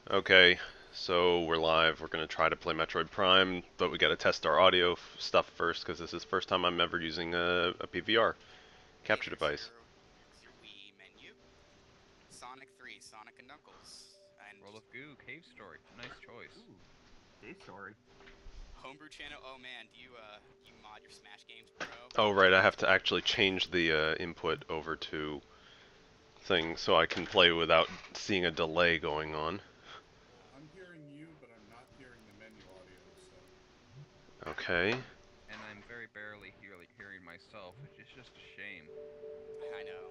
Okay, so we're live. We're gonna try to play Metroid Prime, but we gotta test our audio stuff first because this is the first time I'm ever using a PVR Hey, capture there's device. your Wii menu. Sonic 3, Sonic and Knuckles, and World of Goo, Cave Story. Nice choice. Ooh, Cave Story. Homebrew channel. Oh man, do you mod your Smash games, bro? Oh right, I have to actually change the input over to thing so I can play without seeing a delay going on. Well, I'm hearing you, but I'm not hearing the menu audio, so. Okay. And I'm very barely hearing myself, which is just a shame. I know.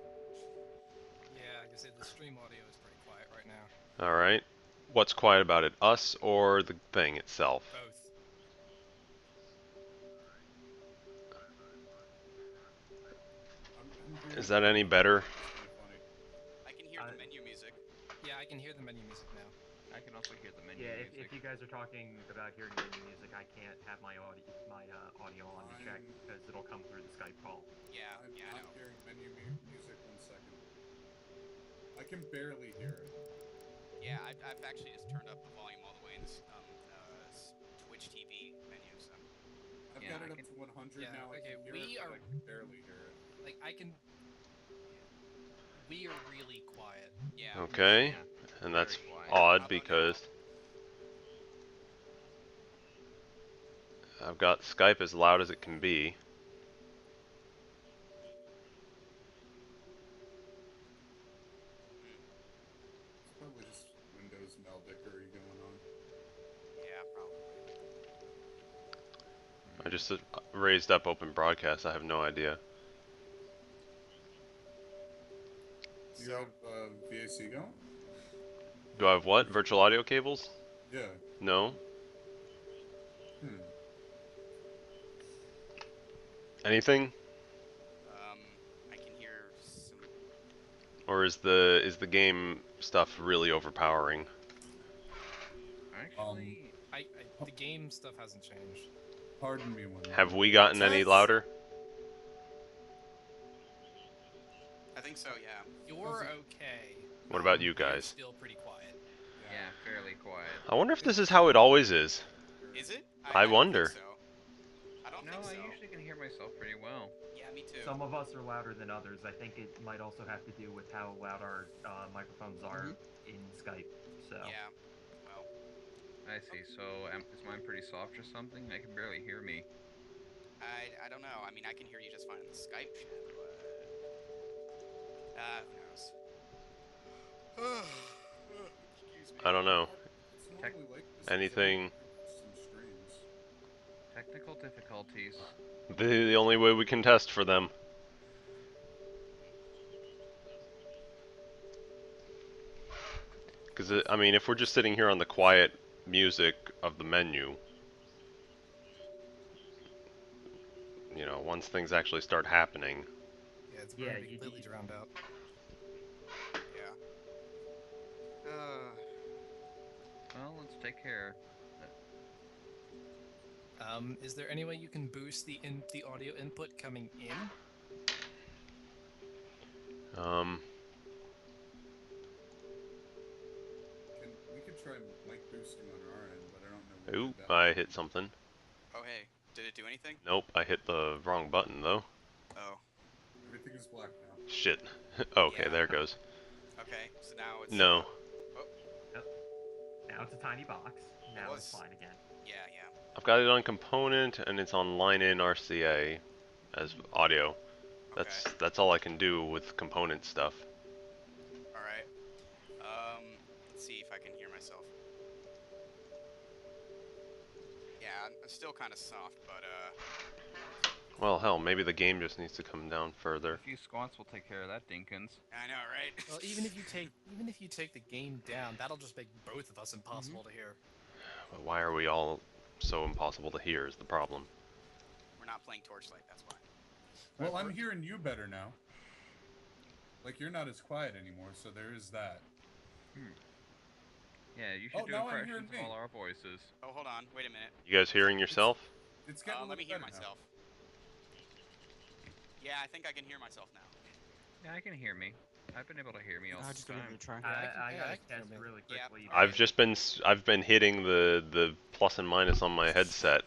Yeah, I can say the stream audio is pretty quiet right now. All right. What's quiet about it? Us or the thing itself? Both. I'm hearing Is that any you. better? It's kind of funny. I can hear the menu music. Yeah, I can hear the menu music now. I can also hear the menu Yeah, music. if you guys are talking about hearing menu music, I can't have my audio on to check because it'll come through the Skype call. Yeah, I'm yeah, I not know. hearing music. 1 second. I can barely hear it. Yeah, I've actually just turned up the volume all the way in this Twitch TV menu. So I've Yeah, got it I up can- to 100 Yeah, now. I okay, can hear we it, are- but I can barely hear it. Like, I can... We are really quiet. yeah. Okay. Yeah, And that's very quiet. How odd about because now? I've got Skype as loud as it can be. It's probably just Windows Meldickery going on. Yeah, probably. I just raised up open broadcast. I have no idea. Do you So have VAC going? Do I have what? Virtual audio cables? Yeah. No. Hmm. Anything? I can hear some. Or is the game stuff really overpowering? Actually, The game stuff hasn't changed. Pardon me one Have moment. we gotten any louder? I think so. Yeah. You're okay. What about you We're guys? still pretty quiet. yeah, fairly quiet. I wonder if this is how it always is. Is it? I don't think wonder. so. I don't No, think so. I usually can hear myself pretty well. Yeah, me too. Some of us are louder than others. I think it might also have to do with how loud our microphones are in Skype. So Yeah. Well, I see. So, is mine pretty soft or something? I can barely hear me. I don't know. I mean, I can hear you just fine in the Skype chat, but who knows? Excuse me. I don't know. It's normally like this. Anything? Some streams. Technical difficulties. The only way we can test for them. Because, I mean, if we're just sitting here on the quiet music of the menu, you know, once things actually start happening. Yeah, it's Yeah, very completely drowned out. Yeah. Well, let's take care. Is there any way you can boost the audio input coming in? We could try mic boosting on our end, but I don't know. Ooh, I hit something. Oh hey, did it do anything? Nope, I hit the wrong button though. Oh. Everything is black now. Shit. Okay, Yeah. there it goes. Okay. So now it's. No. now it's a tiny box. Now was- it's fine again. Yeah. Yeah. I've got it on component and it's on line in RCA as audio. Okay. That's all I can do with component stuff. All right. Let's see if I can hear myself. Yeah, I'm still kind of soft, but Well, hell, maybe the game just needs to come down A further. few squats will take care of that, Dinkins. I know, right? Well, even if you take the game down, that'll just make both of us impossible to hear. But why are we all so impossible to hear is the problem. We're not playing Torchlight, that's why. Well, I'm hearing you better now. Like, you're not as quiet anymore, so there is that. Yeah, you should do now I'm impressions hearing of all me. our voices. Oh, hold on. Wait a minute. You guys hearing yourself? It's getting a Let me little hear better now. myself. Yeah, I think I can hear myself now. Yeah, I can hear me. I've been able to hear me all I'll the just give it time. a try. I yeah, gotta I can test hear me. really Yeah. quickly. I've been hitting the plus and minus on my headset.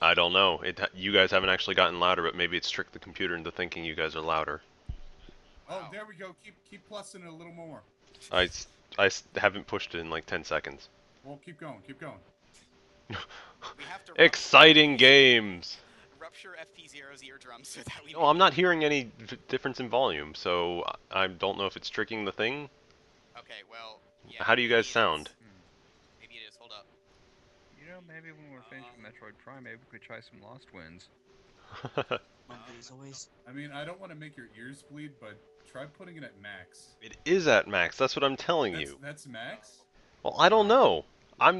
I don't know. You guys haven't actually gotten louder, but maybe it's tricked the computer into thinking you guys are louder. Oh, Wow. there we go. Keep plussing it a little more. Haven't pushed it in like 10 seconds. Well, keep going. Keep going. We have to Exciting games! rupture FP0's eardrums so that we. No, I'm not hearing any difference in volume, so I don't know if it's tricking the thing. Okay, well. Yeah, How do you maybe guys it sound? is. Maybe it is. Hold up. You know, maybe when we're finished with Metroid Prime, maybe we could try some Lost Winds. Monday as always. I mean, I don't want to make your ears bleed, but try putting it at max. It is at max. That's what I'm telling you. That's max? Well, I don't know. I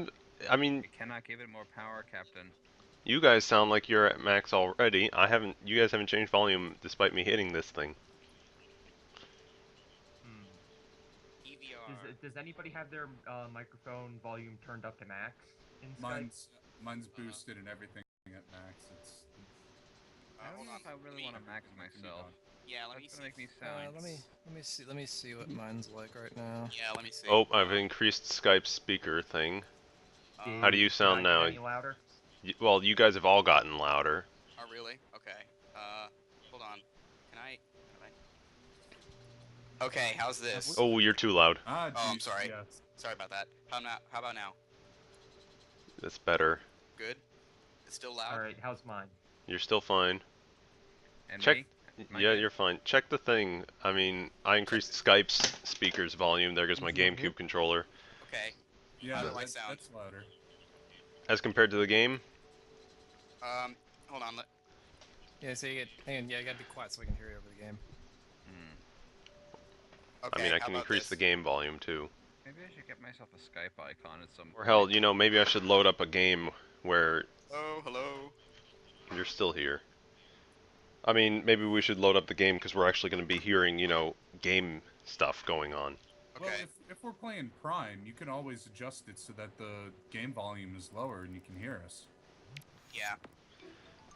mean, We cannot give it more power, Captain. you guys sound like you're at max already. You guys haven't changed volume despite me hitting this thing. EVR. Does anybody have their microphone volume turned up to max in Skype? Mine's boosted and everything at max. It's I don't Hold know on. if I really want to max myself. Yeah, let me That's see. gonna make me sound. Let me see what mine's like right now. Yeah, let me see. Oh, I've increased Skype's speaker thing. How do you Did sound I now? get any louder? Well, you guys have all gotten louder. Oh, really? Okay. Hold on. Can I? Okay, how's this? Oh, you're too loud. ah. Oh, I'm Geez, sorry. yes. Sorry about that. How about now? That's better. Good. It's still loud. All right, how's mine? You're still fine. And Check- me? Mine Yeah, good? you're fine. Check the thing. I mean, I increased Skype's speaker's volume. There goes my GameCube controller. Okay. Yeah, How do I that's, sound? that's louder. As compared to the game, Hold on. Yeah, so you gotta be quiet so we can hear you over the game. Hmm. Okay. I mean, I how can about increase this? the game volume too. Maybe I should get myself a Skype icon at some Or point. hell, you know, maybe I should load up a game where Oh, hello. you're still here. I mean, maybe we should load up the game because we're actually going to be hearing, you know, game stuff going on. Okay. Well, if we're playing Prime, you can always adjust it so that the game volume is lower and you can hear us. Yeah.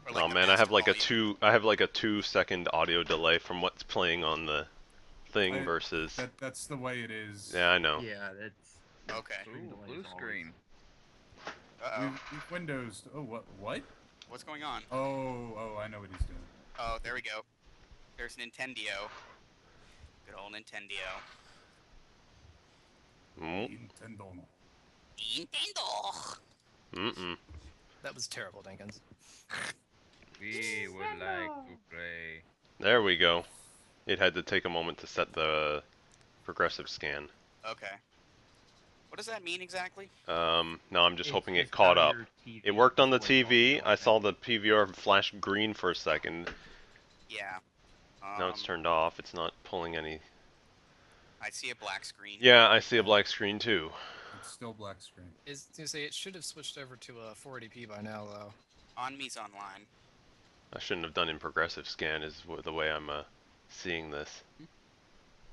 Or Oh the man, I have master volume. like a 2-second audio delay from what's playing on the thing versus. That's the way it is. Yeah, I know. Yeah, that's Okay. Ooh, Delays blue always. screen. Uh-oh. We've Windows. Oh, what? What's going on? Oh, I know what he's doing. Oh, there we go. There's Nintendo. Good old Nintendo. Nintendo. Nintendo. Mm-mm. That was terrible, Dinkins. We would like to play. There we go. It had to take a moment to set the progressive scan. Okay. What does that mean exactly? No, I'm just hoping it It's caught how up. your TV It worked on the displays TV. audio, I saw think. the PVR flash green for a second. Yeah. Now it's turned off. It's not pulling any. I see a black screen. Yeah, I see a black screen too. It's still black screen. Is to say it should have switched over to 480p by now, though. On me's online. I shouldn't have done in progressive scan is the way I'm seeing this.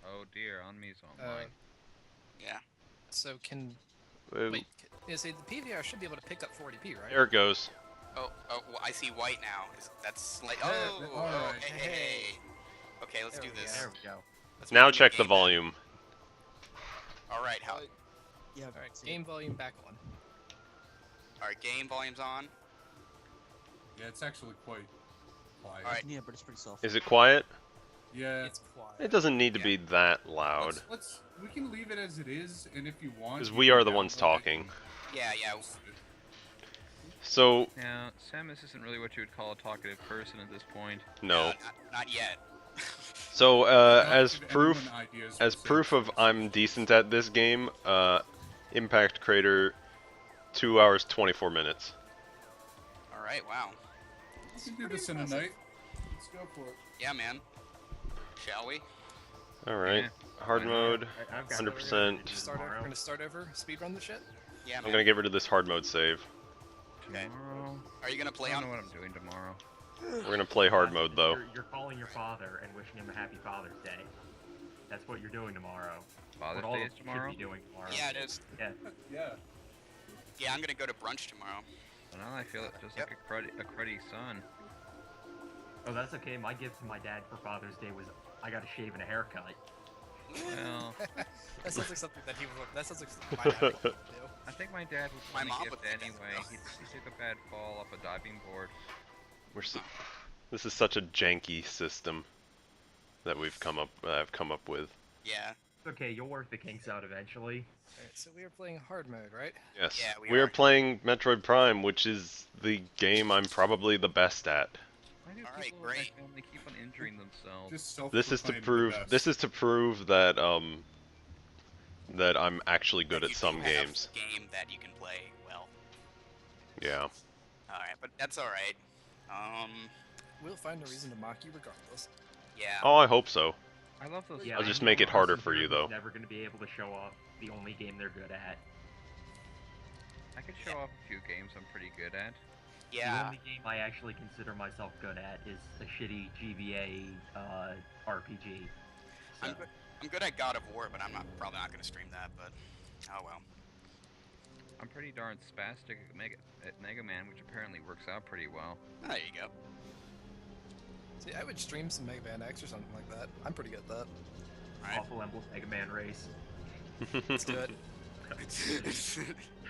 Oh dear, on me's online. Yeah. So can Whoa. wait? The PVR should be able to pick up 40p, right? There it goes. Oh, well, I see white now. That's like. Yeah, Oh, alright. hey. Okay, let's There do we this. There we go. Let's Now make a new check the game then. volume. All right, how? Yeah. All right, see. game volume back on. All right, game volume's on. Yeah, it's actually quite quiet. Alright. Yeah, but it's pretty soft. Is it quiet? Yeah. It's quiet. It doesn't need to Yeah. be that loud. We can leave it as it is, and if you want. Because you we can are the ones download it talking. and Yeah. post it. So, Now, Samus isn't really what you would call a talkative person at this point. no. Not yet. So, Don't as give proof, anyone ideas as for proof of Samus. I'm decent at this game, Impact Crater, 2 hours 24 minutes. All right. Wow. You can do this in a night. Let's go for it. Yeah, man. Shall we? All right, hard mode. I've got 100%. We're gonna start over. Speedrun the shit. Yeah, man. I'm gonna get rid of this hard mode save. Okay. Tomorrow. Are you gonna I play don't on? know what I'm doing tomorrow. We're gonna play hard mode though. You're calling your father and wishing him a happy Father's Day. That's what you're doing tomorrow. Father's what all Day of is us tomorrow. should be doing tomorrow. Yeah, it is. Yeah. Yeah. Yeah, I'm gonna go to brunch tomorrow. So now I feel just like a cruddy son. Oh, that's okay. My gift to my dad for Father's Day was I got a shave and a haircut. Well, That sounds like something that he would. That sounds like something my dad would do. I think my dad would My want mom a would gift do that, anyway. though. He took a bad fall off a diving board. This is such a janky system that I've come up with. Yeah. It's okay, you'll work the kinks out eventually. Alright, so we are playing hard mode, right? Yes. Yeah, we we are are. playing Metroid Prime, which is the game I'm probably the best at. Why do Alright, people in my great. family keep on injuring themselves? Just This is to self-proclaimed the prove best. this is to prove that that I'm actually good But at you some do have games. a game that you can play well. Yeah. Alright, but that's alright. We'll find a reason to mock you regardless. Yeah. Oh, I hope so. I love those. Yeah, I'll I just know make it a harder person for you, who's though. Never going to be able to show off the only game they're good at. I could show off a few games I'm pretty good at. The Yeah. only game I actually consider myself good at is a shitty GBA RPG. So, I'm good at God of War, but I'm probably not gonna stream that. But oh well. I'm pretty darn spastic at Mega Man, which apparently works out pretty well. There you go. See, I would stream some Mega Man X or something like that. I'm pretty good at that. Alright. Awful Emblem Mega Man Race. Let's do it.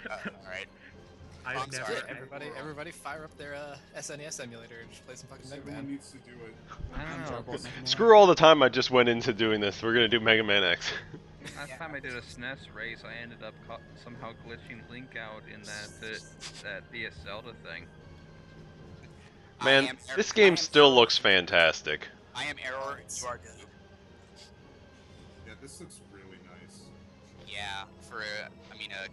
Alright. I've I'm never sorry. Everybody, fire up their SNES emulator and just play some fucking Mega Everyone Man. needs to do it. I don't know. Enjoyable Mega Man. Screw all the time I just went into doing this. We're gonna do Mega Man X. Last time I did a SNES race, I ended up somehow glitching Link out in that DS Zelda thing. Man, this game still looks fantastic. I am Error. You are. Yeah, this looks really nice. Yeah. For a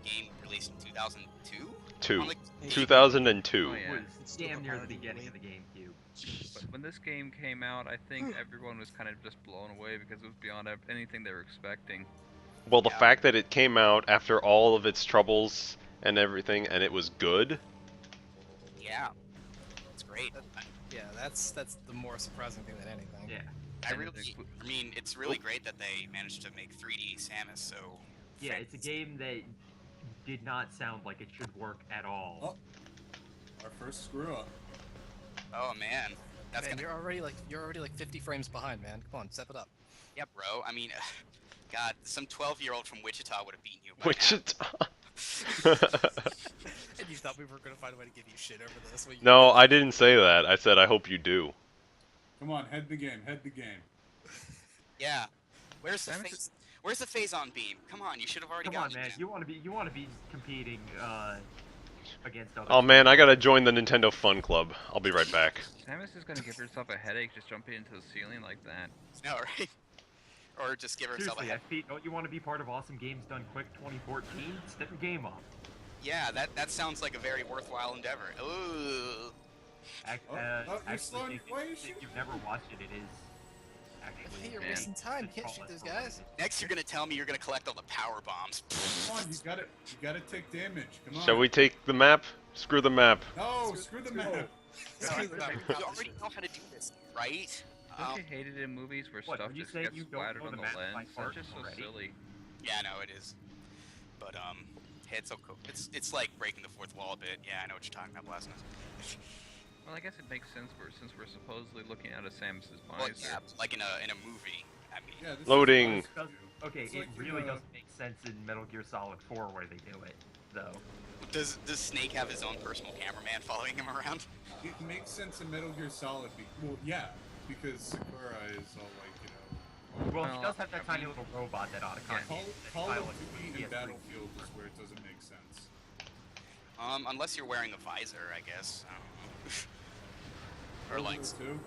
game released in 2002. Two. On the- 2002. Oh, yeah. was It's still damn near the compatible beginning with- of the GameCube. But when this game came out, I think everyone was kind of just blown away because it was beyond anything they were expecting. Well, the Yeah. fact that it came out after all of its troubles and everything, and it was good. Yeah. It's great. Yeah, that's the more surprising thing than anything. Yeah. I mean, it's really great that they managed to make 3D Samus so. Yeah, it's a game that did not sound like it should work at all. Oh. Our first screw up. Oh man. That's Man, gonna. you're already like 50 frames behind, man. Come on, step it up. Yeah, bro. I mean, God, some 12-year-old from Wichita would have beaten you. By Wichita. And you thought we were gonna find a way to give you shit over this? Well, you No, did. I didn't say that. I said I hope you do. Come on, head the game, head the game. Yeah. Where's the Samus phase? Where's the phase-on beam? Come on, you should have already Come on, gotten man. it. You want to be competing against other. Oh man, I gotta join the Nintendo Fun Club. I'll be right back. Samus is gonna give herself a headache just jumping into the ceiling like that. No, right? Or just give herself Seriously, a head. FP, don't you want to be part of Awesome Games Done Quick 2014? Step your game up. Yeah, that sounds like a very worthwhile endeavor. Ooh. You're Actually, slowing. Why are you if shooting? you've never watched it, it is actually. Hey, you're Man. wasting time. You can't shoot those guys. Next, you're gonna tell me you're gonna collect all the power bombs. Come on, you gotta take damage. Come on. Shall we take the map? Screw the map. No, screw the map. You already know how to do this, right? Don't you hate it in movies where What, stuff you just say gets you don't splattered know on the the map by lens? heart That's just so already? silly. Yeah, no, it is. But it's so cool. It's like breaking the fourth wall a bit. Yeah, I know what you're talking about, Blasphemous. Well, I guess it makes sense since we're supposedly looking at a Samus's Well, visor. yeah, like in a movie. I mean, Yeah, this is Loading. what I was Does, okay, It's it like in, really doesn't make sense in Metal Gear Solid 4 where they do it, though. does Snake have his own personal cameraman following him around? It makes sense in Metal Gear Solid. Well, yeah, because Sakura is all like, Well, he Well, does have that tiny little robot that Otacon Call, uses that Call of pilots Duty the and PS3. Battlefield is where it doesn't make sense. Unless you're wearing a visor, I guess. I don't know. Or like, World War II?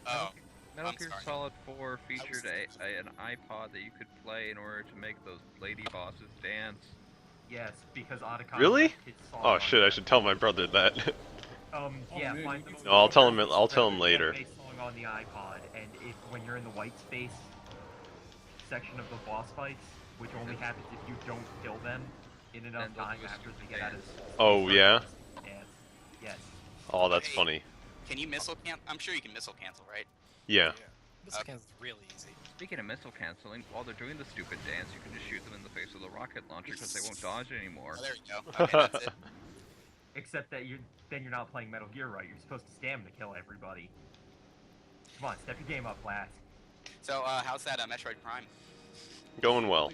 oh, Metal I'm Gear sorry. Solid 4 featured I was- an iPod that you could play in order to make those lady bosses dance. Yes, because Otacon. Really? left his song Oh on shit! I there. should tell my brother that. Oh, Yeah, man, find you the need No, I'll tell him. I'll tell him There's later. a song on the iPod, and if when you're in the white space section of the boss fights, which only happens if you don't kill them in enough Then they'll time do a after they stupid get out of. Oh, yeah? Yes. Yes. Oh, that's Hey. funny. can you missile cancel? I'm sure you can missile cancel, right? Yeah. This can's really easy. Speaking of missile canceling, while they're doing the stupid dance, you can just shoot them in the face with a rocket launcher because they won't dodge anymore. Oh, there you go. Okay, that's it. Except that you're not playing Metal Gear right. You're supposed to stamina kill everybody. Come on, step your game up, Blast. So, how's that Metroid Prime? Going well.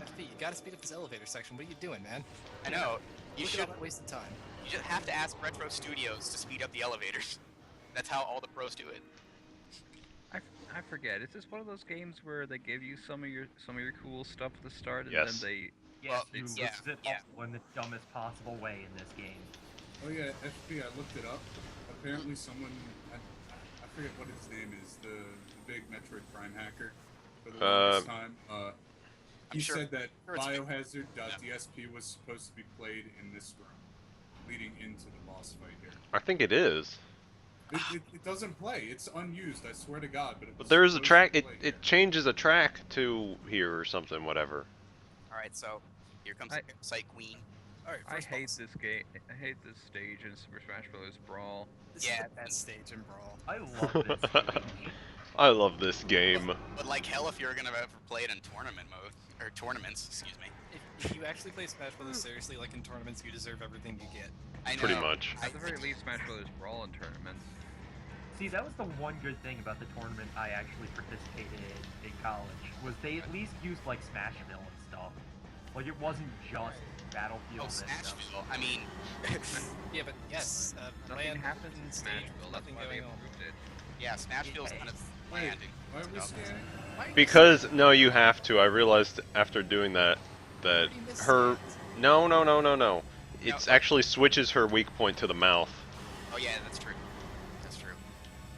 FP, you gotta speed up this elevator section. What are you doing, man? I know. You Look at should. all that wasted time. You just have to ask Retro Studios to speed up the elevators. That's how all the pros do it. I forget. Is this one of those games where they give you some of your cool stuff at the start, and Yes. then they Yes, Well, you it's- lose it yeah. all in the dumbest possible way in this game. Oh yeah, FP, I looked it up. Apparently someone, I forget what his name is, the big Metroid Prime hacker for the longest time. He sure- said that sure it's- Biohazard.dsp was supposed to be played in this room, leading into the boss fight here. I think it is. It doesn't play. It's unused. I swear to God. But But there is a track. It It changes a track to here or something. Whatever. Alright, so here comes I- the Site Queen. Alright, I first hate boss. this game. I hate this stage in Super Smash Bros. Brawl. This Yeah, is the best stage in Brawl. I love this game. I love this game. But like hell if you're gonna ever play it in tournament mode. Or tournaments, excuse me. If you actually play Smash Bros. Seriously, like in tournaments, you deserve everything you get. I know. Pretty much. I At the very least, Smash Bros. Brawl in tournaments. See, that was the one good thing about the tournament I actually participated in college, was they at least used, like, Smashville and stuff. Like, it wasn't just Battlefield Oh, and stuff. Smashville. I mean, Yeah, but yes, Nothing land happens in stage, Smashville. That's nothing why they going on. improved it. yeah, Smashville's kind of Wait, landing. why are we scanning? Why are you Because no, you have to. I realized after doing that that You missed her. it. No. It's No. actually switches her weak point to the mouth. Oh yeah, that's true. That's true.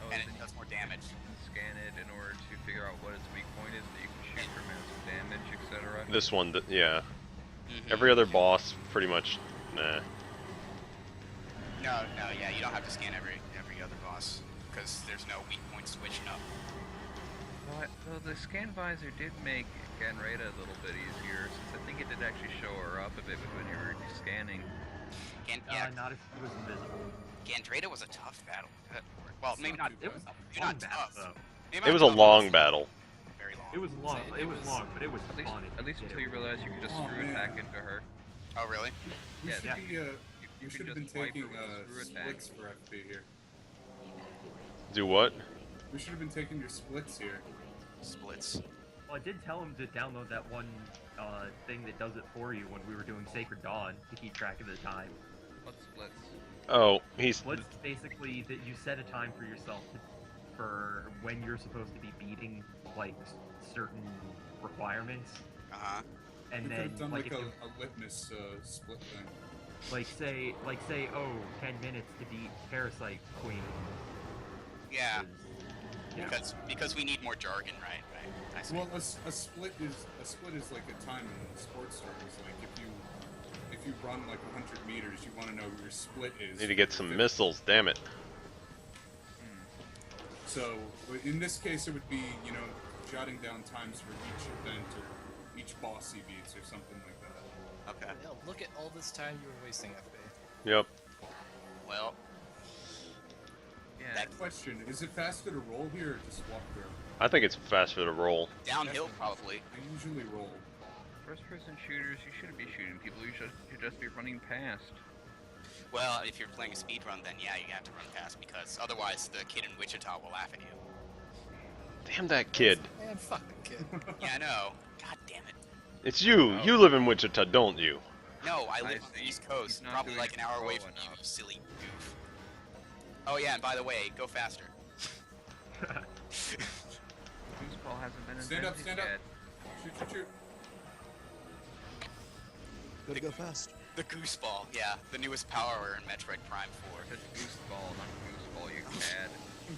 Oh, And then it does more damage. you can scan it in order to figure out what its weak point is, that you can shoot for massive damage, etc. This one, yeah. Mhm. Every other boss, pretty much, nah. No, yeah, you don't have to scan every other boss because there's no weak point switching up. Well, the scan visor did make Ganreda a little bit easier, since I think it did actually show her up a bit when you were scanning. Yeah, Not if it was invisible. Gandreda was a tough battle. Well, maybe not. It was a Maybe fun not battle, tough. though. Maybe It not was a tough, long but battle. Very long. It was long. It It was was- long, but it was At least, fun. at least until you realize you can just Oh, screw man. attack into her. Oh really? We Yeah, should yeah. be. You We can should have been just wipe taking her with a screw attack. splits for FP here. Do what? We should have been taking your splits here. Splits. Well, I did tell him to download that one thing that does it for you when we were doing Sacred Dawn to keep track of the time. What splits? Oh, he's. What's basically that you set a time for yourself for when you're supposed to be beating like certain requirements, Uh huh. and We could then have done like like if a, you, a litmus split thing. like say 10 minutes to beat Parasite Queen. Yeah. Yeah. Because we need more jargon, right? Right. I see. Well, a split is like a time in sports terms. Like if you run like 100 meters, you want to know who your split is. Need to get some missiles, damn it. So in this case, it would be jotting down times for each event or each boss he beats or something like that. Okay. Hell, look at all this time you were wasting, FP. Yep. Well, Yeah, that Question: is it faster to roll here or just walk through? I think it's faster to roll. downhill probably. I usually roll. first-person shooters, you shouldn't be shooting people. You should just be running past. Well, if you're playing a speed run, then yeah, you have to run past because otherwise the kid in Wichita will laugh at you. Damn that kid. Man, fuck the kid. Yeah, I know. God damn it. It's you. Oh. You live in Wichita, don't you? No, I I live on the see. East Coast, He's not probably doing like an hour away it from slow you, enough. you silly goof. Oh yeah, and by the way, go faster. Gooseball hasn't been Stand up, invented stand up. yet. Shoot. Gotta go fast. The Gooseball, yeah, the newest power in Metroid Prime It's Gooseball, not Gooseball, you cad.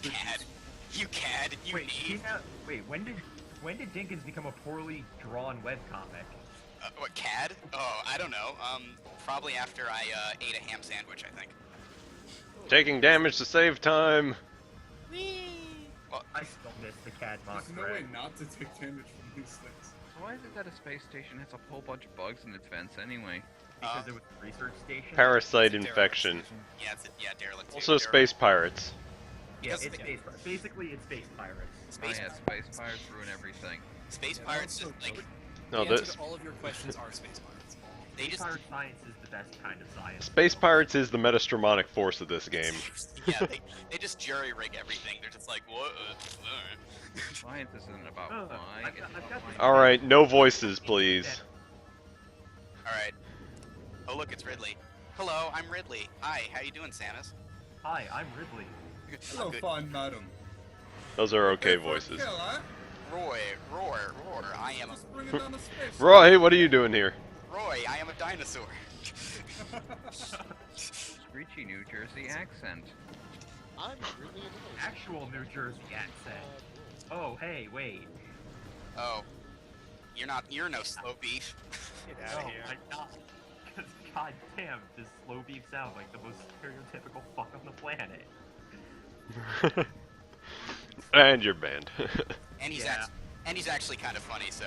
4. Cad. You cad, you Wait, need. when did Dinkins become a poorly drawn webcomic? What, Cad? Oh, I don't know. Probably after I ate a ham sandwich, I think. Taking damage to save time. Well, I still miss the CAD mock There's no way not to take damage from these things. So why is it that a space station has a whole bunch of bugs in its vents anyway? because it was a research station. Parasite Derelict infection. station. yeah, it's derelict. too. Also Derelict. space pirates. Yeah, Because- it's space. Basically, it's space pirates. Oh Space, yeah, space pirates ruin everything. space Yeah, pirates also, is like No, the answer this. to all of your questions are space pirates. They Space just pirate science is the best kind of science. Space Pirates is the metastromonic force of this game. yeah, they just jury rig everything. They're just like, what? Science isn't about Oh, flying, I've it's got about this- flying. Alright, no voices, please. All right. Oh look, it's Ridley. Hello, I'm Ridley. Hi, how you doing, Samus? Hi, I'm Ridley. Hello, Good. fine madam. Those are okay Hey, for a voices. kill, huh? Roy, roar. I am Just bring it down to space. Roy, what are you doing here? Roy. I am a dinosaur. Screechy New Jersey accent. I'm really annoyed. Actual New Jersey accent. Oh, hey, wait. Oh, you're no slow beef. Get No, out of here. I'm not. Because god damn, does slow beef sound like the most stereotypical fuck on the planet. And you're banned. And he's Yeah. he's actually kind of funny. So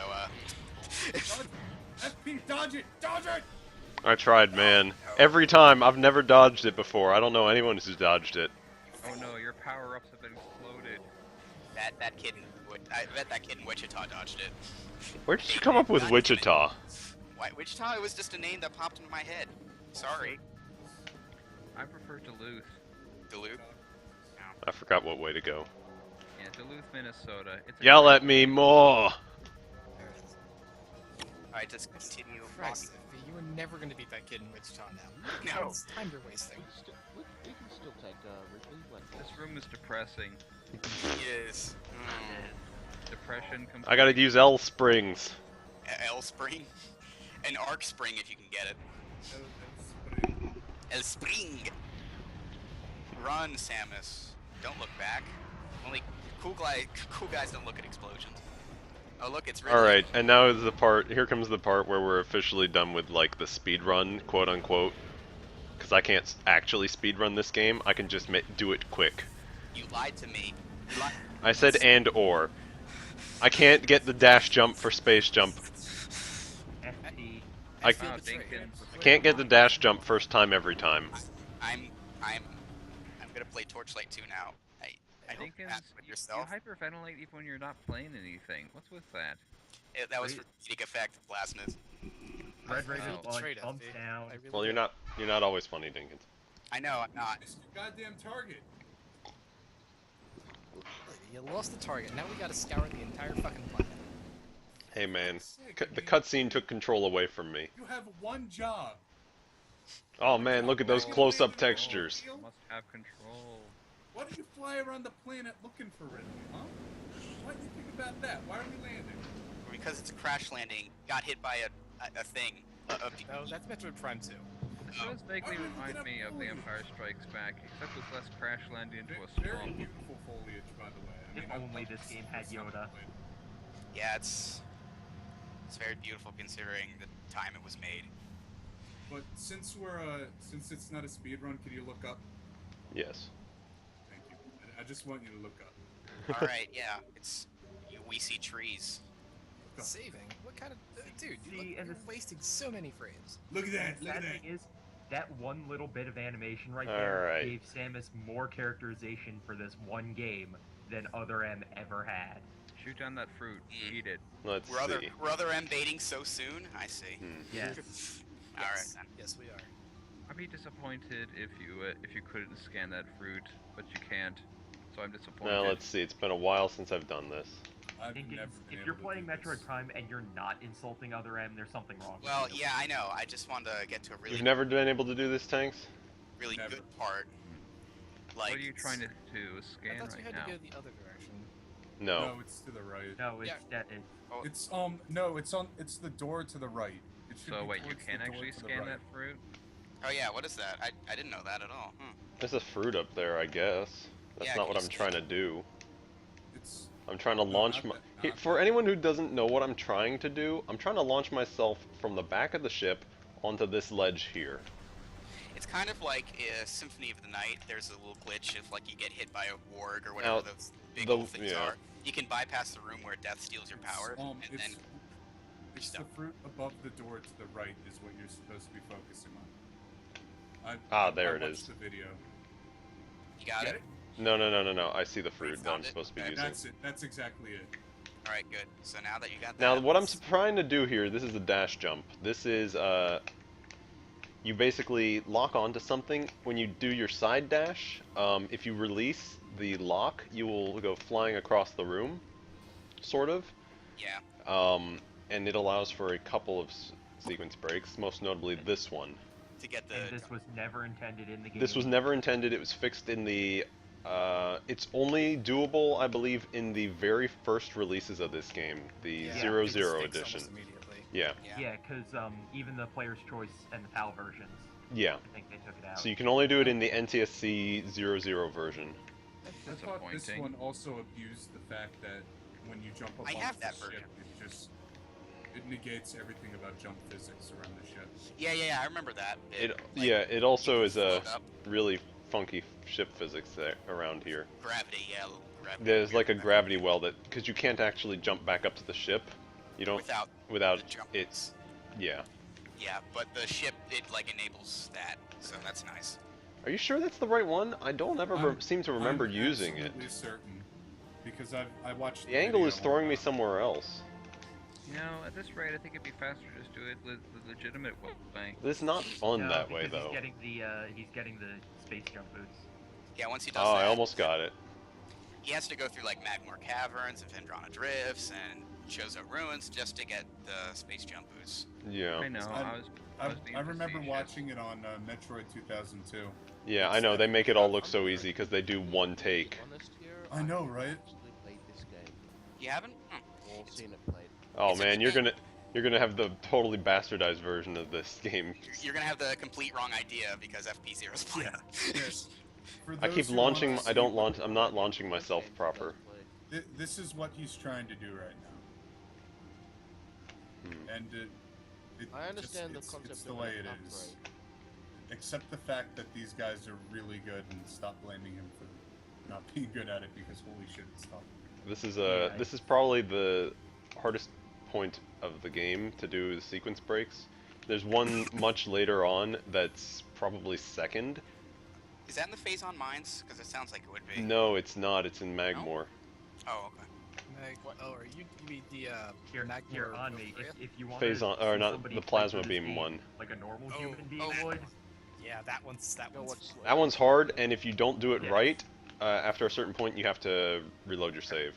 Dodge. FP, dodge it! Dodge it! I tried, man. Every time, I've never dodged it before. I don't know anyone who's dodged it. Oh no, your power-ups have been exploded. that kid I bet that kid in Wichita dodged it. Where did you come up with Wichita? Why Wichita? It was just a name that popped into my head. Sorry, I prefer Duluth. Duluth. I forgot what way to go. Yeah, Duluth, Minnesota. It's a Yell great- at me more! Alright, just continue. Christ, you were never gonna beat that kid in Wichita now. No. It's time you're wasting. We can still take Ridley. This room is depressing. Yes. Depression comes. I gotta use L springs. L spring, an arc spring if you can get it. El spring. Run, Samus. Don't look back. Only cool guys don't look at explosions. Oh look, it's Ridley. Alright, and now is the part, here comes the part where we're officially done with, like, the speed run, quote unquote. Because I can't actually speed run this game, I can just do it quick. You lied to me. You lied. I said and or. I can't get the dash jump for space jump. FP. I feel Wow, betrayed. Dinkins. I can't get the dash jump first time every time. I'm gonna play Torchlight 2 now. I hope you're Dinkins, happy with you yourself. hyperventilate even when you're not playing anything. What's with that? That was Wait. for comedic effect of Blasmus. Red I Raven feel punch, betrayed, thumbs FP. down. I really Well, do. you're not always funny, Dinkins. I know, I'm not. It's your goddamn target. You lost the target. Now we gotta scour the entire fucking planet. Hey man, the cutscene took control away from me. You have one job. Oh man, look at those close-up textures. Must have control. Why don't you fly around the planet looking for Ridley, huh? What do you think about that? Why are we landing? Because it's a crash landing, got hit by a thing. No, that's Metroid Prime 2. This does vaguely Why would we remind get me up of The early? Empire Strikes Back, except with less crash landing into a Very swamp. beautiful foliage, by the way. If I've only loved this game had since I Yoda. played it. Yeah, it's very beautiful considering the time it was made. But since since it's not a speed run, could you look up? Yes. Thank you. I just want you to look up. All right, yeah, we see trees. Look up. Saving? What kind of... dude, See, and you're this- wasting so many frames. Look at that! The Look at sad that! thing is, that one little bit of animation right there Alright. gave Samus more characterization for this one game than Other M ever had. Shoot down that fruit. Mm. Eat it. Let's We're other see. M baiting so soon. I see. Yes. All right. Yes. Then. Yes, we are. I'd be disappointed if you couldn't scan that fruit, but you can't. So I'm disappointed. Now let's see, it's been a while since I've done this. I've Dinkins, never been if you're able to playing do this. Metroid Prime and you're not insulting Other M, there's something wrong. with Well, you. yeah, I know. I just wanted to get to a really, You've never been able to do this, Tanks? really Never. good part. Like, what are you trying to I scan thought you right had now? to go the other direction. No. No, it's to the right. No, it's Yeah. that. It's no, it's the door to the right. It should So be wait, you towards can the door actually to the scan right. that fruit? Oh yeah, what is that? I didn't know that at all. There's a fruit up there, I guess. That's Yeah, not can what you I'm see trying it? to do. It's I'm trying to No, launch not my... that- Here, not for that. anyone who doesn't know what I'm trying to do, I'm trying to launch myself from the back of the ship onto this ledge here. It's kind of like Symphony of the Night. There's a little glitch if like you get hit by a warg or whatever Now, those big the- old things yeah. are. You can bypass the room where death steals your power, and it's, then it's the stuff. fruit above the door to the right is what you're supposed to be focusing on. There I it watched is. the video. you got Get it. No. I see the fruit that I'm found it? supposed to be Okay. using. That's it. That's exactly it. All right, good. So now that you got Now, that, what I'm trying to do here, this is a dash jump. This is, you basically lock onto something. When you do your side dash, if you release the lock, you will go flying across the room, sort of. Yeah. And it allows for a couple of sequence breaks, most notably this one. To get the. And this was never intended in the game. This was never intended. It was fixed in the. It's only doable, I believe, in the very first releases of this game, the 0-0 edition. Yeah. Yeah, because even the Player's Choice and the PAL versions, Yeah. I think they took it out. So you can only do it in the NTSC 0-0 version. I thought this one also abused the fact that when you jump up I on have the that ship, version. it negates everything about jump physics around the ship. Yeah, I remember that. It also is a float up. really funky ship physics there around here. Gravity, yeah. Gravity. There's like a gravity well that, because you can't actually jump back up to the ship. You don't without the jump. it's yeah. Yeah, but the ship it like enables that, so that's nice. Are you sure that's the right one? I don't ever seem to remember using it. I'm absolutely certain, because I watched. The angle is throwing me somewhere else. You know, at this rate, I think it'd be faster to just do it with the legitimate way. It's not fun that way, because though. He's getting the space jump boots. Yeah, once he does Oh, that, I almost got it. he has to go through like Magmor Caverns and Vendrana Drifts and Chozo Ruins just to get the space jump boots. Yeah. I know. I remember watching it on Metroid 2002. Yeah, I know. They make it all look so easy because they do one take. I know, right? Actually played this game. You haven't? Or seen it played. Oh It's a man, good you're gonna have the totally bastardized version of this game. You're gonna have the complete wrong idea because FP0 is playing. Yes. For I those keep who launching. wanna I don't see- launch. I'm not launching myself proper. This is what he's trying to do right now. And I understand it's the concept it's the of way an it is. upgrade. Except the fact that these guys are really good, and stop blaming him for not being good at it, because holy shit, it's tough. This is Yeah. this is probably the hardest point of the game to do the sequence breaks. There's one much later on that's probably second. Is that in the Phazon Mines? Because it sounds like it would be. No, it's not. It's in Magmor. Oh, okay. Oh, are you mean the Here Magmor on me. Korea? If you want Phazon, or not the plasma beam one. like a normal Oh, human being oh. would. Yeah, that one's That one's hard, and if you don't do it Yeah. right, after a certain point, you have to reload your save.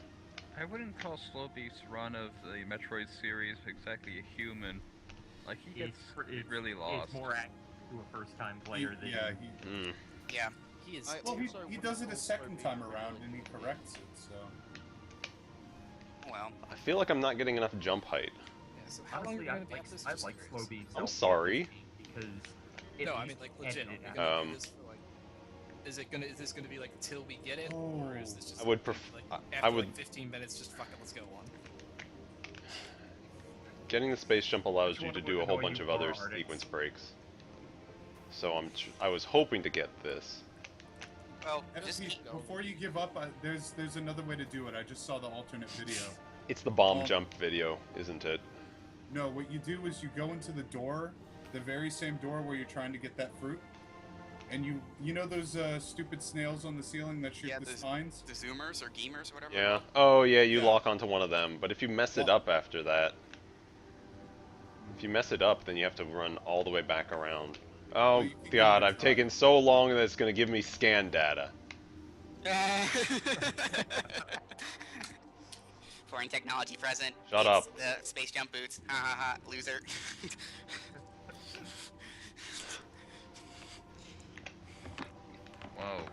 I wouldn't call Slowbeef's run of the Metroid series exactly a human. Like, he gets really lost. It's more act to a first-time player than Yeah, Yeah. He is. well, he does it a second time around, and he corrects it, so... Well. I feel like I'm not getting enough jump height. Yeah, so how long are Honestly, you I gonna be like at this? I Just like curious. Slowbeef's I'm sorry. because it No, I mean like legit. ended Are it we out. gonna do this for like? Is this gonna be like until we get it, or is this just? I would like, I after would- like 15 minutes, just fuck it, let's go on. Getting the space jump allows Which you one to would do a whole annoy bunch you of other more, Artix? sequence breaks. So I was hoping to get this. Well, just FP, keep before you give up, there's another way to do it. I just saw the alternate video. It's the bomb Oh. jump video, isn't it? No, what you do is you go into the door, the very same door where you're trying to get that fruit, and you know those stupid snails on the ceiling that shoot Yeah, the the- signs? the Zoomers or Gamers or whatever. Yeah. Oh yeah, you Yeah. lock onto one of them. But if you mess it Well- up after that, if you mess it up, then you have to run all the way back around. Oh you can god, give it a I've try. taken so long that it's gonna give me scan data. Foreign technology present. Shut It's up. The space jump boots. Ha ha ha. Loser. Whoa.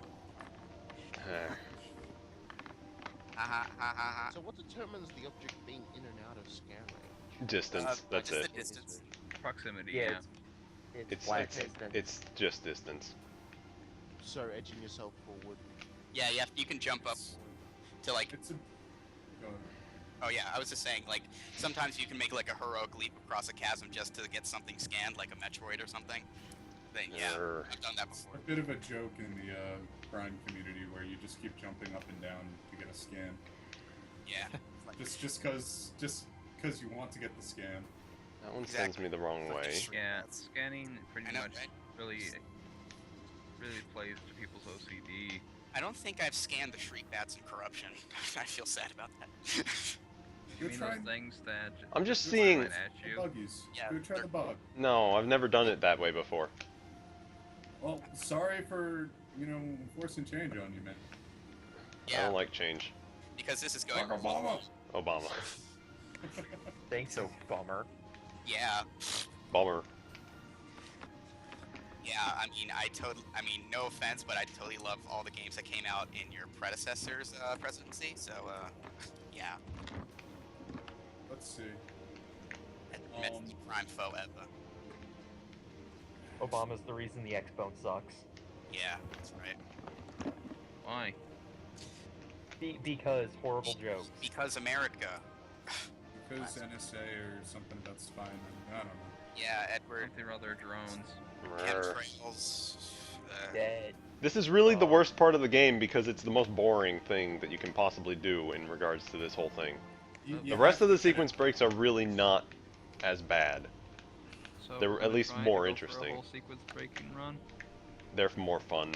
Ha ha ha ha ha. So what determines the object being in and out of scan range? Distance. That's just it. the distance. Proximity, Yeah, yeah. it's flat It's distance. it's just distance. So edging yourself forward. Yeah, you can jump up to like. It's a. Go ahead. Oh yeah, I was just saying like sometimes you can make like a heroic leap across a chasm just to get something scanned, like a Metroid or something. Then yeah, Err. I've done that before. A bit of a joke in the Prime community where you just keep jumping up and down to get a scan. Yeah. Just because you want to get the scan. That one Exactly. sends me the wrong Like way. extreme Yeah, paths. scanning pretty I know, much right? really plays to people's OCD. I don't think I've scanned the Shriek Bats in Corruption. I feel sad about that. You Go mean try those things that I'm just fly seeing- right at the you? buggies. Yeah, Go try they're- the bug. No, I've never done it that way before. Well, sorry for, forcing change on you, man. I Yeah, don't like change. because this is going. Fuck Obama. Obama. Thanks, so bummer. Yeah, Bummer. yeah. I mean, no offense, but I totally love all the games that came out in your predecessor's presidency. So, yeah, Let's see. Metroid Prime forever. Obama's the reason the Xbone sucks. Yeah, that's right. Why? Because horrible jokes. Because America. Because NSA or something about spying. I don't know. Yeah, Edward. Something or other drones. Chemtrails. Dead. This is really the worst part of the game because it's the most boring thing that you can possibly do in regards to this whole thing. The rest of the sequence breaks are really not as bad. So They're we're at least trying to more go for interesting. A whole sequence breaking run. They're more fun.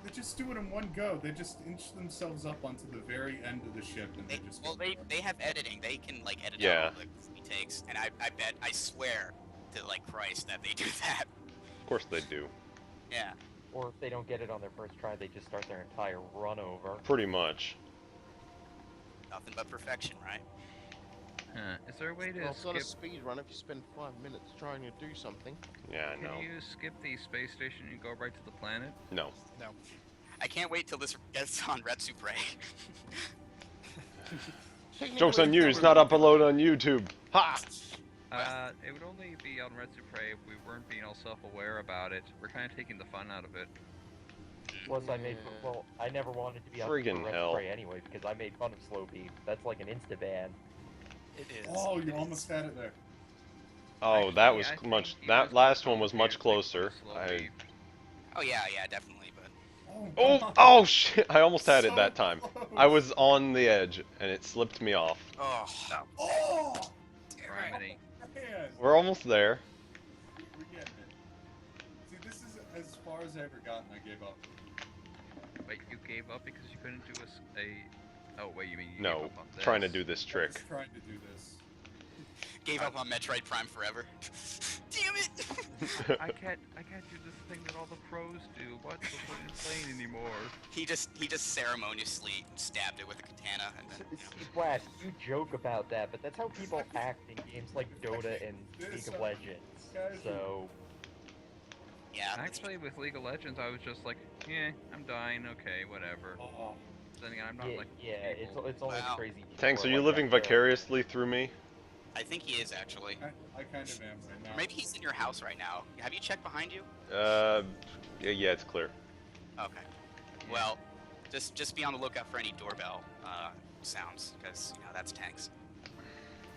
They just do it in one go. They just inch themselves up onto the very end of the ship and they just. Well, they have editing. They can like edit Yeah. out all the takes, and I swear to like Christ that they do that. Of course they do. Yeah. Or if they don't get it on their first try, they just start their entire run over. Pretty much. Nothing but perfection, right? Huh. Is there a way to Well, it's not a skip? speed run if you spend 5 minutes trying to do something. Yeah, I know. Can you skip the space station and go right to the planet? No. I can't wait till this gets on Red Super A. Joke's on you, it's not uploaded on YouTube. Ha! It would only be on Red Super if we weren't being all self-aware about it. We're kind of taking the fun out of it. Plus, I never wanted to be on Friggin' Red hell. Spray anyway because I made fun of Slow Beef. That's like an insta ban. It is. Oh, you almost had it there. Oh, that was I think much. he That was last more one was much complicated closer. than Slow Beef. Oh yeah, definitely. But Oh, God. oh shit! I almost had it So that time. close. I was on the edge and it slipped me off. oh, Oh! Criminy. Man, We're almost there. we're getting it. See, this is as far as I ever gotten. I gave up. Wait, you gave up because you couldn't do Oh wait, you mean you gave No, up on this? trying to do this I'm trick. just trying to do this. gave up on Metroid Prime forever. Damn it! I can't do this thing that all the pros do. What's the point in playing anymore? He just ceremoniously stabbed it with a katana, and then See, Blast, you joke about that, but that's how people act in games like Dota and League of Legends. So, yeah. Actually, with League of Legends, I was just like, yeah, I'm dying. Okay, whatever. Oh, Then again, I'm not yeah, like it's people. only Wow. crazy. people Tanks, who are you like living that, so- vicariously through me? I think he is actually. I kind of am right now. Or maybe he's in your house right now. Have you checked behind you? Yeah, it's clear. Okay. Well, just be on the lookout for any doorbell sounds, because that's Tanks,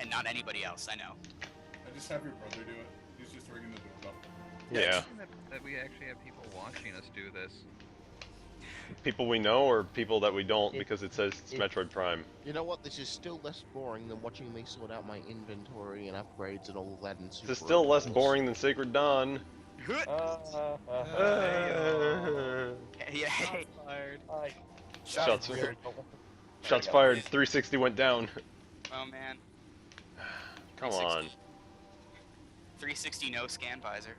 and not anybody else. I know. I just have your brother do it. He's just ringing the doorbell. Yeah. Interesting that we actually have people watching us do this. People we know or people that we don't It- because it says it's it- Metroid Prime. You know what? This is still less boring than watching me sort out my inventory and upgrades and all that in Super This is still less Overwatch. boring than Sacred Dawn. Yeah. Hey. Fired. Shots Weird. Shots fired. 360 went down. Oh man. Come 360. on. 360 no scan visor.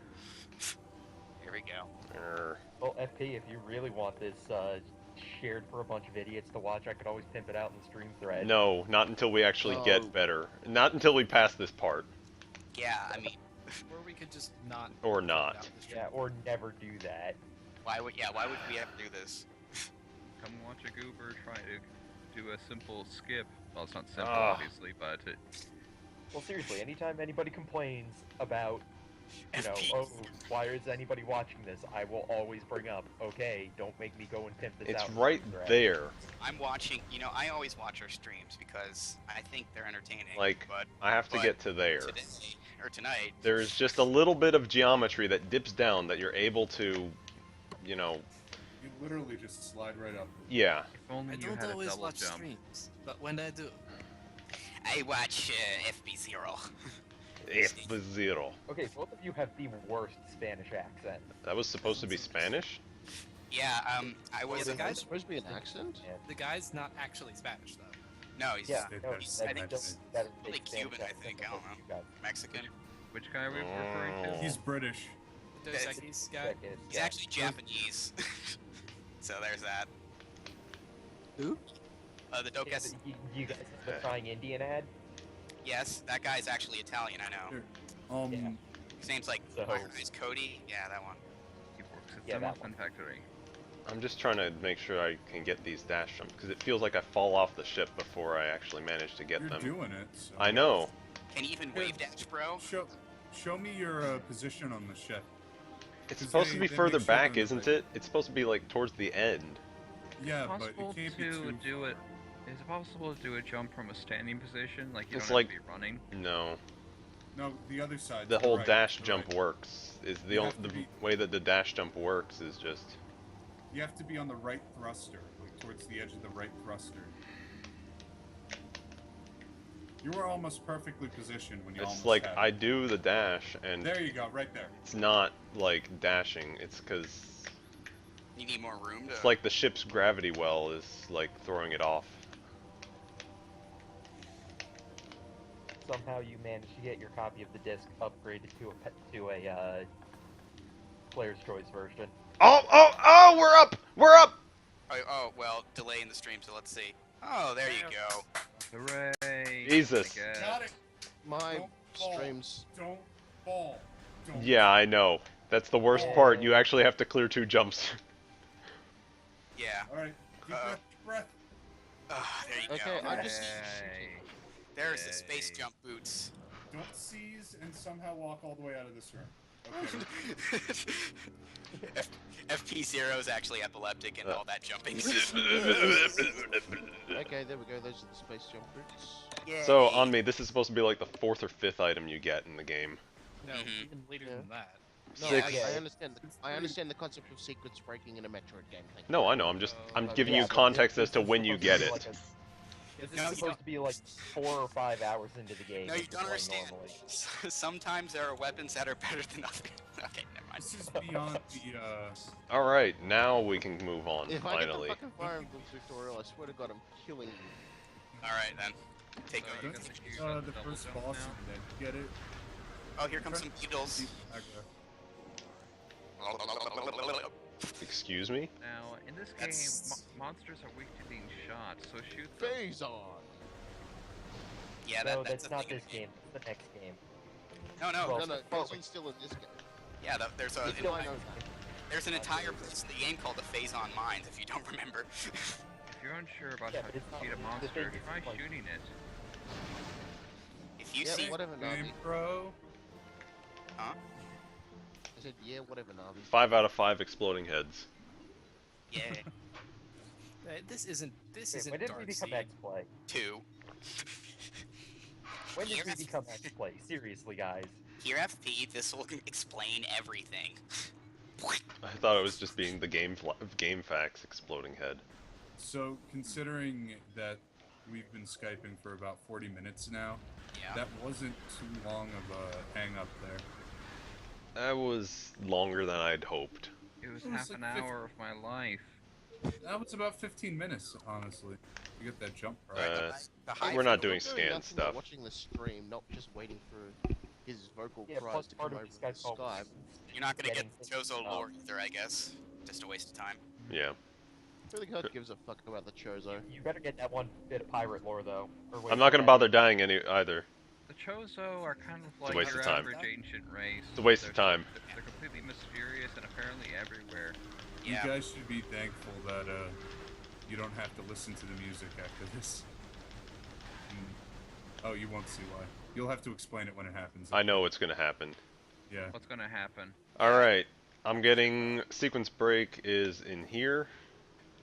Here we go. Err. Well, FP, if you really want this shared for a bunch of idiots to watch, I could always pimp it out in the stream thread. No, not until we actually Oh. get better. Not until we pass this part. Yeah, I mean, Or we could just not. Or put not. out the stream. Yeah, or never do that. why would we ever do this? Come watch a goober try to do a simple skip. Well, it's not simple, Ah. obviously, but Well, seriously, anytime anybody complains about, FP. oh, why is anybody watching this? I will always bring up, okay, don't make me go and pimp this It's out. in the right stream thread. there. I'm watching. I always watch our streams because I think they're entertaining. Like, but I have to but get to there. today or tonight, There's just a little bit of geometry that dips down that you're able to, You literally just slide right up. yeah. if only I you don't had a always double watch jump. streams, but when I do, I watch FB0. F0. Okay, both of you have the worst Spanish accent. That was supposed to be Spanish? Yeah, I was. the Is guy's- it supposed to be an accent? the guy's not actually Spanish though. No, he's Yeah, They no, better he's- say I think that. it's that is probably big Cuban, I Spanish think. I accent don't know. you got. Mexican. Which guy are we referring to? He's British. Dos It's- Equis guy. Check it, He's yeah. actually Japanese. So there's that. Who? The Yeah, Dokes. you guys have the Crying Indian ad? Yes, that guy's actually Italian. I know. Here. Yeah. His name's like So- is Cody. Yeah, that one. He works at Yeah, the that Muffin Factory. I'm just trying to make sure I can get these dash jumps because it feels like I fall off the ship before I actually manage to get You're them. doing it. So. I know. Can you even wave dash, bro? Show me your position on the ship. It's 'Cause supposed to they be make further sure they're back, in the isn't right- it? It's supposed to be like towards the end. Yeah, but Possible it can't be to too do it. Is it possible to do a jump from a standing position? Like you It's don't like- have to be running. No. No, the other side. The whole right, dash to the jump right. works. Is the You only have to the be- way that the dash jump works is just. You have to be on the right thruster, like towards the edge of the right thruster. You were almost perfectly positioned when you It's almost like had I it. do the dash and There you go, right there. it's not like dashing. It's because You need more room to. it's like the ship's gravity well is like throwing it off. Somehow you managed to get your copy of the disc upgraded to a player's choice version. Oh! We're up! We're up! Oh, well, delay in the stream, so let's see. Oh, there you go. Hooray! Jesus. I guess. Got it. My Don't fall. streams. Don't fall. Don't. Yeah, I know. That's the worst part. You actually have to clear 2 jumps. Yeah. All right. Deep breath. Deep breath. There you Okay, go. I just. Yay. There's the space Yay. jump boots. Don't seize and somehow walk all the way out of this room. Okay. FP0 is actually epileptic and all that jumping. Okay, there we go. Those are the space jump boots. So, on me, this is supposed to be like the 4th or 5th item you get in the game. No, Mhm. even later Yeah. than that. No, Six. I understand. I understand the concept of sequence breaking in a Metroid game. Thank you. No, I know. I'm giving Yeah, you but context this as to is when you supposed to get be it. like This No, is you supposed to be like 4 or 5 hours into the game. No, if you you're don't playing understand. normally. Sometimes there are weapons that are better than others. Okay, never mind. This is beyond the. Alright, now we can move on, If I get the finally. fucking Fire Emblem tutorial, I swear to God, I'm killing you. Alright then. Take So over. you got the The double first jump boss now? and then get it. Oh, here comes some beetles. Excuse me? Now, in this game, That's- monsters are weak to being shot, so shoot them. Phase on. Yeah, No, that's that's the not thing. this game. It's the next game. No, no. Well, No, no, oh, Phase On's still in this game. Yeah, there's a It's still I know that. there's an entire place in the game called the Phazon Mines. If you don't remember. If you're unsure about Yeah, how but to it's not- defeat a the monster, thing is, try like- shooting it. If you Yeah, see, whatever, Game Navi. Pro. huh? I said, yeah, whatever, Navi. 5 out of 5 exploding heads. Yeah, This isn't Wait, when did we become Darkseid. X-Play? 2. When did we Yes. become X-Play? Seriously, guys. Here, FP, this will explain everything. I thought it was just being the game facts exploding head. So, considering that we've been Skyping for about 40 minutes now, Yeah. that wasn't too long of a hang up there. That was longer than I'd hoped. It was It was half like an 50 hour of my life. That was about 15 minutes, honestly. You get that jump right. The high We're not for- doing I'm scan nothing but stuff. watching the stream, not just waiting for his vocal Yeah, cries plus to part come of over the the Skype call. Skype. You're not gonna Getting get the Chozo things lore either, I guess. Just a waste of time. Yeah. Who the hell gives a fuck about the Chozo? You better get that one bit of pirate lore, though. Or wait, I'm not gonna that- bother dying either. The Chozo are kind of a like waste your of time. average ancient race. It's a waste of They're- time. They're completely mysterious and apparently everywhere. Yeah. You guys should be thankful that you don't have to listen to the music after this. Oh, you won't see why. You'll have to explain it when it happens. I know what's gonna happen. Yeah. What's gonna happen? Alright, I'm getting sequence break is in here.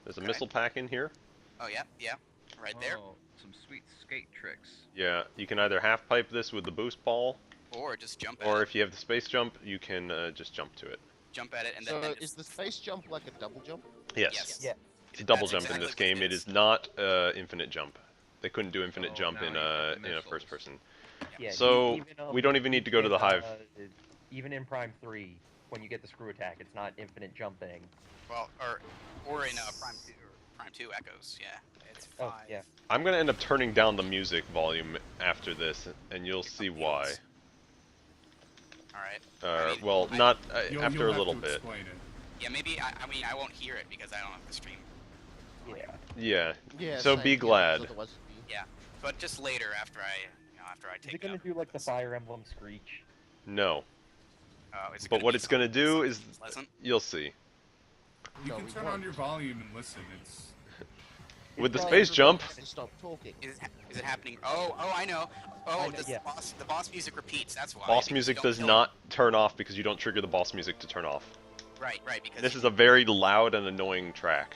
There's a Okay. missile pack in here. Oh yeah, yeah. Right there. Oh, some sweet skate tricks. Yeah, you can either half pipe this with the boost ball, Or just jump at or it. if you have the space jump, you can just jump to it. Jump at it and So then. is the space jump like a double jump? Yes, Yes. Yeah. it's a double That's jump in exactly this what game. it It is. is not infinite jump. They couldn't do infinite Oh, jump now in you have a missiles. first person. Yeah, So, even, we don't even need to go to the hive. Even in Prime 3, when you get the screw attack, it's not infinite jumping. Well, or in Prime 2 or Prime 2 echoes. Yeah. It's Oh, 5. yeah. I'm gonna end up turning down the music volume after this, and you'll see why. All right. Well, not You'll after a have little to bit. explain it. Yeah, maybe. I mean, I won't hear it because I don't have the stream. Yeah. Yeah. Yeah. So same, be yeah, 'cause glad. otherwise it'd be- Yeah, but just later after I Is take it gonna up do like the this. Fire Emblem Screech? No. Is it But gonna what be it's gonna do is, pleasant? you'll see. You No, can we turn won't. on your volume and listen. It's With the Well, space jump, Everybody has to stop talking. Is it happening? Oh, I know. Oh, I know, yeah. the boss music repeats. That's why. boss because music you don't does kill not turn off because you don't trigger the boss music to turn off. him. Right. Because This is a very loud and annoying track.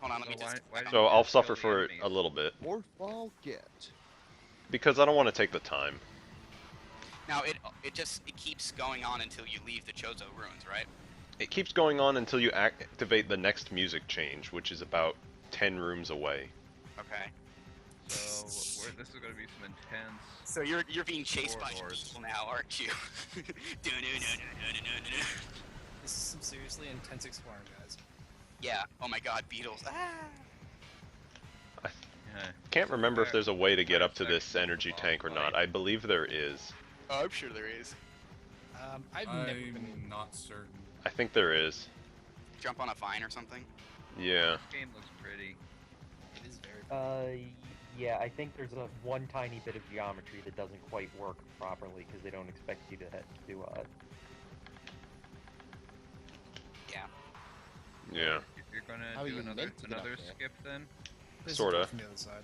Hold on, let me So just. why did So you I'll just kill suffer the for it enemies? a little bit. Or forget. Because I don't want to take the time. Now it keeps going on until you leave the Chozo ruins, right? It keeps going on until you activate the next music change, which is about 10 rooms away. Okay. So this is going to be some intense. So you're being chased by Warlords. people now, aren't you? This is some seriously intense exploring, guys. Yeah. Oh my God, beetles. Ah. Yeah. Can't remember if there's a way to get up to Second this energy boss tank or not. fight. I believe there is. Oh, I'm sure there is. I've never been. I'm not certain. I think there is. Jump on a vine or something. Yeah. This game looks pretty. It is very. Yeah, I think there's one tiny bit of geometry that doesn't quite work properly because they don't expect you to Yeah. Yeah. You're going How are to do you another meant to get up there? skip then? This is Sorta. from the other side.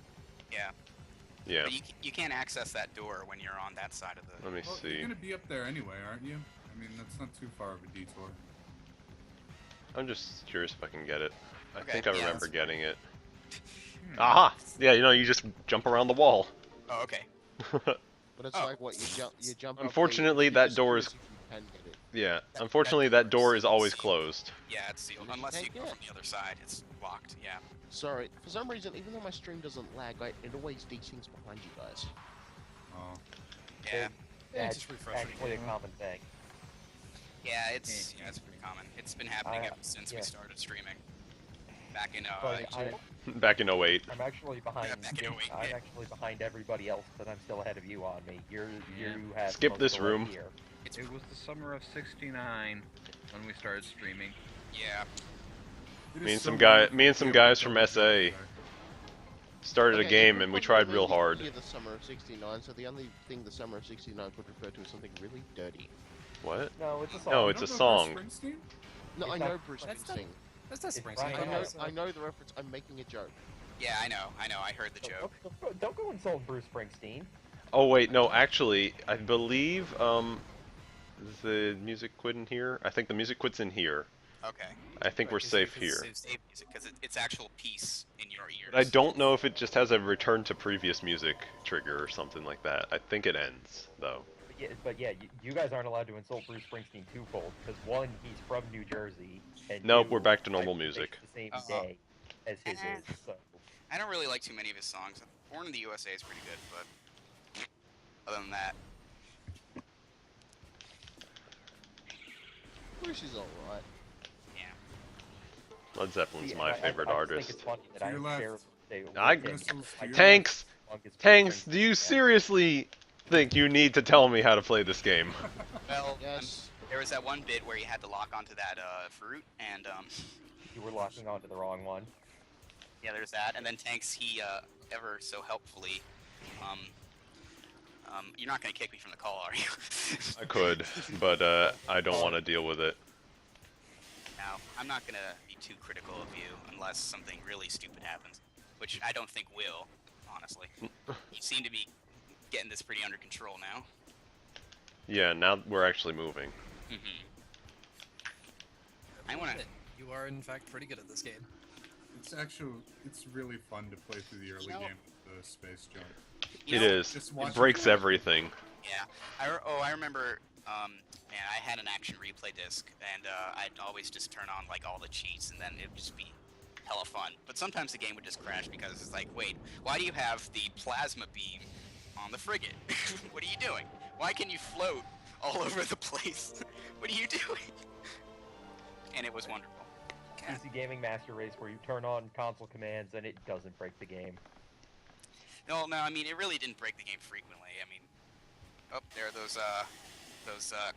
Yeah. Yeah. But you can't access that door when you're on that side of the. Let me Well, see. you're gonna be up there anyway, aren't you? I mean, that's not too far of a detour. I'm just curious if I can get it. I Okay, think I yeah, remember that's- getting it. Hmm. Aha! Yeah, you just jump around the wall. Oh, okay. But it's Oh. like what you jump. Unfortunately, up, that just door curious is- if you can get it. Yeah. Unfortunately, that door is always closed. Yeah, it's sealed. Unless you Unless you take go it. from the other side, it's locked. Yeah. Sorry, for some reason, even though my stream doesn't lag, it always desyncs behind you guys. Oh. Yeah. Yeah, That's it's just refreshing. actually a common thing. Yeah, it's pretty common. It's been happening ever since we yeah. started streaming. Back in But Back in 08. I'm actually behind. back in 08, I'm yeah. actually behind everybody else, but I'm still ahead of you on me. You have Skip most this of the way room. Here. it's It was the summer of '69 when we started streaming. yeah. It Me is and so some weird me and to some be able to guys go from back SA there. started a Okay, game if and we we're tried talking real about hard. the summer of '69, so the only thing the summer of '69 could refer to is something really dirty. What? No, it's a song. No, You it's a don't know song. Bruce Springsteen? No, It's I not- know Bruce That's not- Springsteen. That's not It's Springsteen. Brian I know, Adams. I know the reference. I'm making a joke. Yeah, I know. I heard the joke. Don't go insult Bruce Springsteen. Oh wait, no, actually, I believe the music quit in here. I think the music quits in here. Okay. I think we're Right, 'cause safe it's here. Save music because it's actual peace in your ears. I don't know if it just has a return to previous music trigger or something like that. I think it ends though. But yeah, you guys aren't allowed to insult Bruce Springsteen twofold because one, he's from New Jersey, and Nope, two, we're back to I normal believe music. it's the same Uh-huh. day as his is. So I don't really like too many of his songs. Born in the USA is pretty good, but other than that, Bruce is alright. yeah. Led Zeppelin's see, my favorite I just artist. think it's funny that To I your left. barely say I- one thing. Missiles to I your Tanks! longest Bruce Tanks, Springsteen do you fan. seriously think you need to tell me how to play this game? Well, Yes. there was that one bit where you had to lock onto that fruit, and You were locking onto the wrong one. yeah, there's that. And then Tanks, he ever so helpfully, you're not gonna kick me from the call, are you? I could, but I don't want to deal with it. Now, I'm not gonna be too critical of you unless something really stupid happens, which I don't think will, honestly. You seem to be getting this pretty under control now. Yeah, now we're actually moving. Mm-hmm. I wanna. You are in fact pretty good at this game. It's really fun to play through the early know- game with the space jump. You It know, is. just It watch breaks it. everything. Yeah. I remember, man, I had an action replay disc, and I'd always just turn on, like, all the cheats, and then it would just be hella fun. But sometimes the game would just crash because it's like, wait, why do you have the plasma beam on the frigate? What are you doing? Why can you float all over the place? What are you doing? And it was wonderful. PC Gaming Master Race where you turn on console commands and it doesn't break the game. No, I mean, it really didn't break the game frequently. I mean, oh, there are those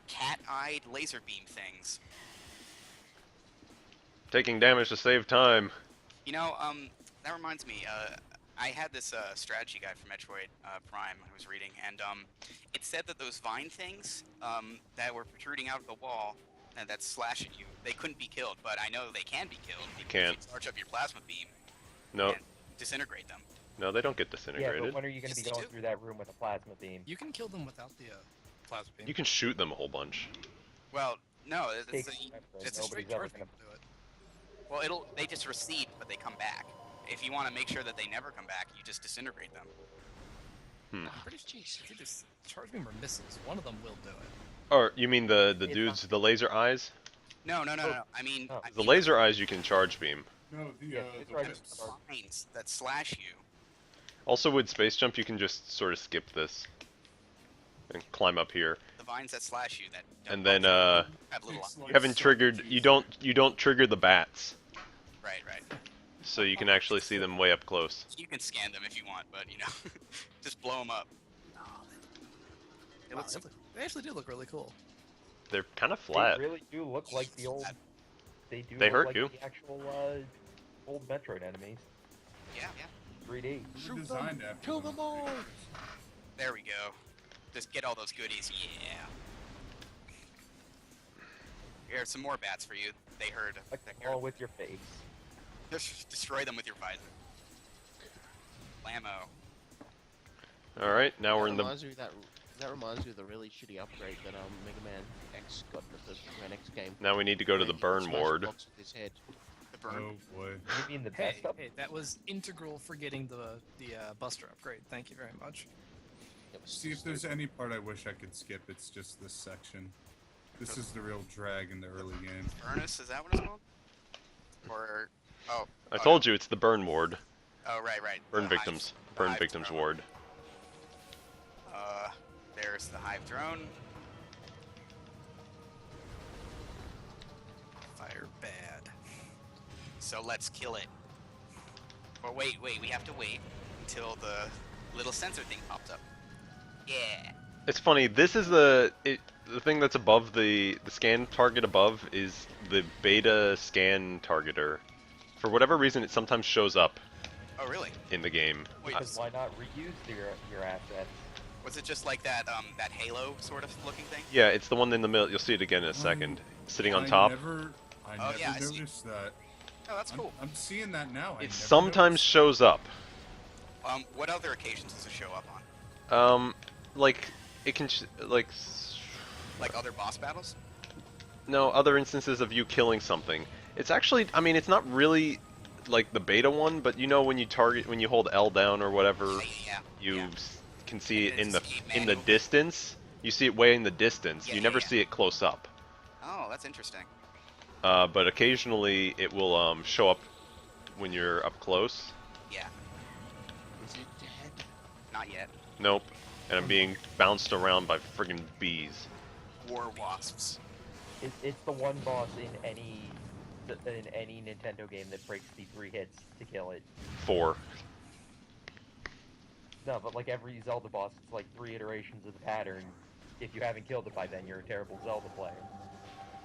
cat-eyed laser beam things. Taking damage to save time. You know, that reminds me, I had this strategy guide for Metroid Prime I was reading, and it said that those vine things that were protruding out of the wall and that slash at you, they couldn't be killed, but I know they can be killed. Because Can't. you charge up your plasma beam No, and disintegrate them. no, they don't get Yeah, disintegrated. but when are you going to Yes, be they going do. through that room with a plasma beam? You can kill them without the plasma beam. You can shoot them a whole bunch. Well, no, it's Takes a forever, it's a nobody's straight ever charge. gonna. Do it. Well, they just recede, but they come back. If you want to make sure that they never come back, you just disintegrate them. Hmm. I'm pretty sure if you just charge beam or missiles, one of them will do it. Or you mean the It's dudes, the laser eyes? No. I mean, Oh. I The mean laser eyes you can charge beam. No, Yeah, it's the right. whips. lines that slash you. Also with space jump you can just sort of skip this and climb up here. The vines that slash you that don't And then have little It's like you haven't triggered you don't trigger the bats. right. So you can actually see them way up close. You can scan them if you want, but you know, just blow them up. It Wow, looks they actually do look really cool. They're kind of flat. They really do look like the old. They do. They look hurt like you. the actual old Metroid enemies. yeah. 3D. They were designed after Kill them all! There we go. Just get all those goodies. Yeah. Here's some more bats for you. They heard. Like They all heard. with your face. Just destroy them with your visor. Blammo. All right, now we're That in the reminds me that reminds me of the really shitty upgrade that Mega Man X got in the first Mega Man X game. now we need to go to where the he could burn smash ward. blocks with his head. The burn. Oh boy. You mean the Hey, best up? hey, that was integral for getting the Buster upgrade. Thank you very much. It was See if so there's stupid. any part I wish I could skip. It's just this section. This is the real drag in the early game. Furnace, is that what it's called? Or oh. I told you it's the burn ward. Oh right. Burn The victims. hive- the Burn hive victims drone. ward. There's the hive drone. Fire bad. So let's kill it. But wait, we have to wait until the little sensor thing pops up. Yeah. It's funny. This is the thing that's above the scan target above is the beta scan targeter. For whatever reason, it sometimes shows up Oh really? in the game. Wait, Because why not reuse your assets? was it just like that that Halo sort of looking thing? Yeah, it's the one in the middle. You'll see it again in a second. Sitting on I top. Never Oh, yeah, I see. noticed that. Oh, that's cool. I'm seeing that now. I It never sometimes noticed. shows up. What other occasions does it show up on? Like it can like Like other boss battles? no other instances of you killing something. It's actually, I mean, it's not really like the beta one, but you know when you hold L down or whatever, Yeah. you yeah. can see it And in it's the escape in the manual. distance. You see it way in the distance. Yeah, You yeah, never yeah. see it close up. Oh, that's interesting. But occasionally it will show up when you're up close. Yeah. Is it dead? Not yet. Nope. And I'm being bounced around by friggin' bees. War wasps. It's the one boss in any Nintendo game that breaks the 3 hits to kill it. 4. No, but like every Zelda boss, it's like 3 iterations of the pattern. If you haven't killed it by then, you're a terrible Zelda player.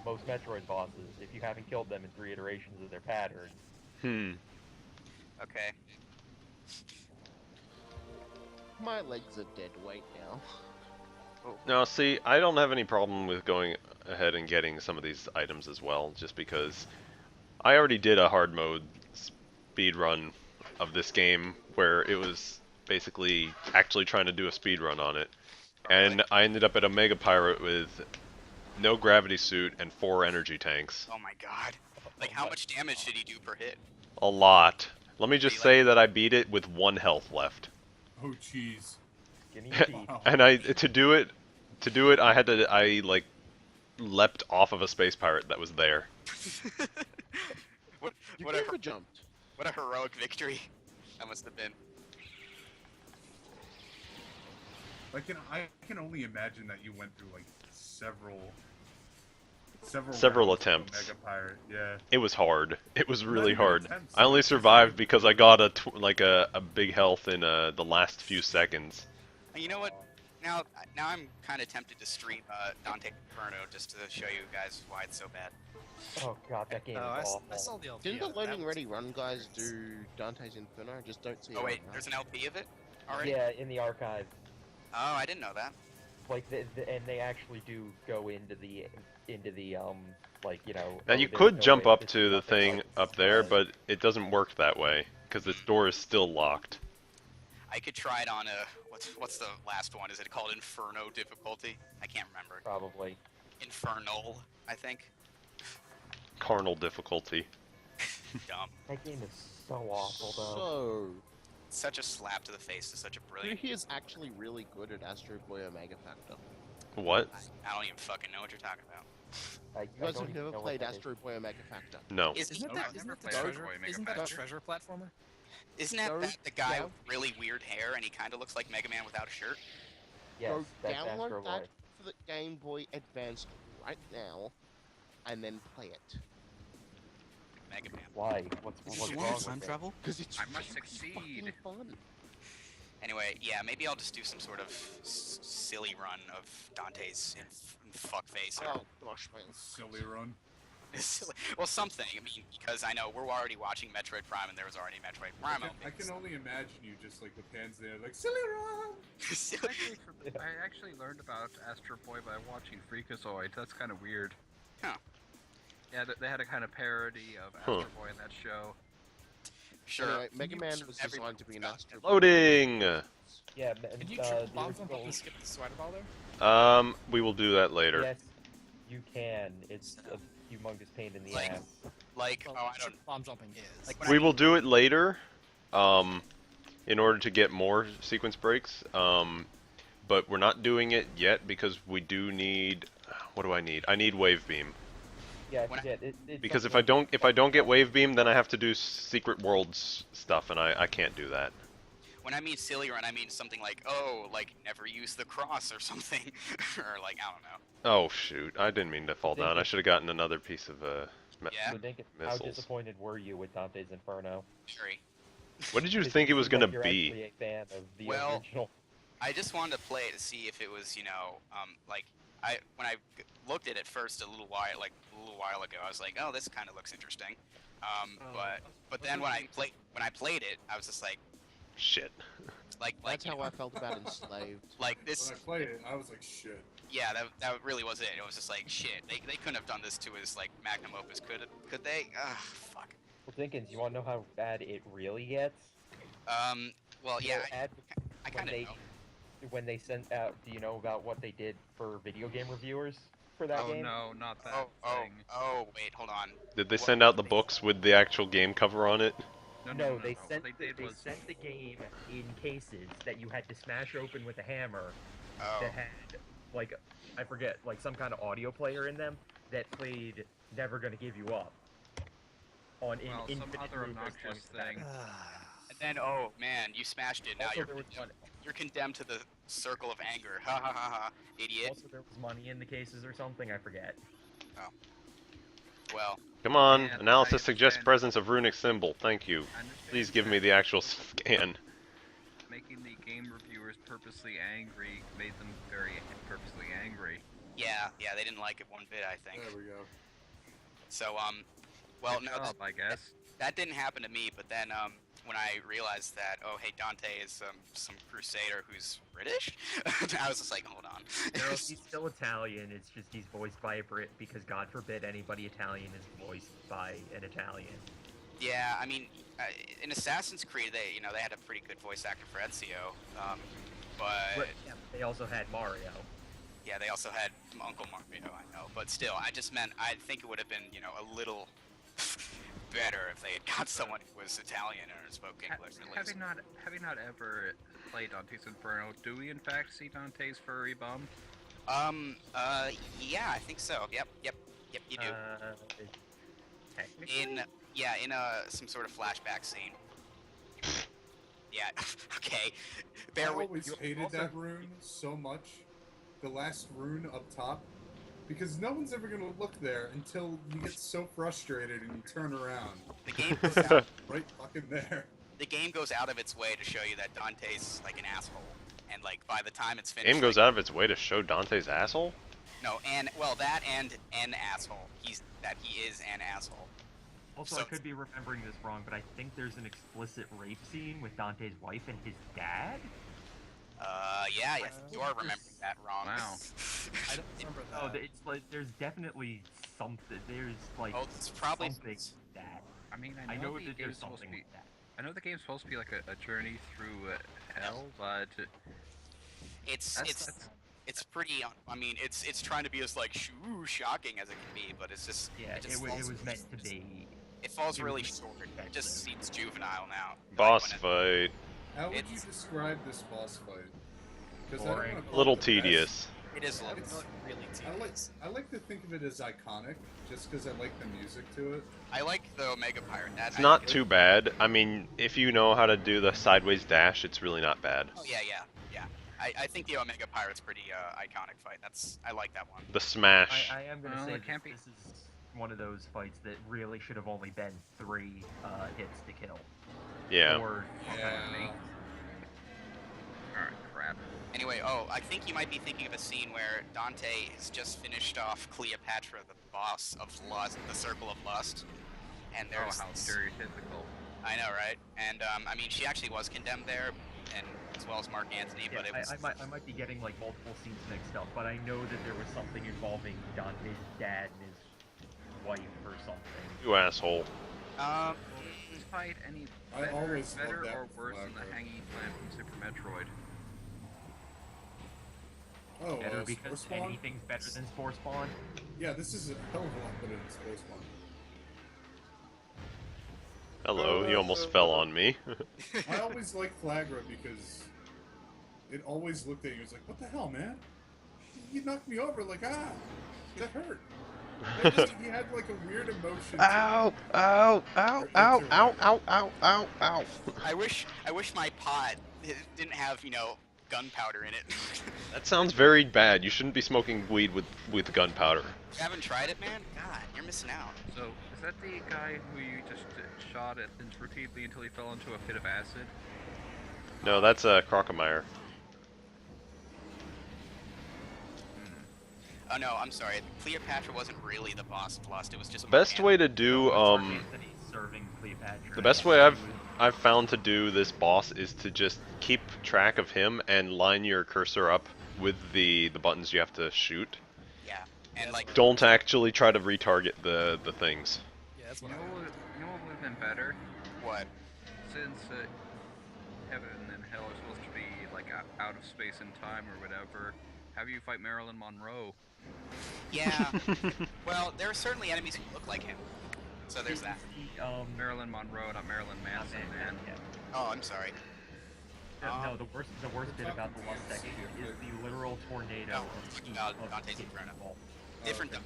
Most Metroid bosses, if you haven't killed them in 3 iterations of their pattern, Okay. My legs are dead weight now. Now, see, I don't have any problem with going ahead and getting some of these items as well, just because I already did a hard mode speed run of this game where it was basically actually trying to do a speed run on it, and I ended up at a Mega Pirate with no gravity suit and 4 energy tanks. Oh my god. Like how much damage did he do per hit? A lot. Let me just Really? say that I beat it with 1 health left. Oh jeez. give me your teeth. Wow. And to do it, I like leapt off of a space pirate that was there. what You what a never jumped. what a heroic victory that must have been. Like, I can only imagine that you went through like several Several rounds with attempts. Omega Pirate, yeah. It was hard. It was really even hard. attempts, I only like, survived because I got a big health in the last few seconds. And you know what? Now I'm kind of tempted to stream Dante Inferno just to show you guys why it's so bad. Oh god, that game Oh, is awful. I saw the LP. Didn't the of it. Loading That Ready was- Run guys do Dante's Inferno? I just don't see it. Oh wait, on there's that. an LP of it already? Yeah, in the archive. Oh, I didn't know that. Like, and they actually do go into the like, you know. Now oh, you there's could no jump way up this to is the nothing thing like up there, this. but it doesn't work that way because the door is still locked. I could try it on a what's the last one? Is it called Inferno difficulty? I can't remember. Probably. Infernal, I think. Carnal difficulty. Dumb. That game is so awful, though. So, Such a slap to the face to such a who brilliant. here is actually really good at Astro Boy Omega Factor? What? I don't even fucking know what you're talking about. You guys have never played Astro Boy Omega Factor? No. Isn't I've that, never the played treasure? Boy Mega Isn't that a Factor. treasure platformer? isn't that Go the guy down. with really weird hair and he kind of looks like Mega Man without a shirt? Yes, Go that's download Astro Boy. that for the Game Boy Advance right now, and then play it. Mega Man. Why? What's Is wrong this one with time it? travel? Because it's I must really succeed. fucking fun. Anyway, yeah, maybe I'll just do some sort of silly run of Dante's in fuckface. Or Oh gosh, man. Silly run. silly. Well, something. I mean, because I know we're already watching Metroid Prime, and there was already Metroid Prime. I can only imagine you just like with hands there, like silly run. I actually learned about Astro Boy by watching Freakazoid. That's kind of weird. Huh. Yeah, they had a kind of parody of Huh. Astro Boy in that show. Sure. Anyway, Mega Man was Everyone designed to be an got Astro Boy. Loading. Yeah, Can you the triple bomb jump up original- and skip the spider ball there? We will do that later. Yes, you can. It's a humongous pain in the Like, ass. Like, Well, oh, I don't. triple bomb jumping is. Like when We I will do it later, in order to get more sequence breaks. But we're not doing it yet because we do need. What do I need? I need wave beam. Yeah, when I- forget it. It's Because if something I don't get wave beam, then I have to do secret worlds stuff, and I can't do that. When I mean silly run, I mean something like, oh, like never use the cross or something, or like I don't know. Oh shoot! I didn't mean to fall think down. I it- should have gotten another piece of Yeah. So think how missiles. disappointed were you with Dante's Inferno? Sorry. What did you It think it was seems gonna like you're be? actually a fan of the Well, original. I just wanted to play it to see if it was, you know, like when I looked at it first a little while ago, I was like, oh, this kind of looks interesting. But then when I played it, I was just like Shit. That's how I felt about Enslaved. like this. When I played it, I was like, shit. Yeah, that really was it. It was just like shit. They couldn't have done this to his like magnum opus, could they? Ugh, fuck. Well, Dinkins, you want to know how bad it really gets? Well, yeah, I when kind of they know. when they sent out. Do you know about what they did for video game reviewers for that Oh game? no, not that thing. Wait, hold on. Did they send out the books with the actual game cover on it? No, they What sent they did was sent the game in cases that you had to smash open with a hammer Oh, that had like I forget like some kind of audio player in them that played "Never Gonna Give You Up" on well, some infinite other loops obnoxious going back. thing. and then oh man, you smashed it. Now Also, there was you're condemned to the circle of anger. Ha ha ha ha, idiot. also there was money in the cases or something. I forget. Well, Come on. Yeah, Analysis I suggests understand. presence of runic symbol. Thank you. I understand Please give that me the actual scan. Making the game reviewers purposely angry made them very purposely angry. yeah, they didn't like it one bit, I think. There we go. So well, Good no, job, I guess. that didn't happen to me. But then when I realized that, oh hey, Dante is some crusader who's British, I was just like, hold on. He's still Italian. It's just he's voiced by a Brit because God forbid anybody Italian is voiced by an Italian. Yeah, I mean, in Assassin's Creed, they had a pretty good voice actor for Ezio, but Yeah, they also had Mario. yeah, they also had Uncle Mario, I know, but still, I just meant I think it would have been, a little better if they had got someone who was Italian or spoke English at least. Having not ever played Dante's Inferno, do we in fact see Dante's furry bum? Yeah, I think so. Yep, you do. Technically? In some sort of flashback scene. Yeah, okay. I Bear with always hated that rune so much. The last rune up top, because no one's ever gonna look there until you get so frustrated and you turn around. The game goes out. Right fucking there. The game goes out of its way to show you that Dante's like an asshole, and like by the time it's finished, Game goes like, out of its way to show Dante's asshole? No, and well, that and an asshole. He is an asshole. Also, So- I could be remembering this wrong, but I think there's an explicit rape scene with Dante's wife and his dad. Yeah, you are remembering that wrong. Wow. I don't remember that. Oh, it's like there's definitely something. There's like Oh, it's probably something with that. I mean, I know the that game's there's supposed to something be. with that. I know the game's supposed to be like a journey through hell, but It's that's it's pretty. I mean, it's trying to be as like shocking as it can be, but it's just Yeah, just it falls- was meant to be. It falls it really was short. It meant just to. seems juvenile now. Boss Like, when fight. How would you It's- describe this boss fight? Because Boring. Little tedious. it is. It's- Not really tedious. I like to think of it as iconic, just because I like the music to it. I like the Omega Pirate. That It's not too bad. I mean, if you know how to do the sideways dash, it's really not bad. Oh yeah. I think the Omega Pirate's pretty iconic fight. I like that one. The smash. I am gonna Well, say it can't be- this is one of those fights that really should have only been 3 hits to kill. Yeah. Or Yeah. alright, crap. Anyway, I think you might be thinking of a scene where Dante has just finished off Cleopatra, the boss of Lust, the Circle of Lust, and Oh, there's how stereotypical. I know, right? And I mean, she actually was condemned there, and as well as Mark Antony, yeah, but it was I might be getting like multiple scenes mixed up, but I know that there was something involving Dante's dad and his wife or something. You asshole. um. Is this fight any I better, always loved better that or with worse than the Flacco. hanging plant from Super Metroid? Oh, Better Spore because Spawn? anything's better than Spore Spawn. Yeah, this is a hell of a lot better than Spore Spawn. Hello, you almost fell on me. I always liked Flagra because it always looked at you and was like, what the hell, man? You knocked me over, like, that hurt. He had like a weird emotion. Ow! Ow! Ow! Ow! Ow! Ow! Ow! Ow! Ow! I wish my pot didn't have gunpowder in it. That sounds very bad. You shouldn't be smoking weed with gunpowder. You haven't tried it, man? God, you're missing out. So, is that the guy who you just shot at repeatedly until he fell into a pit of acid? No, that's Crocomire. Oh no, I'm sorry. Cleopatra wasn't really the boss of Lust. It was just The best Mark way to do Mark Antony serving Cleopatra. the best way I've found to do this boss is to just keep track of him and line your cursor up with the buttons you have to shoot. Yeah, and like Don't actually try to retarget the things. Yeah, that's You what know, I you know what would have been better? what? Since heaven and hell are supposed to be like out of space and time or whatever, have you fight Marilyn Monroe? Yeah. Well, there are certainly enemies who look like him. So there's that. Marilyn Monroe, not Marilyn Manson, man. Oh, I'm sorry. No, the worst bit about the Lust section is the literal tornado No, of heat about of Dante's hit Inferno. people. Different okay.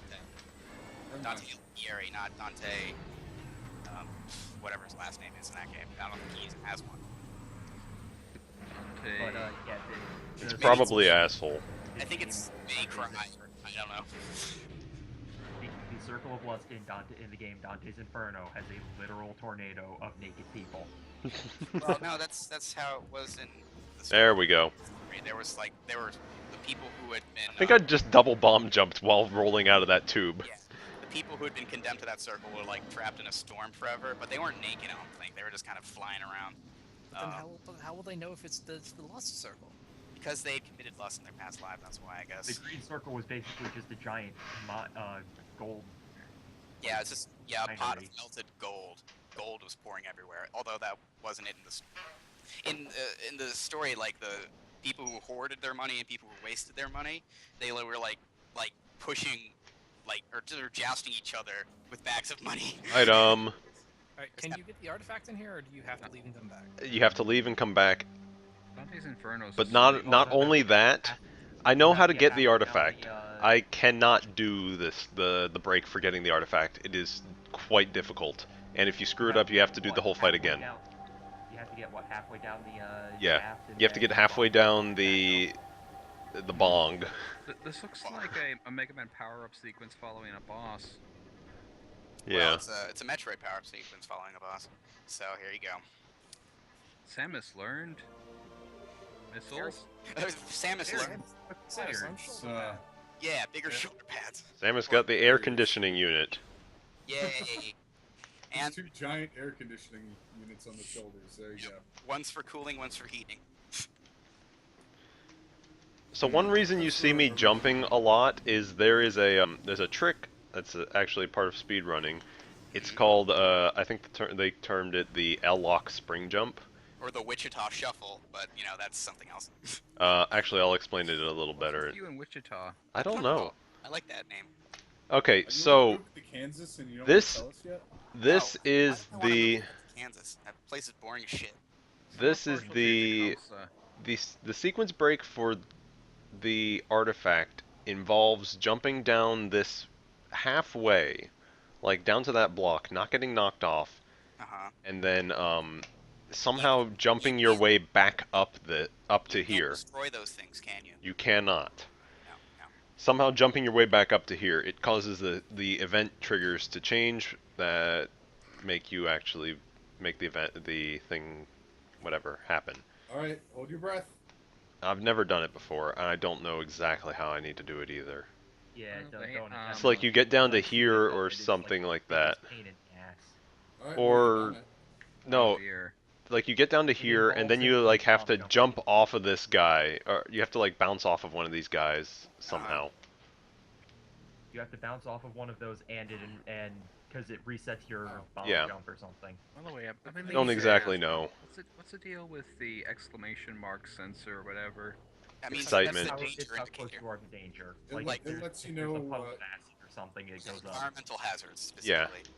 Dante. Dante Alighieri, not Dante. Whatever his last name is in that game. I don't think he has one. Dante. But yeah, It's Probably asshole. I think it's May Cry. I don't know. the Circle of Lust in the game Dante's Inferno has a literal tornado of naked people. Well, no, that's how it was in. The There we go. story. There were the people who had been. I think I just double bomb jumped while rolling out of that tube. Yeah, the people who had been condemned to that circle were like trapped in a storm forever, but they weren't naked. I don't think they were just kind of flying around. Then how will they know if it's the Lost Circle? Because they committed lust in their past life. That's why, I guess. The Green Circle was basically just a giant gold. Yeah, it's just a pot of Binary. melted gold. Gold was pouring everywhere. Although that wasn't it in the story. Like the people who hoarded their money and people who wasted their money, they were like pushing, or jousting each other with bags of money. Item. Alright, can you get the artifact in here, or do you have to leave and come back? You have to leave and come back. Dante's Inferno. But not only that, I know how to get the artifact. I cannot do the break for getting the artifact. It is quite difficult. And if you screw it up, you have to do the whole fight again. You have to get halfway down the Yeah, shaft and you have to get halfway down the the bong. This looks like a Mega Man power-up sequence following a boss. Yeah. Well, it's a Metroid power-up sequence following a boss. So here you go. Samus learned missiles. Samus learned. It's, Yeah, bigger Yeah. shoulder pads. Samus got the air conditioning unit. Yay! And two giant air conditioning units on the shoulders. There you go. one's for cooling, one's for heating. So one reason you see me jumping a lot is there's a trick that's actually part of speedrunning. It's called I think they termed it the L-lock spring jump. Or the Wichita Shuffle, but you know that's something else. Actually, I'll explain it a little better. What's with you in Wichita? I don't know. I like that name. Okay, Are you so moved to Kansas and you don't this- want to tell us yet? this Oh, is I don't wanna the move to Kansas. That place is boring as shit. this I'm is partial to the Tecumseh. the sequence break for the artifact involves jumping down this halfway, like down to that block, not getting knocked off, Uh huh. and then somehow jumping your way back up to You here. can't destroy those things, can you? You cannot. No, no. Somehow jumping your way back up to here, it causes the event triggers to change that make you actually make the thing, whatever, happen. All right, hold your breath. I've never done it before, and I don't know exactly how I need to do it either. Yeah, Well, don't, they, don't um, attempt It's like you get down to it. here It or is, something like biggest that. pain in the ass. All right, Or- we're done it. No, Oh dear. like you get down to here, and then you like have to jump off of this guy, or you have to like bounce off of one of these guys somehow. You have to bounce off of one of those and because it resets your bomb Yeah. jump or something. By the way, I've been Don't meaning to exactly ask, know. What's the deal with the exclamation mark sensor or whatever? I mean, Excitement. that's the It's danger how close indicator. you are to danger. It Like, let- it there's- lets you if there's a know, puddle uh, of acid or something, it goes up. Environmental hazards, Yeah. specifically.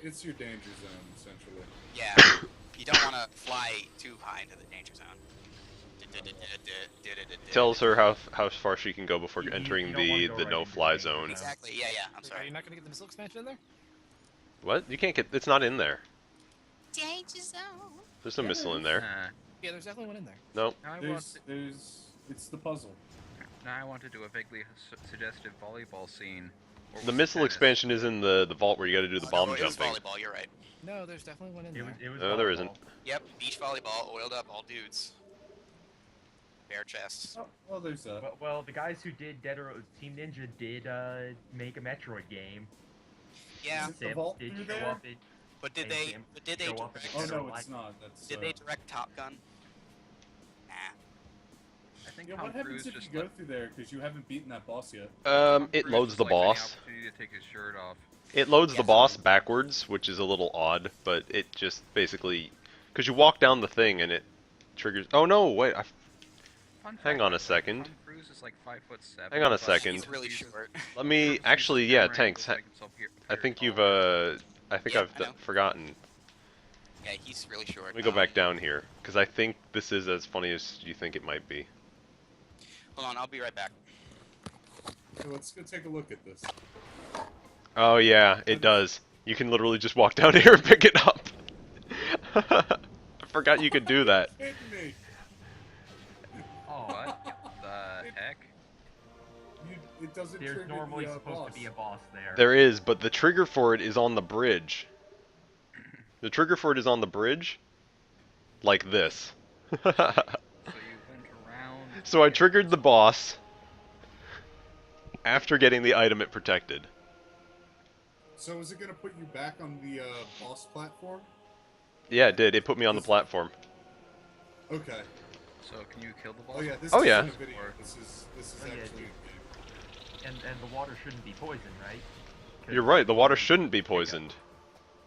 It's your danger zone essentially. Yeah. You don't want to fly too high into the danger zone. Tells her how far she can go before You entering don't wanna the go right no-fly into the danger zone. Exactly. Yeah, yeah. I'm Are sorry. you not gonna get the missile expansion in there? What? You can't get. It's not in there. Danger zone. There's no Yeah, missile in there there. Yeah, there's definitely one in there. No. Now I It's the puzzle. want to do a vaguely suggestive volleyball scene. Or The was it missile tennis? expansion is in the vault where you got to do the bomb Oh, no, it was jumping. volleyball. You're right. No, there's definitely one in It there. was, it was No, there volleyball. isn't. Yep. Beach volleyball, oiled up, all dudes. Bare chests. Oh, well, there's that. Well, the guys who did Team Ninja did make a Metroid game. Yeah. Is the Samus vault did through show there? up it. But did and they? Sam But did they show up direct? at Oh Federal no, Light? it's not. That's. Did they direct Top Gun? Nah. I think Yeah, Tom what happens Cruise if just you go let through there because you haven't beaten that boss yet? Tom It Cruise loads just the likes any boss. opportunity to take his shirt off. It loads the Yes. boss backwards, which is a little odd, but it just basically, because you walk down the thing and it triggers. Oh no, wait. Fun Hang fact, on a second. Tom Cruise is like 5'7". Hang on a but second. He's really short. Let me Cruise actually, uses yeah, camera Tanks. angles to make himself I appear think you've taller. I think Yeah, I've I know. forgotten. Yeah, he's really short. Let me go back down here, because I think this is as funny as you think it might be. Hold on, I'll be right back. So let's go take a look at this. Oh yeah, it does. You can literally just walk down here and pick it up. I forgot you could do that. Hit me. Oh, What the heck? It doesn't there's trigger normally the, supposed boss. to be a boss there. There is, but the trigger for it is on the bridge. The trigger for it is on the bridge, like this. So you went around. So I triggered the boss after getting the item it protected. So is it gonna put you back on the boss platform? Yeah, it did. It put me on the platform. Okay. So can you kill the boss? Oh yeah, this Oh, is yeah. a video. This is Oh, yeah, actually. dude. And the water shouldn't be poisoned, right? 'Cause- You're right. The water shouldn't be poisoned.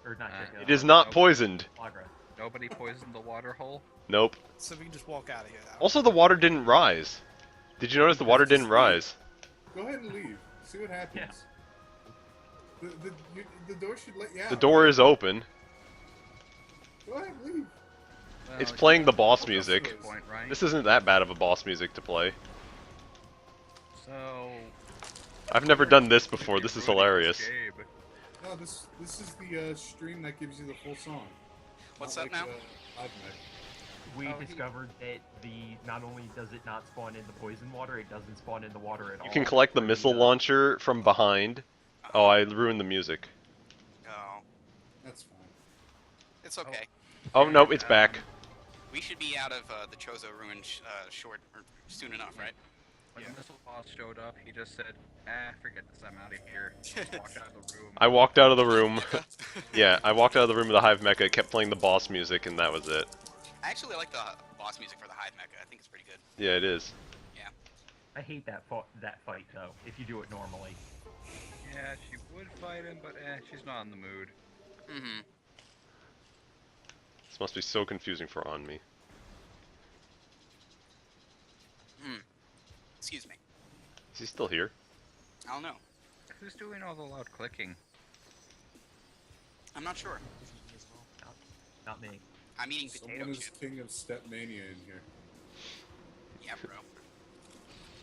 Or not. Chica, It is not Nope. poisoned. Flagra. Nobody poisoned the water hole. Nope. So we can just walk out of here now. Also, the water didn't rise. Did you notice the water didn't rise? Go ahead and leave. See what happens. The door should let you out. The door is open. Go ahead and leave. Well, It's playing the boss music. Point, right? This isn't that bad of a boss music to play. So. I've never done this before. This is hilarious. Gabe. No, this is the stream that gives you the full song. What's Not up now? Live Night. We Oh, he- discovered that not only does it not spawn in the poison water, it doesn't spawn in the water at all. You can collect the for missile launcher from behind. Oh, I ruined the music. Oh, That's fine. it's okay. Oh, no, it's back. We should be out of the Chozo ruin short or soon enough, right? When the missile boss showed up, he just said, forget this, I'm out of here. Walked out of the room. I walked out of the room. Yeah, I walked out of the room of the Hive Mecha, it kept playing the boss music, and that was it. I actually like the boss music for the Hive Mecha. I think it's pretty good. Yeah, it is. I hate that fight though. If you do it normally. Yeah, she would fight him, but she's not in the mood. Mm-hmm. This must be so confusing for On Me. Excuse me. Is he still here? I don't know. Who's doing all the loud clicking? I'm not sure. Not me. I'm eating potato Someone is chips. king of Stepmania in here. Yeah, bro.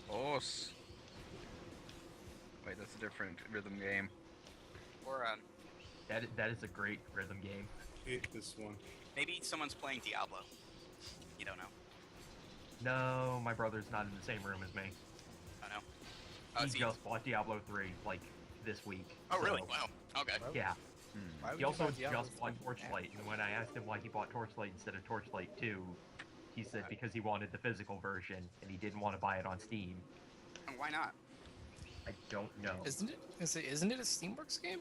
Boss. Wait, that's a different rhythm game. Or That is a great rhythm game. Hate this one. maybe someone's playing Diablo. You don't know. No, my brother's not in the same room as me. I know. Oh, He is he- just bought Diablo 3 like this week. Oh, really? so- Wow. Okay. Yeah. Why would He you also buy Diablo just bought 3? Torchlight, and when I asked him why he bought Torchlight instead of Torchlight 2, he said because he wanted the physical version and he didn't want to buy it on Steam. And why not? I don't know. Isn't it a Steamworks game?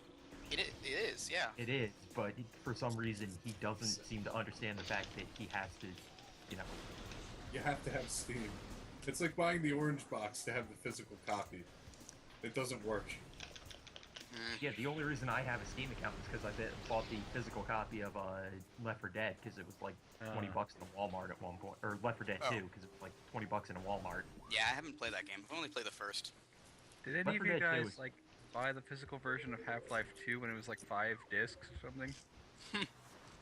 It is, yeah. It is, but for some reason he doesn't seem to understand the fact that he has to, you know. You have to have Steam. It's like buying the orange box to have the physical copy. It doesn't work. Yeah, the only reason I have a Steam account is because I bought the physical copy of Left 4 Dead because it was like 20 bucks in a Walmart at one point, or Left 4 Dead 2 because it was like 20 bucks in a Walmart. Yeah, I haven't played that game. I've only played the first. Did any Left of 4 you Dead 2 guys is- like buy the physical version of Half-Life 2 when it was like 5 discs or something?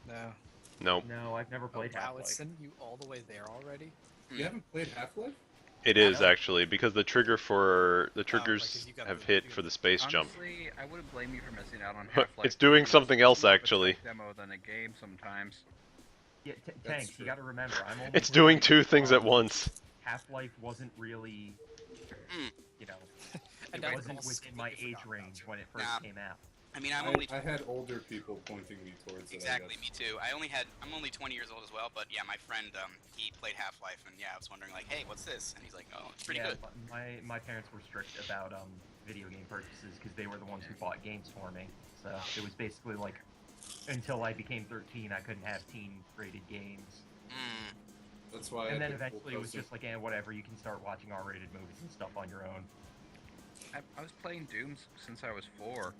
No. Nope. No, I've never Oh, played wow, Half-Life. it's sending you all the way there already? You haven't played Half-Life? It is actually, because the triggers if you got have the- hit you got for the- the space jump. Honestly, I wouldn't blame you for missing out on Half-Life. It's doing 2. something else, more of a actually. tech demo than a game sometimes. Yeah, That's Tanks, true. you gotta remember, I'm only It's doing like, two things at once. Half-Life wasn't really, you know, And it I wasn't almost within my completely age forgot about range you. when it first Nah. came out. I mean, I'm only I had older people pointing me towards it. I exactly guess. me too. I'm only 20 years old as well, but yeah, my friend he played Half-Life, and yeah, I was wondering like, hey, what's this? And he's like, oh, it's pretty Yeah, good. my parents were strict about video game purchases because they were the ones who bought games for me. So it was basically like, until I became 13, I couldn't have teen-rated games. Mm. That's why. And I then picked eventually it was Wolfenstein. just like, whatever, you can start watching R-rated movies and stuff on your own. I was playing Doom since I was 4.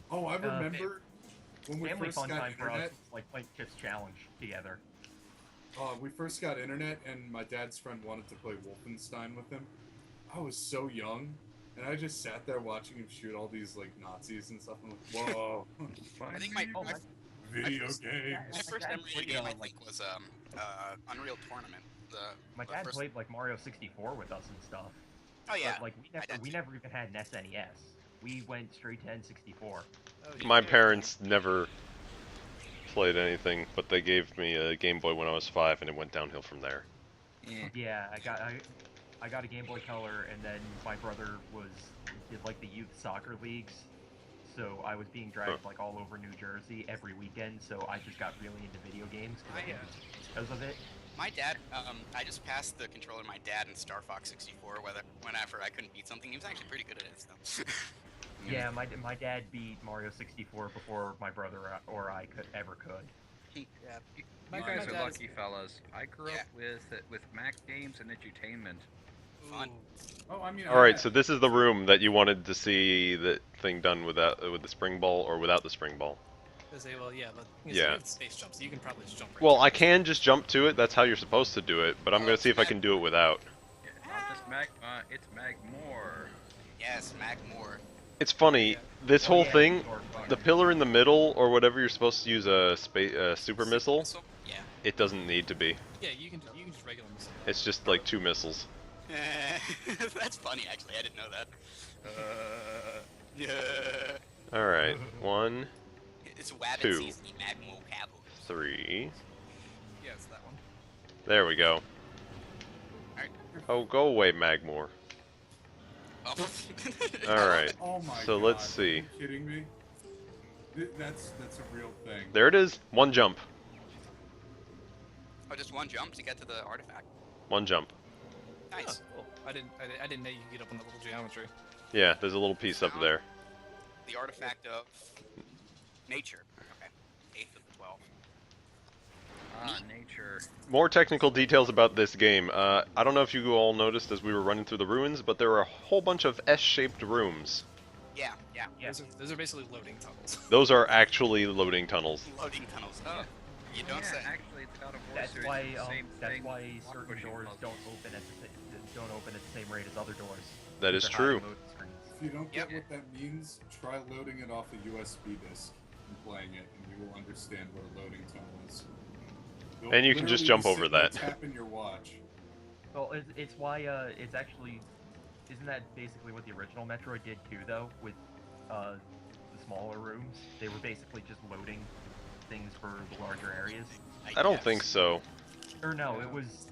Oh, I remember when we Family first fun got time for us, internet. it's like playing Chips Challenge together. We first got internet, and my dad's friend wanted to play Wolfenstein with him. I was so young, and I just sat there watching him shoot all these like Nazis and stuff. I'm like, whoa, I think my video first- games. my first dad memory of played, the game I like- think was Unreal Tournament. My the dad first- played like Mario 64 with us and stuff. Oh yeah. But like did we too. never even had an SNES. We went straight to N64. Oh, you My did. parents never played anything, but they gave me a Game Boy when I was 5, and it went downhill from there. Yeah. Yeah, I got a Game Boy Color, and then my brother did like the youth soccer leagues. So I was being dragged like all over New Jersey every weekend. So I just got really into video games because of it. My dad, I just passed the controller to my dad in Star Fox 64. Whenever I couldn't beat something, he was actually pretty good at it. So. Yeah, my dad beat Mario 64 before my brother or I ever could. You My guys dad are is- lucky, fellas. I grew Yeah. up with Mac games and edutainment. Fun. Oh, I mean. Alright, so this is the room that you wanted to see the thing done with the spring ball, or without the spring ball. I say, well, yeah, but Yeah. you have space jumps, so you can probably just jump right Well, to I it. can just jump to it, that's how you're supposed to do it, but I'm gonna see if I can do it without. Yeah, it's not just Magma, it's Magmore. Yes, Mac Moore. It's funny, this Oh, whole yeah, thing, Sword Fighter. the pillar in the middle, or whatever you're supposed to use a super missile, Yeah. it doesn't need to be. Yeah, you can just regular missile. It's just like 2 missiles. That's funny, actually. I didn't know that. Yeah. Alright, 1, It's Wabbit Two. sees the Magmo Cabo. 3, Yeah, There we go. Alright. Oh, go away, Magmore. Oh. Alright. Oh my So god. let's see. Are you kidding me? That's a real thing. There it is. One jump. Oh, just one jump to get to the artifact. One jump. Nice. Oh, cool. I didn't know you could get up on the little geometry. Yeah, there's a little piece up there. The artifact of nature. Okay. 8th of the 12. Ah, nature. More technical details about this game. I don't know if you all noticed as we were running through the ruins, but there were a whole bunch of S-shaped rooms. Yeah, yeah. Those are basically loading tunnels. Those are actually loading tunnels. Loading tunnels. Oh, you don't Yeah, say. actually, it's God of War That's series, why it's the same that's thing. why Block certain pushing doors puzzles. don't open at the same rate as other doors. That is They're true. hiding loading screens. If you don't get Yep. what that means, try loading it off a USB disk and playing it, and you will understand what a loading tunnel is. You'll And you can just literally jump be over sitting there that. Tapping your watch. Well, it's why it's actually isn't that basically what the original Metroid did too, though, with the smaller rooms? They were basically just loading things for the larger areas. I don't guess. think so. Or no, it was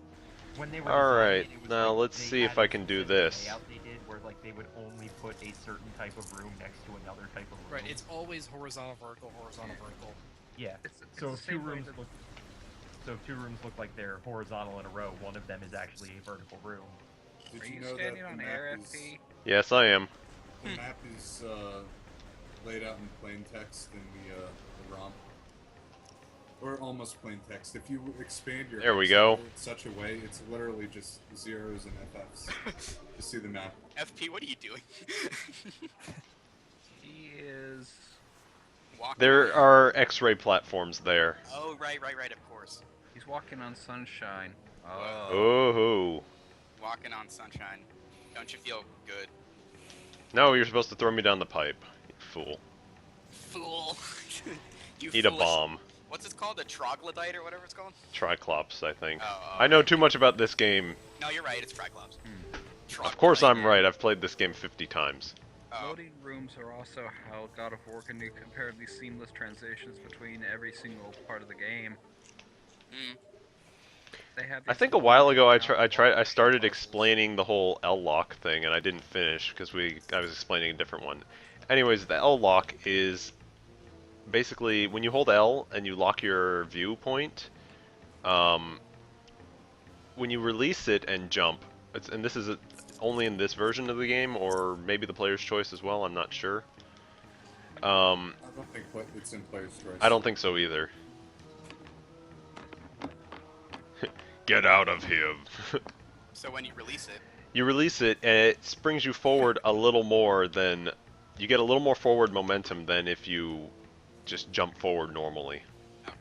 when they were. Alright, designing it was now like let's they see if had I a can do specific this. layout they did where like they would only put a certain type of room next to another type of room. Right, it's always horizontal, vertical, horizontal, vertical. Yeah. It's So the if two same way rooms that- look. So if two rooms look like they're horizontal in a row, one of them is actually a vertical room. Did Are you you know that standing the on map air, is, FP? Yes, I am. the map is laid out in plain text in the ROM? Or almost plain text. If you expand your There we X go. in such a way, it's literally just zeros and FFs to see the map. FP, what are you doing? He is... Walking There on- are X-ray platforms there. Oh, right, of course. He's walking on sunshine. Oh. Oh. Walking on sunshine. Don't you feel good? No, you're supposed to throw me down the pipe. You fool. Fool. You Eat a foolish- bomb. What's it called? A troglodyte or whatever it's called? Triclops, I think. Oh, I know too much about this game. No, you're right. It's Triclops. Of course I'm Troglodyte. right. I've played this game 50 times. Oh. Loading rooms are also how God of War can do comparatively seamless transitions between every single part of the game. Mm. They have I these think a little while ago I puzzles. started explaining the whole L-lock thing, and I didn't finish because I was explaining a different one. Anyways, the L-lock is basically when you hold L and you lock your viewpoint, when you release it and jump, and this is only in this version of the game, or maybe the player's choice as well, I'm not sure. I don't think it's in player's choice. I don't think so either. Get out of here. So when you release it, You release it, and it springs you forward a little more than... You get a little more forward momentum than if you just jump forward normally. okay.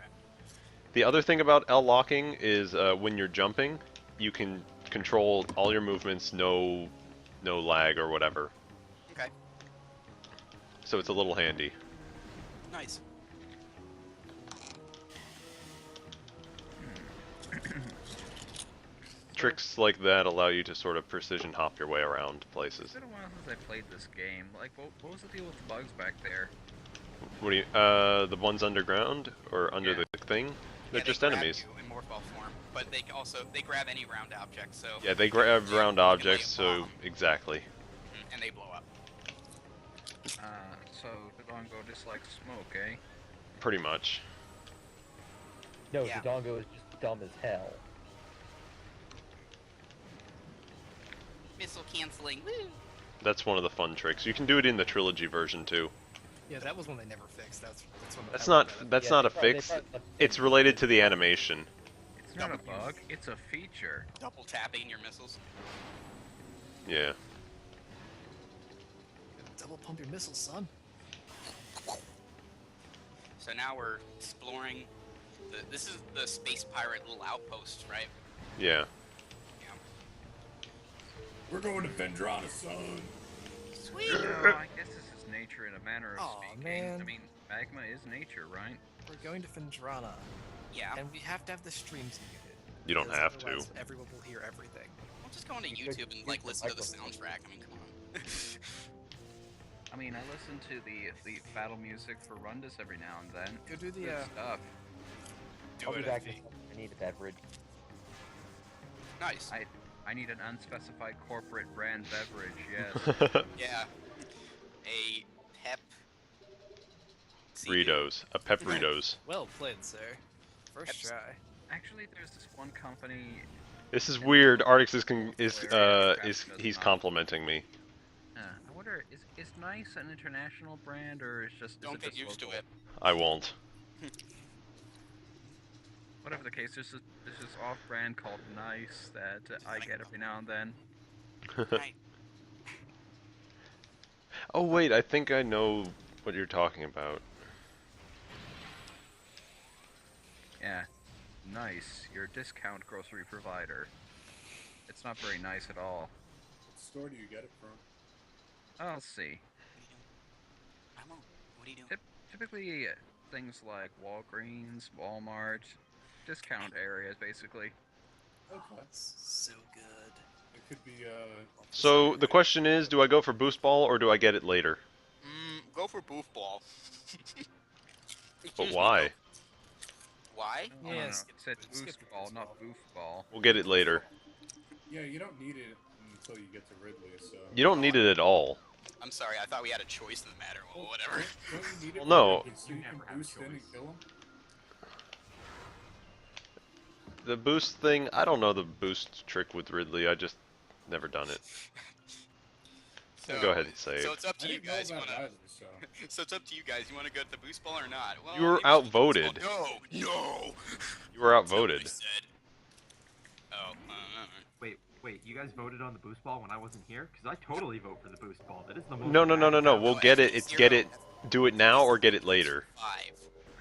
The other thing about L-locking is when you're jumping, you can control all your movements, no lag or whatever. Okay. So it's a little handy. Nice. Tricks like that allow you to sort of precision hop your way around places. It's been a while since I played this game. Like, what was the deal with the bugs back there? What do you, the ones underground or under Yeah. the thing? They're Yeah, just they grab enemies. you in morph-ball form, but they grab any round object. So Yeah, they grab Yeah, round you can lay objects, a so bomb. exactly. and they blow up. So Dodongo dislikes smoke, eh? Pretty much. No, Yeah. Dodongo is just dumb as hell. Missile canceling. Woo! That's one of the fun tricks. You can do it in the trilogy version too. Yeah, that was one they never fixed. That's when That's I not looked at it. that's Yeah, not a they fix. probably left It's related to the animation. It's not a Double bug, it's a feature. Double tapping your missiles. Yeah. Double pump your missiles, son. So now we're exploring. This is the space pirate little outpost, right? Yeah. Yeah. We're going to Vendrana, son. Sweet. No, I guess this is nature in a manner of Aw, speaking. man. I mean, magma is nature, right? We're going to Fendrana, Yeah. and we have to have the streams muted. You don't because have to. otherwise Everyone will hear everything. We'll just go onto You could YouTube and use like the listen to the microphone. soundtrack. I mean, come on. I mean, I listen to the battle music for Rundus every now and then. Go do the Good stuff. Do I'll be it, back FP. in a second. I need a beverage. Nice. I need an unspecified corporate brand beverage. Yes. Yeah. A pep. Ritos. A Pepritos. Well played, sir. First Peps. try. Actually, there's this one company. This is weird. Artix Does he's not. complimenting me. I wonder, is Nice an international brand or is just? Don't is it get just used to local? it. I won't. Whatever the case, there's this off-brand called Nice that I get every now and then. Right. Oh wait, I think I know what you're talking about. Yeah, Nice, your discount grocery provider. It's not very nice at all. What store do you get it from? I'll see. I won't. What are you doing? Typically, things like Walgreens, Walmart, discount areas, basically. Okay. So good. It could be, So the question is, do I go for boost ball or do I get it later? Go for boof ball. But why? Why? Oh, no, Yes. it said Skip boost the ball, boost not ball. boof ball. We'll get it later. yeah, you don't need it until you get to Ridley, so. You don't need it at all. I'm sorry, I thought we had a choice in the matter. Well, whatever. Don't you need it Well, no. for Ridley so You you can never have boost in and choice. kill him? The boost thing, I don't know the boost trick with Ridley. I just never done it. So, Go ahead and save. So it's up to I you didn't know guys. You about wanna? it either, so. So it's up to you guys. You want to go to the boost ball or not? Well, You were maybe we should do boost outvoted. ball. No. You were That's not what I outvoted. said. Oh. Wait, you guys voted on the boost ball when I wasn't here? Because I totally vote for the boost ball. That is the most. No. We'll No, get it. actually, It's get it. zero. Do it now or get it later. 5.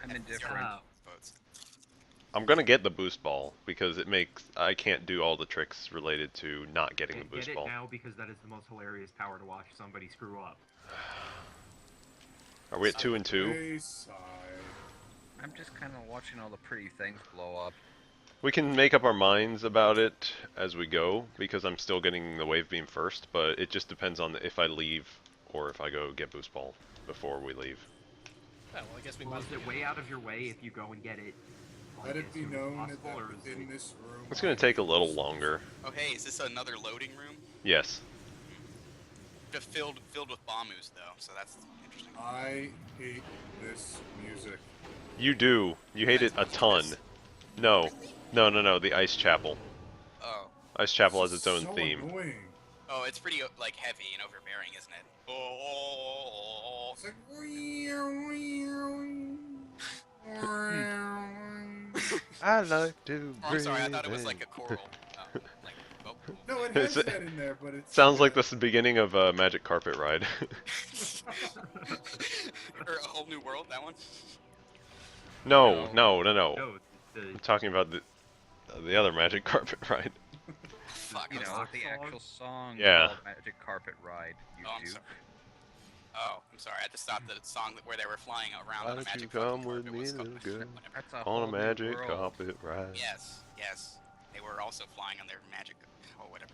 I'm Zero indifferent. votes. I'm gonna get the boost ball because it makes I can't do all the tricks related to not getting the Get boost it ball. now because that is the most hilarious power to watch somebody screw up. Are we at 2 and 2? Hey, sigh. I'm just kind of watching all the pretty things blow up. We can make up our minds about it as we go because I'm still getting the wave beam first, but it just depends on if I leave or if I go get boost ball before we leave. Oh, well, I guess we Well, might is it way out of your way if you go and get it? like, Let it as be soon as known possible, that or is within it- this room. It's gonna take a little longer. Oh, hey, is this another loading room? Yes. Just filled with bombus though, so that's interesting. I hate this music. You do. You hate it a ton. No. No. The Ice Chapel. Oh. Ice Chapel has its own so theme. Annoying. Oh, it's pretty like heavy and overbearing, isn't it? Oh. It's like. I like to Oh, I'm sorry, I thought it was like a choral. Like, oh. No, it has that in there, but it's. Sounds like this is the beginning of a Magic Carpet Ride. Or a whole new world, that one? No. No, the I'm talking about the other Magic Carpet Ride. Fuck. You I'm know, sorry. the actual song Yeah. called Magic Carpet Ride, you Oh, I'm do. sorry. Oh, I'm sorry. I just thought the song where they were flying around Why on a don't you magic come fucking with carpet me, was called- little girl? whatever. That's a On whole a new Magic world. Carpet Ride. Yes. They were also flying on their magic. Oh, whatever.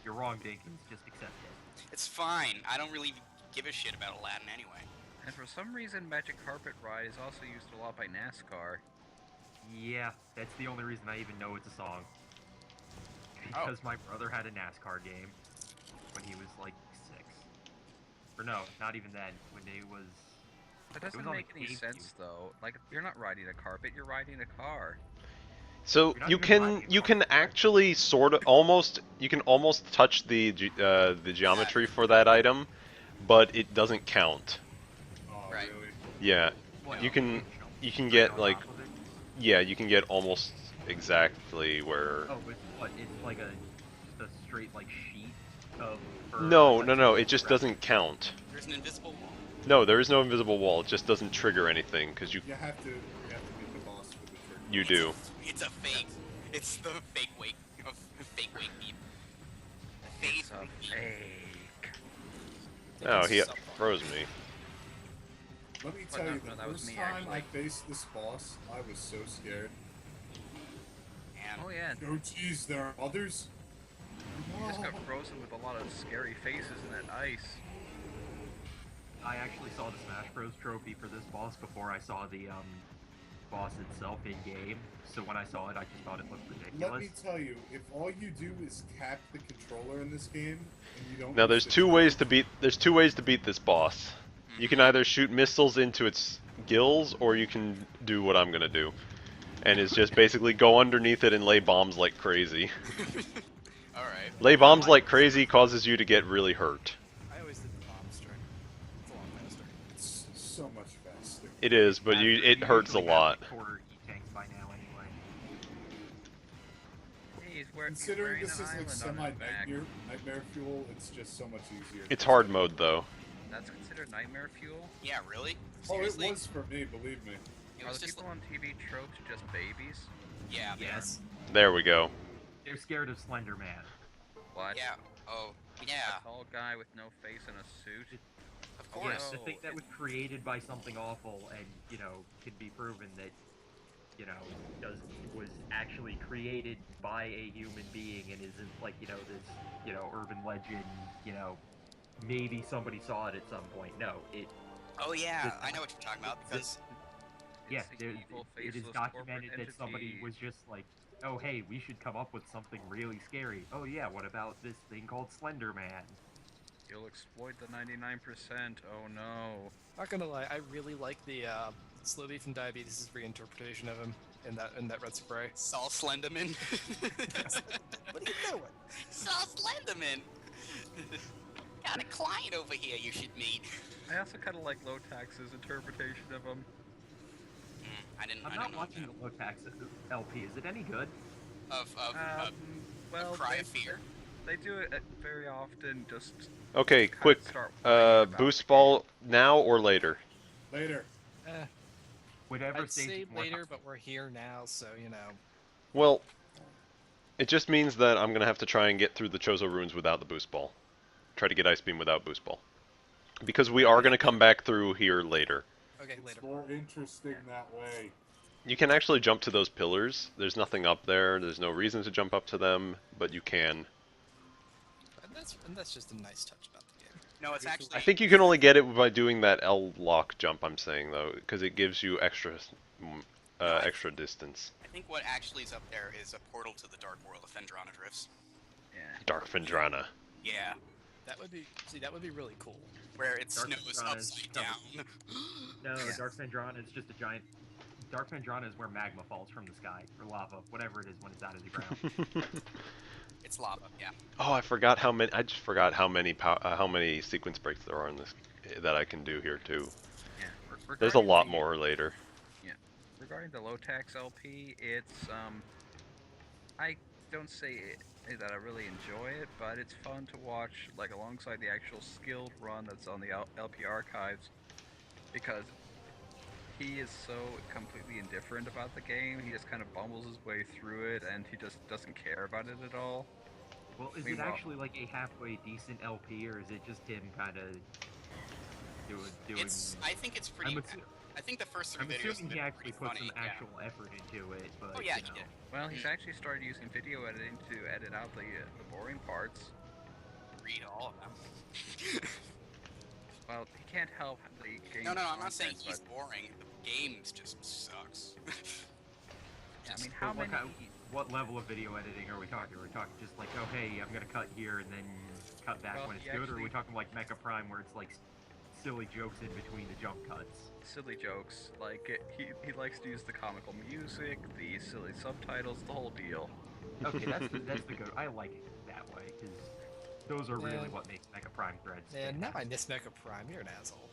You're wrong, Dinkins. Just accept it. It's fine. I don't really give a shit about Aladdin anyway. And for some reason, Magic Carpet Ride is also used a lot by NASCAR. Yeah, that's the only reason I even know it's a song. Oh. Because my brother had a NASCAR game when he was like 6. Or no, not even then. When he was. That It was doesn't on make the any GameCube. sense, though. Like, you're not riding a carpet, you're riding a car. So You're not you even can riding a you can carpet. actually sort of almost touch the geometry for that item, but it doesn't count. Oh, Right. really? Yeah, What, you can jump you can straight get on like top of it? you can get almost exactly where. Oh, it's like just a straight like sheet of. or, No, like, it just wrap- doesn't count. There's an invisible wall. No, there is no invisible wall. It just doesn't trigger anything because You have to beat the boss with the trigger. you do. It's a fake. It's the fake wake of fake wake beam. Fake It's a wake beam. fake. Oh, he It's froze me. Let me But tell no, you, no, the that was first me, time actually. I faced this boss, I was so scared. And Oh yeah, Oh geez, there are others? you just got frozen with a lot of scary faces in that ice. I actually saw the Smash Bros. Trophy for this boss before I saw the boss itself in game. So when I saw it, I just thought it looked Let ridiculous. me tell you, if all you do is tap the controller in this game, and you don't Now use there's the two ways to joystick- beat. There's two ways to beat this boss. You can either shoot missiles into its gills, or you can do what I'm gonna do, and it's just basically go underneath it and lay bombs like crazy. Alright. Lay bombs like crazy causes you to get really hurt. I always did the bomb string. It's a lot faster. It's so much faster. It is, but it hurts a usually have, lot. like, quarter E-tanks by now anyway. Hey, he's Considering wearing this an is like island on his back. nightmare fuel, it's just so much easier. It's hard mode though. That's considered nightmare fuel? Yeah, really? Oh, it Seriously? was for me, believe me. It Are was the just people on TV tropes just babies? yeah, they are. Yes. There we go. They're scared of Slender Man. What? Yeah. Oh, yeah. A tall guy with no face and a suit? Of Yeah, course. the thing that was created by something awful and, you know, can be proven that, you know, was actually created by a human being and isn't like, you know, this, you know, urban legend, you know, maybe somebody saw it at some point. No, it, Oh yeah, This- I know what you're talking about because yeah, It's the it evil, is faceless documented corporate that somebody entity. was just like, oh hey, we should come up with something really scary. Oh yeah, what about this thing called Slender Man? You'll exploit the 99%. Oh no. Not gonna lie, I really like the Slow Beef and Diabetes' reinterpretation of him in that Red Spray. Saul Slenderman. What are you doing? Saul Slenderman. Got a client over here you should meet. I also kind of like Lotax's interpretation of him. I didn't. I'm I not don't know watching the Lotax LP. Is it any good? of Well, Cry they, of Fear. they do it very often. Just Okay, kind of quick. start whining about Boost the ball now or later? Later. Whatever I'd stage say is more later, comfortable. but we're here now, so you know. Well, it just means that I'm gonna have to try and get through the Chozo runes without the boost ball. Try to get Ice Beam without boost ball. Because we are gonna come back through here later. Okay, It's later. more interesting that way. You can actually jump to those pillars. There's nothing up there. There's no reason to jump up to them, but you can. And that's just a nice touch about the game. No, it's actually. I think you can only get it by doing that L lock jump. I'm saying though, because it gives you extra, extra distance. I think what actually is up there is a portal to the Dark World of Phendrana Drifts. Yeah. Dark Phendrana. Yeah, That would be really cool. where it Dark snows Phendrana is upside double- down. No, Yeah. Dark Phendrana is just a giant. Dark Phendrana is where magma falls from the sky, or lava, whatever it is when it's out of the ground. It's lava. Yeah. Oh, I forgot how many. I just forgot how many sequence breaks there are in this that I can do here too. Yeah. There's a Regarding lot the- more later. Regarding the Lotax LP, it's I don't say that I really enjoy it, but it's fun to watch, like alongside the actual skilled run that's on the LP archives, because he is so completely indifferent about the game. He just kind of bumbles his way through it, and he just doesn't care about it at all. Well, is it Meanwhile- actually like a halfway decent LP, or is it just him kind of doing? I think it's pretty. I'm, assu- I think the first 3 I'm videos assuming have he been actually pretty put funny. some actual effort into it, but Oh yeah, you he know. did. Well, he's actually started using video editing to edit out the boring parts. Read all of them. Well, he can't help the game. No, I'm not saying content, he's boring. The game just sucks. but, yeah, I mean, But how what many? what level of video editing are we talking? Are we talking just like, oh hey, I'm gonna cut here and then cut back Well, when it's he good, or are we actually- talking like Mecha Prime where it's like silly jokes in between the jump cuts? Silly jokes. Like he likes to use the comical music, the silly subtitles, the whole deal. Okay, that's the good. I like it that way because those are really Man. what makes Mecha Prime threads. Man, stand now out. I miss Mecha Prime. You're an asshole.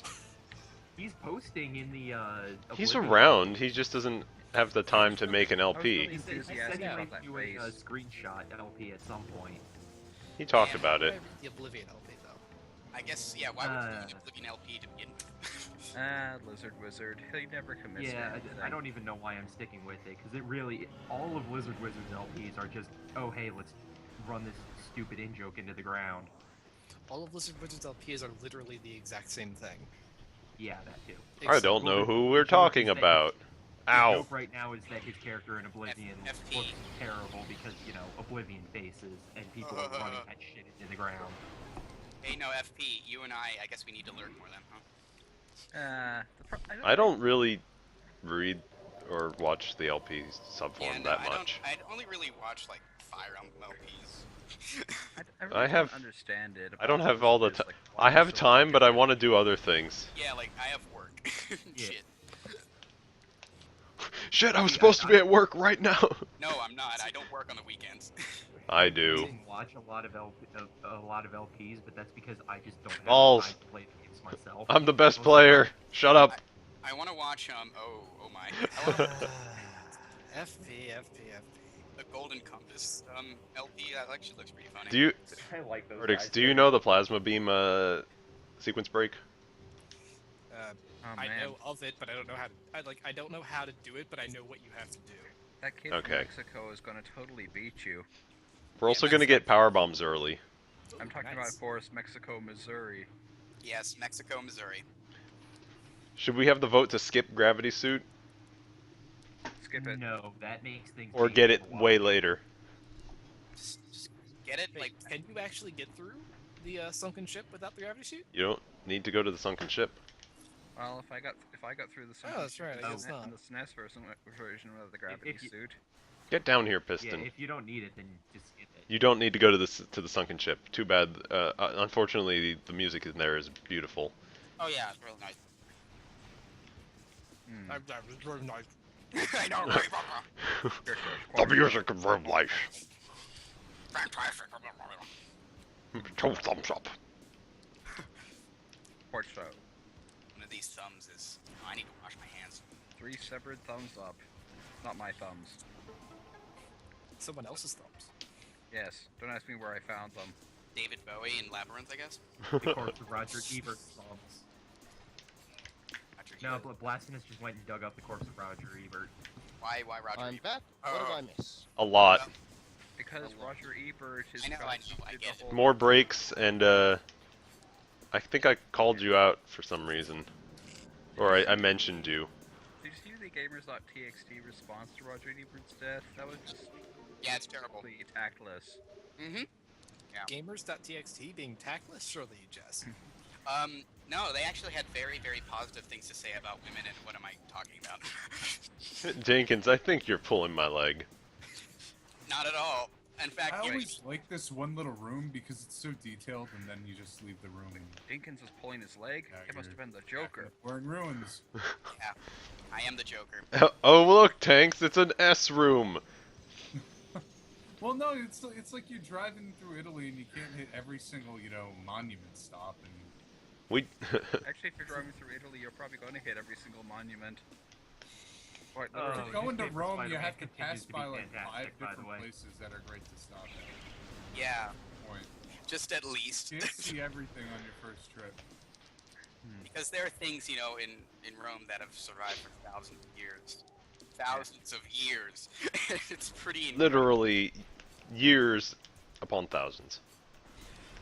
He's posting in the. He's Oblivion- around. He just doesn't have the time to make an really LP. He said he enthusiastic might about that do a face. screenshot LP at some point. He talked Yeah, about Why it. read the Oblivion LP though? I guess yeah. Why would you do Oblivion LP to begin with? Lizard Wizard. He never commits to Yeah, anything. I don't even know why I'm sticking with it because it really all of Lizard Wizard's LPs are just, oh hey, let's run this stupid in joke into the ground. All of Lizard Wizard's LPs are literally the exact same thing. Yeah, that too. I don't know who we're The joke talking is that about. The Ow. joke right now is that his character in Oblivion FP. looks terrible because, you know, Oblivion faces and people are running that shit into the ground. Hey, no, FP. You and I guess we need to learn more then, huh? The I don't really read or watch the LP subform Yeah, no, that I much. don't. I only really watch like Fire Emblem LPs. I really I don't have- understand it. I don't about have most all of the it. It's time. like, I why have so time, but I regular? want to do other things. Yeah, like I have work. Yeah. Shit. Shit, I was See, supposed to be at work right now. No, I'm not. I don't work on the weekends. I do. I watch a lot of LPs, but that's because I just don't have Balls. time to play the games myself. I'm the best Most of player. Shut up. I want to watch oh my. I want to FP. the Golden Compass LP. That actually looks pretty funny. Do you, I like those Ardix, guys. do you know the plasma beam sequence break? Oh, I man. know of it, but I don't know how to. I don't know how to do it, but I know what you have to do. That kid Okay. from Mexico is gonna totally beat you. We're also Yeah, gonna that's- get power bombs early. I'm talking Nice. about Forest, Mexico, Missouri. Yes, Mexico, Missouri. Should we have the vote to skip gravity suit Skip it. No, that makes things. or take get a it while. way later? Just get it. Wait, Like can you actually get through the sunken ship without the gravity suit? You don't need to go to the sunken ship. Well, if I got through the Oh, that's right, I guess on not. the SNES version of the gravity if you- suit. Get down here, Yeah, Piston. if you don't need it, then just skip it. You don't need to go to the sunken ship. Too bad. Unfortunately, the music in there is beautiful. oh yeah, it's really nice. Hmm. That was very nice. I know. Right? The music of real life. Fantastic. 2 thumbs up. Porch show. One of these thumbs is. I need to wash my hands. 3 separate thumbs up. Not my thumbs. Someone else's thumbs. Yes. Don't ask me where I found them. David Bowie in Labyrinth, I guess. The corpse of Roger Ebert songs. Roger No, Ebert. but Blasphemous just went and dug up the corpse of Roger Ebert. Why Roger I'm Ebert? back. What did Oh. I miss? A lot. Because Roger Ebert is I know, I constituted get the it. whole- More breaks, and I think I called you out for some reason. Or I mentioned you. Did you see the Gamers.txt response to Roger Ebert's death? That was just Yeah, it's terrible. completely tactless. Mm-hmm. Gamers.txt being tactless? Surely, Jess. No, they actually had very, very positive things to say about women, and what am I talking about? Jenkins, I think you're pulling my leg. Not at all. In fact, I you- always like this one little room because it's so detailed, and then you just leave the room and Dinkins was pulling his leg. Yeah, It must have you're been the Joker. we're in ruins. yeah, I am the Joker. Oh look, Tanks, it's an S room. Well, no, it's like you're driving through Italy and you can't hit every single monument stop, and We. Actually, if you're driving through Italy, you're probably going to hit every single monument. Quite Oh, literally. going to Newspaper Rome, you Spider-Man have to continues pass to be by like 5 fantastic, by the different way. places that are great to stop at. Yeah, Point. just at least. You can't see everything on your first trip. Because there are things, in Rome that have survived for thousands of years. Thousands of years. It's pretty incredible. Literally years upon thousands.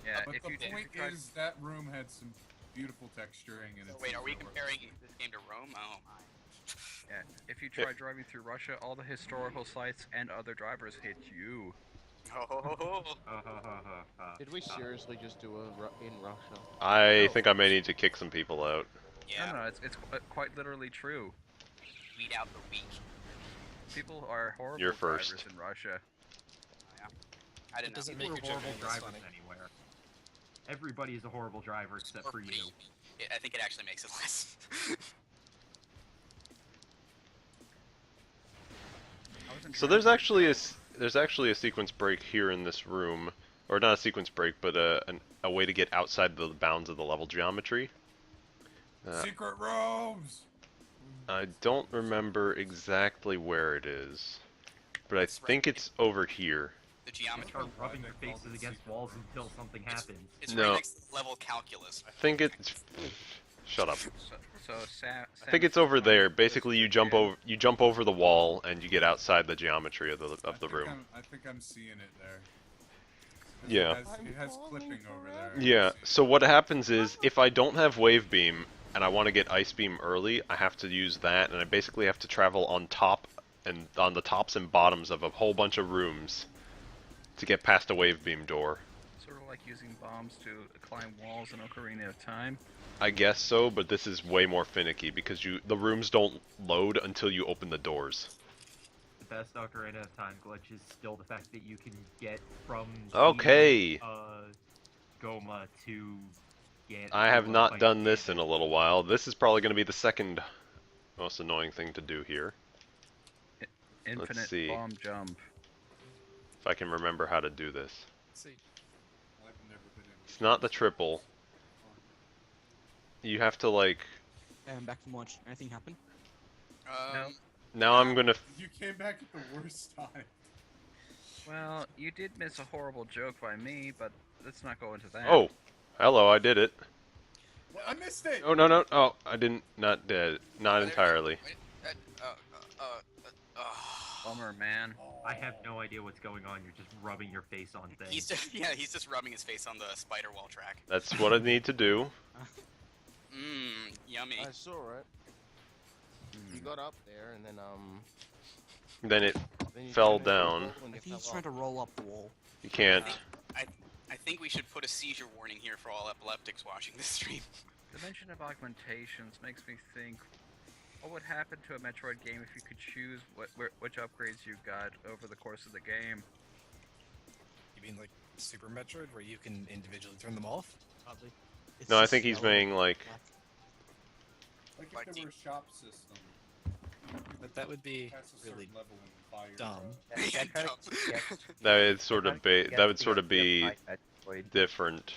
Yeah, But if the you point tried- is that room had some beautiful texturing, and So it's wait, are we easy to work comparing this game to Rome? Oh my. Yeah, if you try driving through Russia, all the historical sites and other drivers hit you. Oh, Did we seriously just do in Russia? I think I may need to kick some people out. yeah. No, it's quite literally true. Weed out the weak. People are horrible You're drivers first. in Russia. I didn't know. doesn't People make are your joke horrible any less drivers funny. anywhere. Everybody is a horrible driver except for you. I think it actually makes it less. I wasn't So driving- there's actually a sequence break here in this room, or not a sequence break, but a way to get outside the bounds of the level geometry. Secret rooms. I don't remember exactly where it is, but I It's right think it's over here. The geometry. Start rubbing They your call faces it against secret walls room. until something happens. It's No. right next to level calculus. I think it's. Shut up. So I think it's over there. Basically, you jump over the wall and you get outside the geometry of the room. I think I'm seeing it there. 'Cause Yeah. It has clipping over there. I Yeah. can see So what happens is, if I don't have wave beam and I want to get ice beam early, I have to use that, and I basically have to travel on top and on the tops and bottoms of a whole bunch of rooms to get past a wave beam door. Sort of like using bombs to climb walls in Ocarina of Time? I guess so, but this is way more finicky because the rooms don't load until you open the doors. The best Ocarina of Time glitch is still the fact that you can get from Okay. Goma to get. I have not by done this in Ganon. a little while. This is probably going to be the second most annoying thing to do here. Infinite see. bomb jump. If I can remember how to do this. Let's see. I've never been able It's not the triple. You have to like... Back from lunch. Anything happen? No. Now I'm going to... You came back at the worst time. Well, you did miss a horrible joke by me, but let's not go into that. Oh! Hello, I did it. Well, I missed it. Oh, no, no. Oh, I didn't... Not dead. Not entirely. Bummer, man. I have no idea what's going on. You're just rubbing your face on things. He's just rubbing his face on the spider wall track. That's what I need to do. Mmm, yummy. I saw it. You got up there, and then Then it then you fell turned into a down. wall and I you think he's fell trying to off. roll up the wall. You can't. I think we should put a seizure warning here for all epileptics watching this stream. The mention of augmentations makes me think, what would happen to a Metroid game if you could choose which upgrades you got over the course of the game? You mean like Super Metroid, where you can individually turn them off? Probably. It's No, I just think he's yellow and saying like... black. Like if there were a shop system. But that would be Past a certain really level and buy your dumb. That kind of gets, That would sort of be... That would sort of the be idea behind Metroid. different.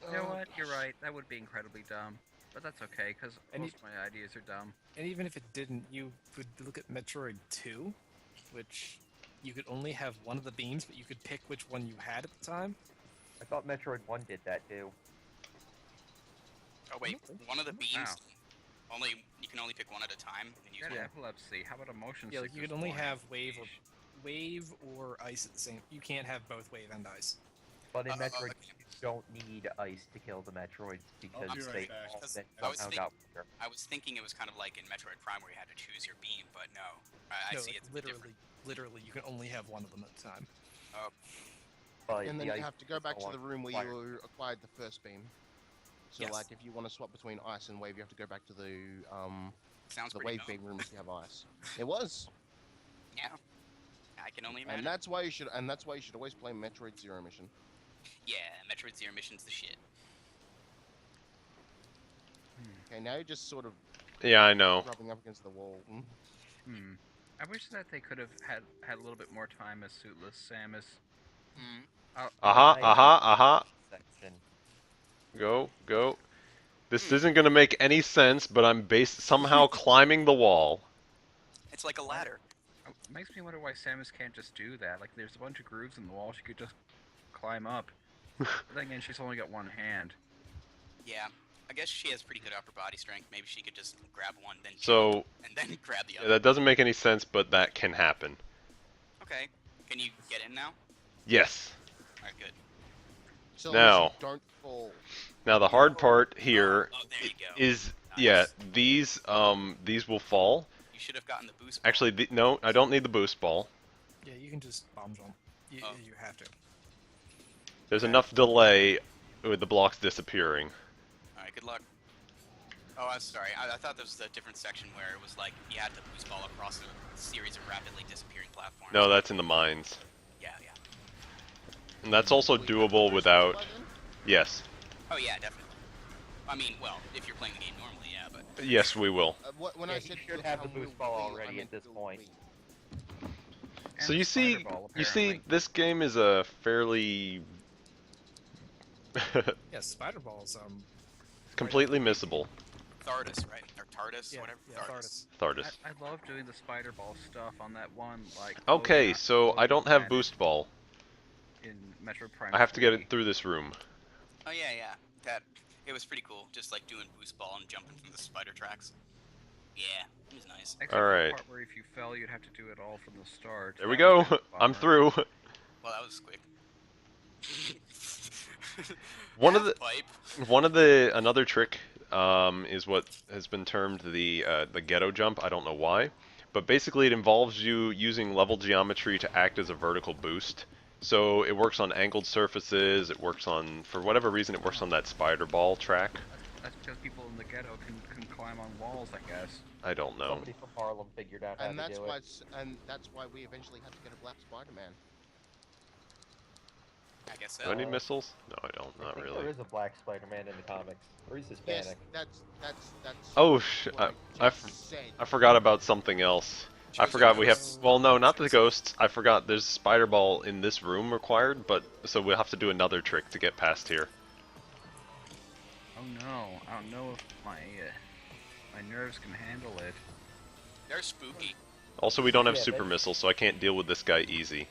You know what? You're right. That would be incredibly dumb. But that's okay, because And most of my ideas are dumb. And even if it didn't, you would look at Metroid 2, which you could only have one of the beams, but you could pick which one you had at the time. I thought Metroid 1 did that too. Oh wait, one of the beams. Wow. You can only pick one at a time and use Got one. epilepsy. How about a motion Yeah, like you sickness could only one? have wave or ice at the same. You can't have both wave and ice. But in Uh, Metroid, you don't need ice to kill the Metroids because be right they back. all Because then I was somehow thinking- got weaker. I was thinking it was kind of like in Metroid Prime where you had to choose your beam, but no. I No, see like, it's a bit literally, you can only have one of them at a time. different. But And then the you ice have to go is back the to the one room where required. you acquired the first beam. So Yes. like if you want to swap between ice and wave, you have to go back to the Sounds the pretty wave dumb. beam room if you have ice. It was. Yeah. I can only imagine. And that's why you should always play Metroid Zero Mission. Yeah, Metroid Zero Mission's the shit. Okay, now you're just sort of Yeah, I know. rubbing up against the wall. I wish that they could have had a little bit more time as Suitless Samus. Mm. Aha, Nice. aha, aha. Section. Go, go. This isn't gonna make any sense, but I'm somehow climbing the wall. It's like a ladder. It makes me wonder why Samus can't just do that. Like, there's a bunch of grooves in the wall, she could just climb up. But then again, she's only got one hand. Yeah. I guess she has pretty good upper body strength. Maybe she could just grab one, then So, jump, and then grab the yeah, other. that doesn't make any sense, but that can happen. Okay. Can you get in now? Yes. Alright, good. So Now. don't fall. Now the hard part here Oh, there you go. is, Nice. yeah, these will fall. You should have gotten the boost. ball. Actually, no, I don't need the boost ball. Yeah, you can just bomb jump. You have to. There's enough delay with the blocks disappearing. Alright, good luck. Oh, I'm sorry. I thought there was a different section where it was like you had to boost ball across a series of rapidly disappearing platforms. No, that's in the mines. Yeah, yeah. And that's also Wait, doable first without... level then? Yes. Oh yeah, definitely. I mean, well, if you're playing the game normally, yeah, but Yes, we will. When Yeah, I he said should build have the some boost ball will be, I already meant at this will point. be. So And you see, Spider Ball, you see, apparently. this game is a fairly... Yeah, spider balls. completely missable. Thardus, right? Or Tardus, Yeah, whatever. yeah, Thardus. Thardus. I love doing the Spider Ball stuff on that one, like... Okay, closing out- so I closing don't have planet boost ball. In Metroid Prime I have to get 3. it through this room. Oh yeah, yeah. It was pretty cool, just like doing boost ball and jumping from the spider tracks. Yeah, it was nice. Except for Alright. the part where if you fell, you'd have to do it all from the start. There we That was go. kind of a I'm bummer. through. Well, that was quick. One of the Half-pipe. another trick is what has been termed the ghetto jump. I don't know why, but basically it involves you using level geometry to act as a vertical boost. So it works on angled surfaces. It works on, for whatever reason, it works on that spider ball track. That's because people in the ghetto can climb on walls, I guess. I don't know. Somebody from Harlem figured out how And to that's do why it. and that's why we eventually had to get a black Spider-Man. I guess Do I so. need missiles? No, I don't. I Not think really. there is a black Spider-Man in the comics, or he's Hispanic. Yes, that's. Oh, what I just said. I forgot about something else. I Chosen forgot we have. ghosts. Well, no, not the ghosts. I forgot there's spider ball in this room required, but so we'll have to do another trick to get past here. Oh no, I don't know if my nerves can handle it. They're spooky. Also, we don't have Yeah, super missiles, so I can't deal with this guy easy.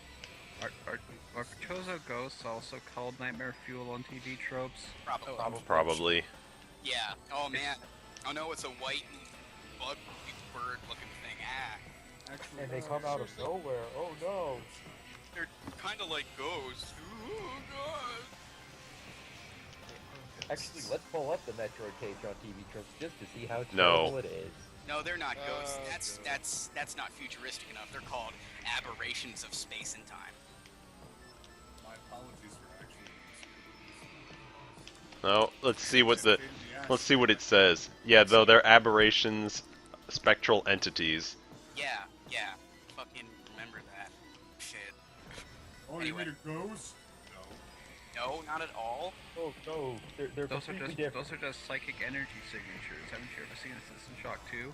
Are Chozo ghosts also called nightmare fuel on TV tropes? Probably. Probably. Yeah. Oh man. Oh no, it's a white bug bird looking thing. Ah. Actually, And they come out of nowhere. Oh no! They're kind of like ghosts. Oh god. Actually, let's pull up the Metroid page on TV Tropes just to see how No. terrible it is. No, they're not ghosts. Oh, That's not futuristic enough. They're called aberrations of space and time. My apologies for actually. No, let's see what Just the. pain in the ass. Let's see what it says. Yeah, though they're aberrations, spectral entities. Yeah. Fucking remember that. Shit. Oh, Anyway. you made a ghost? No, not at all. Oh no! They're Those are completely just different. those are just psychic energy signatures. Haven't you ever seen a System Shock 2?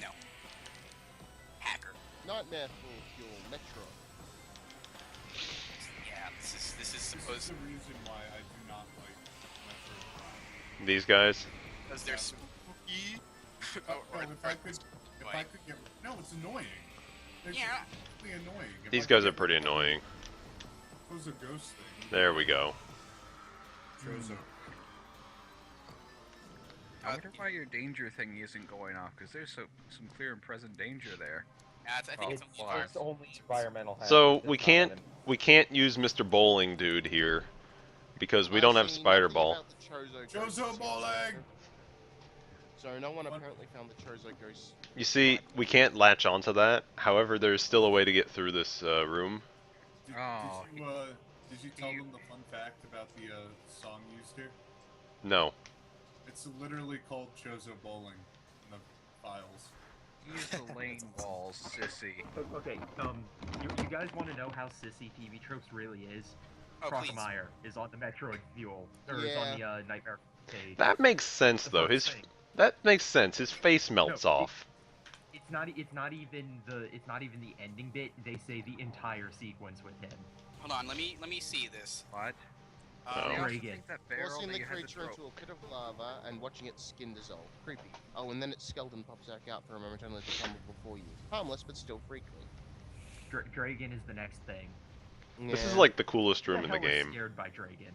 No. Hacker. Nightmare Fuel Metro. Yeah. This is This is supposed the reason why I do not like Metroid Prime. These guys. because they're spooky. Oh, if I could get... No, it's annoying. They're Yeah. really annoying. If These I guys could are get pretty rid of annoying. Those are ghost things. There we go. Chozo. I wonder why your danger thing isn't going off, because there's some clear and present danger there. I think it's It's, only it's only environmental hazard. So It's we not can't an- we can't use Mr. Bowling Dude here because we don't have Actually, Spider nothing Ball. about the Chozo Chozo ghosts. bowling! So no one apparently found the Chozo ghosts. You see, we can't latch onto that. However, there's still a way to get through this room. Oh, Did you tell them the fun fact about the song used here? No. It's literally called Chozo Bowling in the files. use the lane walls, sissy. Okay, you guys want to know how sissy TV Tropes really is? Oh, please. Crocomire is on the Metroid Fuel, or is on the Nightmare page. That makes sense The though. first His thing. that makes sense. His face melts No, off. It's not even the ending bit. They say the entire sequence with him. Hold on, let me see this. What? Oh. They also Reagan. think that barrel Forcing that the you had to creature throw. into a pit of lava and watching its skin dissolve. Creepy. Oh, and then its skeleton pops back out for a moment only to tumble before you. Harmless, but still freaky. Dragon is the next thing. This is Yeah, like the coolest room Who in the the hell is game. Scared by Dragon.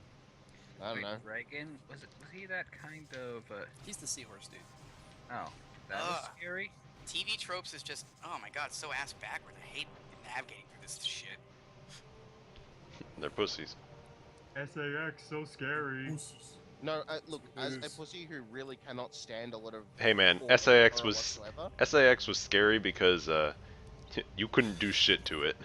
I don't Wait, know. Reagan? Was he that kind of He's the seahorse dude. oh, that was Ugh. scary? TV tropes is just, oh my god, so ass backward. I hate navigating through this shit. They're pussies. SAX, so scary. No, look, as a Yes. pussy who really cannot stand a lot of... Hey man, horror SAX was whatsoever, SAX was scary because you couldn't do shit to it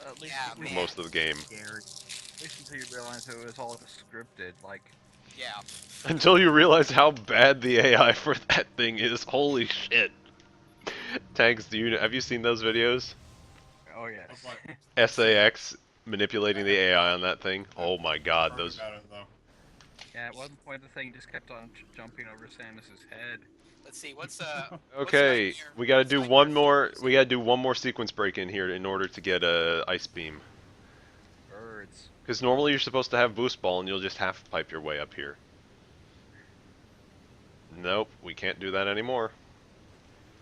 at least Yeah, you man. most of the game Scared. At least until you realize it was all scripted, like Yeah. until you realize how bad the AI for that thing is. Holy shit! Tanks, have you seen those videos? oh yes. Of what? SAX manipulating the AI on that thing. Oh my god, Heard those. about it, though. Yeah, at one point the thing just kept on jumping over Samus's head. Let's see, what's Okay, what's Nightmare- we gotta what's do Nightmare one more. Fuel's- We gotta do one more sequence break in here in order to get a ice beam. Birds. Because normally you're supposed to have boost ball and you'll just half pipe your way up here. Nope, we can't do that anymore.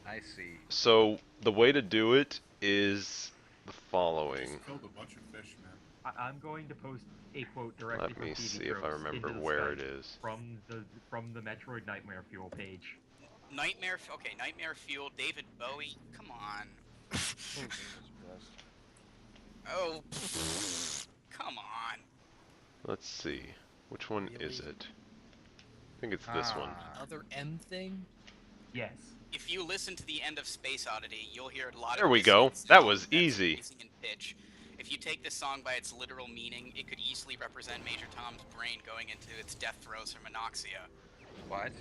I see. So the way to do it is the following. Just killed a bunch of fish, man. I'm going to post a quote directly Let from me TV see if I Tropes remember into the where it Skype is. from the Metroid Nightmare Fuel page. Okay, Nightmare Fuel, David Bowie. Come on. Oh, Jesus Christ. Oh, pfft, come on. Let's see. Which one is Really? it? I think it's this one. Ah. Other M thing? Yes. If you listen to the end of Space Oddity, you'll hear a lot There of we go. hissing That sound was that's easy. hissing in pitch. If you take this song by its literal meaning, it could easily represent Major Tom's brain going into its death throes from anoxia. What?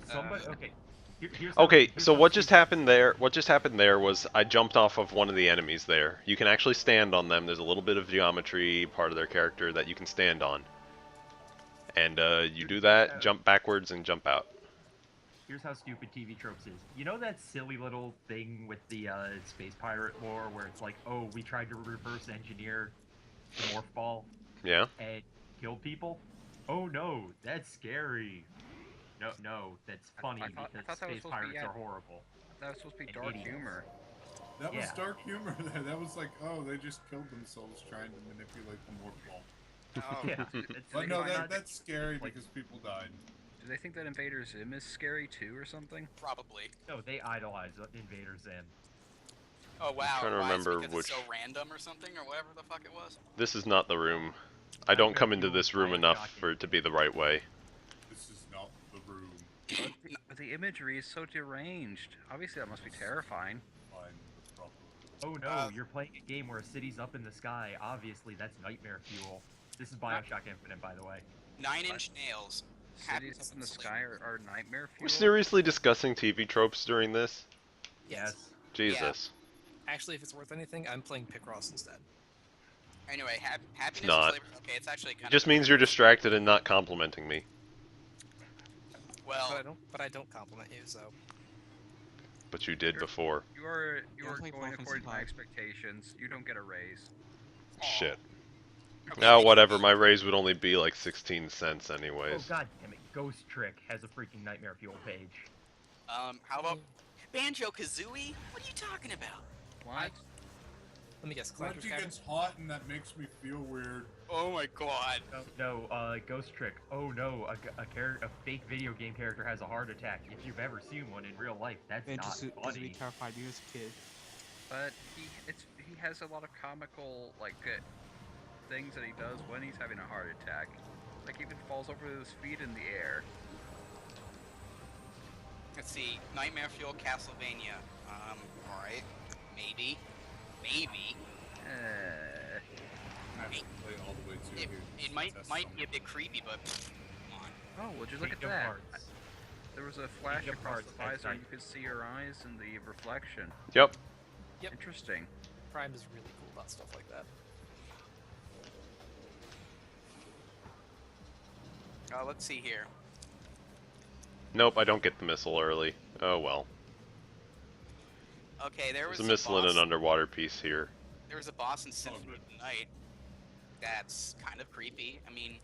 Somebody, okay. Okay, here's so how what just stupid- happened there? What just happened there was I jumped off of one of the enemies there. You can actually stand on them. There's a little bit of geometry part of their character that you can stand on. And you do that, jump backwards, and jump out. Here's how stupid TV tropes is. You know that silly little thing with the space pirate lore where it's like, oh, we tried to reverse engineer the morph ball Yeah? and killed people? Oh no, that's scary. No, that's funny I thought because that was space supposed to be pirates are horrible. That was supposed to be And dark idiots. humor. That was Yeah. dark humor there. That was like, oh, they just killed themselves trying to manipulate the morph ball. Oh, Yeah. But no, find out that's scary like- because people died. Do they think that Invader Zim is scary too, or something? probably. No, they idolize Invader Zim. Oh wow. trying to why? It's remember because which- it's so random or something, or whatever the fuck it was. This is not the room. I don't come into this room enough for it to be the right way. This is not the room. But the imagery is so deranged. Obviously, that must be terrifying. Find the proper Oh no, you're playing a game where a city's up in the sky. Obviously, that's nightmare fuel. This is Bioshock Infinite, by the way. 9 Inch Nails. Cities Happiness up in the and sleep. sky are nightmare fuel. We're seriously discussing TV tropes during this? Yes. Jesus. Actually, if it's worth anything, I'm playing Picross instead. Anyway, happiness not. and slavery. Okay, it's actually kind It just means you're distracted and not complimenting me. Well, But I don't compliment you, so. But you did before. You are playing going Final according to my Fantasy V. expectations. You don't get a raise. Shit. okay, Now, maybe- whatever, my raise would only be like 16 cents Oh anyways. god damn it, Ghost Trick has a freaking nightmare fuel page. How about Banjo Kazooie? What are you talking about? What? Let me guess. Clash of Crunchy Cabin? gets hot and that makes me feel weird. Oh my god. No, Ghost Trick. Oh no, a fake video game character has a heart attack. If you've ever seen one in real life, that's And not just to be funny. terrified you as a kid. But he has a lot of comical things that he does when he's having a heart attack. Like he even falls over with his feet in the air. Let's see. Nightmare Fuel Castlevania. Alright. Maybe. Maybe. I have to play all the way to It, here. it might be a bit creepy, but come on. Oh, would you look at Kingdom that? Hearts. There was a flash Kingdom across Hearts the has visor, and you night- could see her eyes in the reflection. Yep. Yep. Interesting. Prime is really cool about stuff like that. Let's see here. Nope, I don't get the missile early. Oh well. Okay, there was There's a missile in boss, an underwater piece here. There was a boss in Symphony good. of the Night. That's kind of creepy. I mean,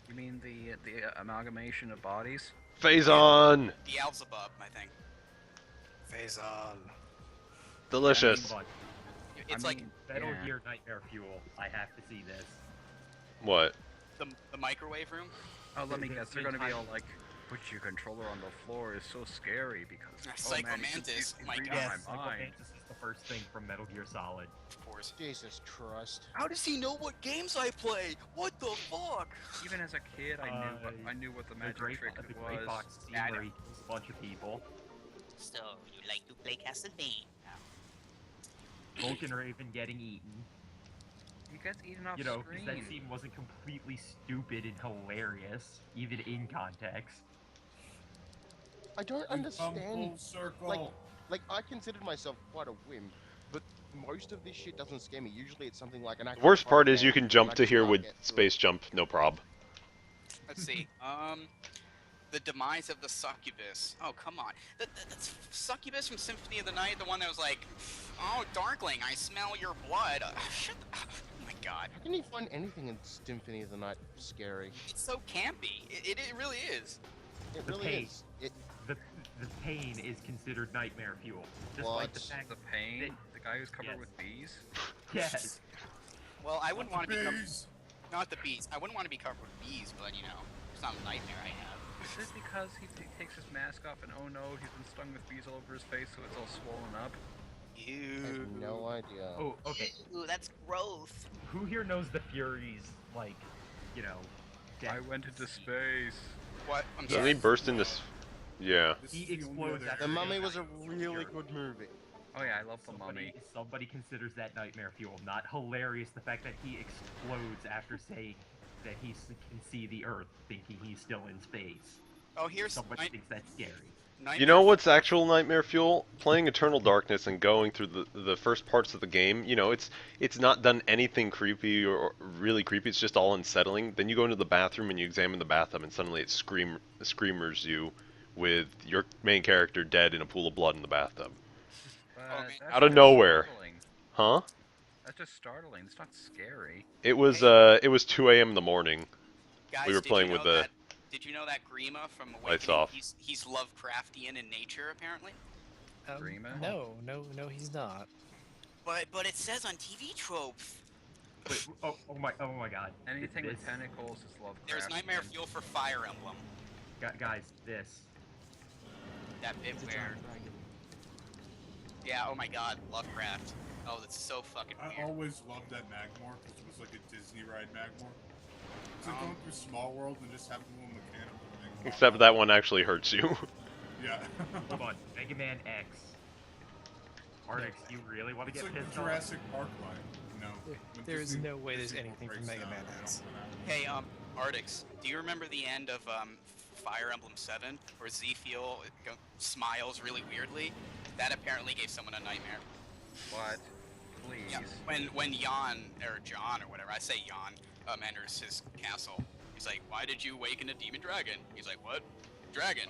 You mean the amalgamation of bodies? Phazon! Beelzebub, I think. Phazon. Delicious. But It's I like mean, Metal yeah. Gear Nightmare Fuel. I have to see this. What? the microwave room. Oh, let me the- guess. the They're gonna be entire- all like, "Put your controller on the floor is so scary because." Psycho man, you can Mantis, see- my read God. my Yes, Psycho mind." Mantis is the first thing from Metal Gear Solid. Of course. Jesus Christ. How does he know what games I play? What the fuck? Even as a kid, I knew what the The magic Gray, trick the Gray was. Fox scene Yeah, I where know. he kills a bunch of people. So you like to play Castlevania? Vulcan Raven getting eaten. He gets eaten off You know, because screen. that scene wasn't completely stupid and hilarious, even in context. I don't We've come understand. full circle. Like, I considered myself quite a wimp, but most of this shit doesn't scare me. Usually it's something like an The actual worst part horror is you game, can jump and I to here can't with get through space it. jump, no prob. Let's see. The demise of the succubus. Oh, come on. That's succubus from Symphony of the Night, the one that was like, oh, Darkling, I smell your blood. Shut the... Oh my god. How can you find anything in Symphony of the Night scary? It's so campy. It really is. It The really pain. is. It, The pain is considered nightmare fuel. Just like the What? fact The pain, the guy who's covered Yes. with bees. yes. Well, I wouldn't Not want the to be covered... bees. Not the bees. I wouldn't want to be covered with bees, but, you know, it's not a nightmare I have. Is it because he takes his mask off and oh no, he's been stung with bees all over his face, so it's all swollen up? I Ew. have no idea. Oh, okay. Ooh, that's gross. Who here knows the Furies, like, you know, death I went into scene? space. What? I'm Doesn't he sorry. burst into... Yeah. This He is the only explodes other after The Yeah. Mummy was a really good movie. Oh yeah, I love the mummy. Somebody considers that nightmare fuel. Not hilarious. The fact that he explodes after saying that he can see the Earth, thinking he's still in space. Oh, here's Somebody thinks that's scary. You know what's actual nightmare fuel? Playing Eternal Darkness and going through the first parts of the game. You know, it's not done anything creepy or really creepy. It's just all unsettling. Then you go into the bathroom and you examine the bathtub, and suddenly it screamers you with your main character dead in a pool of blood in the bathtub. That's Out of just nowhere. startling. Huh? That's just startling. It's not scary. It was 2 a.m. in the morning. Guys, We were did playing you with know the that, did you know that Grima from Awakening, lights off. he's Lovecraftian in nature, apparently? Grima? No, he's not. But it says on TV Tropes. Wait, oh my god. Anything This- with tentacles is Lovecraft. There's Nightmare Fuel for Fire Emblem. Guys, this. That bit It's a where... giant dragon. Yeah, oh my god, Lovecraft. Oh, that's so fucking I weird. always loved that Magmore because it was like a Disney ride Magmore. It's like going through Small World and just having a little mechanical thing. Except that one actually hurts you. Yeah. Hold on, Mega Man X. Ardix, you really want to It's get like pissed the off? Jurassic Park line. No. when There is Disney- no way there's Disney anything from breaks Mega down, Man they X. don't come out. Hey, Ardix, do you remember the end of Fire Emblem 7, where Zephyl smiles really weirdly? That apparently gave someone a nightmare. What? Please. Yeah, when Jan, or John, or whatever, I say Jan, enters his castle, he's like, why did you awaken a demon dragon? He's like, what? Dragon?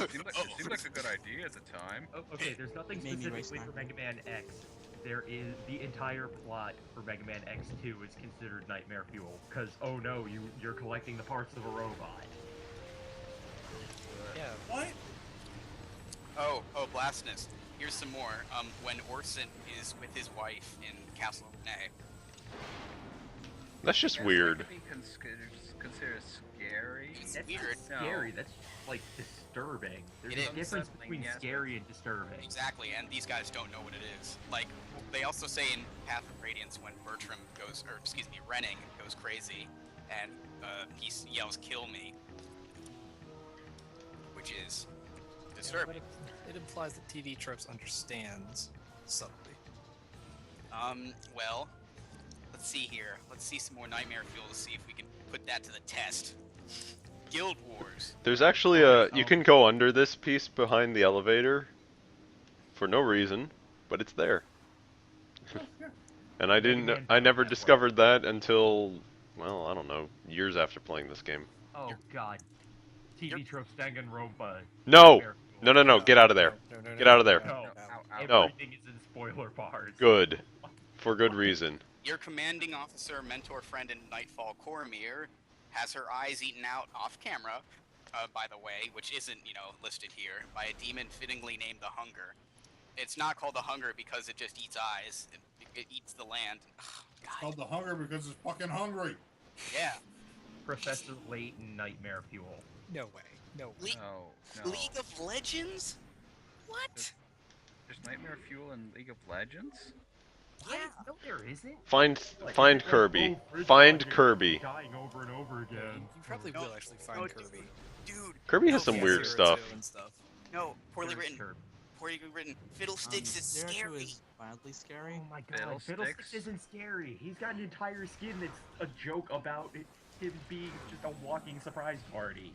Seemed like a good idea at the time. Oh, okay, there's nothing Maybe race specifically for time. Mega Man X. There is the entire plot for Mega Man X2 is considered nightmare fuel, because oh no, you're collecting the parts of a robot. Yeah. What? Oh, Blasness. Here's some more. When Orson is with his wife in Castle Nay. That's just Yes, weird. That could be considered scary. It's That's weird. not scary. That's like disturbing. There's It a is. difference Unsettling, between yes, scary and disturbing. Exactly, and these guys don't know what it is. Like, they also say in Path of Radiance when Bertram goes, or excuse me, Renning goes crazy, and he yells, "Kill me," which is disturbing. It implies that TV Tropes understands subtly. Well, let's see here. Let's see some more Nightmare Fuel to see if we can put that to the test. Guild Wars. There's actually you can go under this piece behind the elevator for no reason, but it's there. And I never discovered that until, well, I don't know, years after playing this game. Oh god. TV Tropes Danganronpa. No! Nightmare No, get out of there. No, Get out of there. No. Ow. No. Everything is in spoiler bars. Good. For good reason. Your commanding officer, mentor, friend in Nightfall, Cormir, has her eyes eaten out off camera, by the way, which isn't, listed here, by a demon fittingly named the Hunger. It's not called the Hunger because it just eats eyes. It eats the land. Ugh, It's God. called the hunger because it's fucking hungry. Yeah. Professor Layton Nightmare Fuel. No way. No way. Le- No. League of Legends? What? There's Nightmare Fuel in League of Legends? Yeah, no, there isn't. Find Like, Kirby. oh, Fridge Find Dragon Kirby. Dying over and over again. You probably No. will actually find No, Kirby. Dude. Kirby has no, some yeah, weird Zero stuff. Two and stuff. No, poorly There's written. Kirby. Poorly written. Fiddlesticks is Zero Two scary. is wildly scary. Oh my god, Fiddlesticks? Fiddlesticks isn't scary. He's got an entire skin that's a joke about him being just a walking surprise party.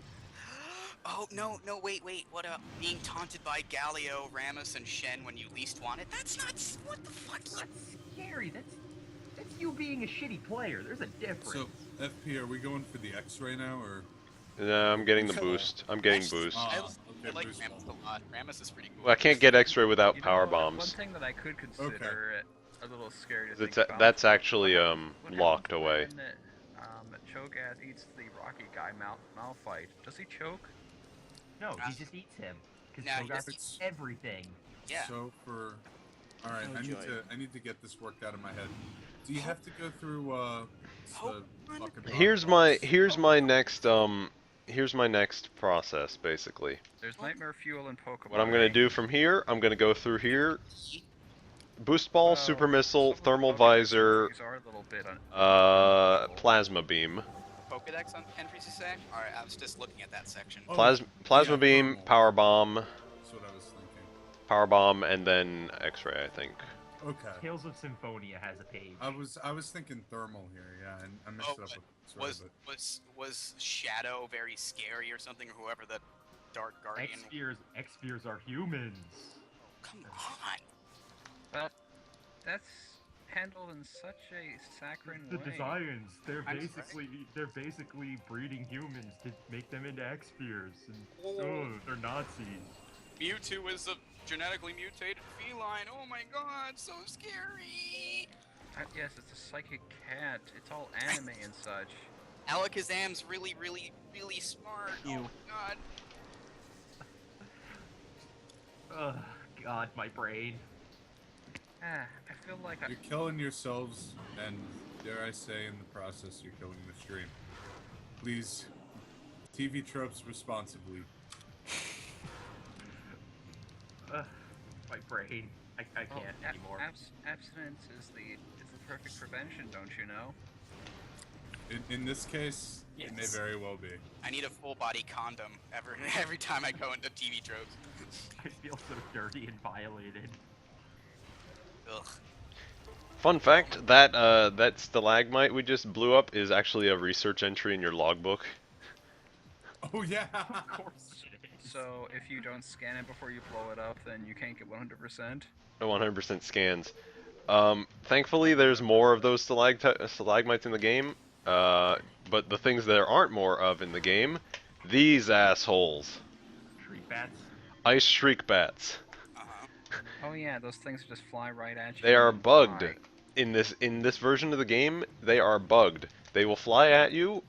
Oh, no, wait. What about being taunted by Galio, Ramus, and Shen when you least want it? That's not... What the fuck? That's scary. That's you being a shitty player. There's a difference. So, FP, are we going for the X-ray now, or? No, I'm getting the boost. I'm getting Actually, boost. I Okay, like boost Ramus ball. a lot. Ramus is pretty cool. Well, I can't get X-ray without You know power what, bombs. One thing that I could consider a little scary to think That's about. that's actually What locked happens away. when, Cho'Gath eats the Rocky guy Malphite. Does he choke? No, he just eats him. Because Nah, he Cho'Gath just eats everything. Yeah. So for, all right, Oh, joy. I need to get this worked out in my head. Do you have to go through the Hold on. fucking? Here's my next process basically. There's Nightmare Fuel in Pokemon. What I'm gonna do from here, I'm gonna go through here. Boost ball, Well, super missile, some of the thermal Pokedex visor, entries are a little bit plasma beam. Pokedex on entries, you say? Alright, I was just looking at that section. Oh, Plasma yeah, beam, thermal. power bomb. That's what I was thinking. Power Bomb, and then X-Ray, I think. Okay. Tales of Symphonia has a page. I was thinking thermal here, yeah, and I mixed Oh, it up but with X-ray, was Shadow very scary or something, or whoever the Dark Guardian? X-Spheres are humans. Come on. But that's handled in such a saccharine The way. designs, they're I'm basically breeding humans to make them into X-Spheres, and Oh. they're Nazis. Mewtwo is a genetically mutated feline. Oh my god, so scary. Yes, it's a psychic cat. It's all anime and such. Alakazam's really, really, really smart. Oh Ew. my god. Ugh, God, my brain. I feel like You're killing yourselves, and dare I say, in the process, you're killing the stream. Please, TV tropes responsibly. My brain. I can't anymore. Abstinence is the perfect prevention, don't you know? In this case, it may Yes. very well be. I need a full body condom every time I go into TV tropes. I feel so dirty and violated. Ugh. Fun fact, that stalagmite we just blew up is actually a research entry in your logbook. Oh yeah. Of course it is. So if you don't scan it before you blow it up, then you can't get 100%. 100% scans. Thankfully, there's more of those stalagmites in the game, but the things there aren't more of in the game, these assholes. Shriek bats. Ice shriek bats. Uh-huh. Oh yeah, those things just fly right at you. They are and bugged. die. In this version of the game, they are bugged. They will fly at you,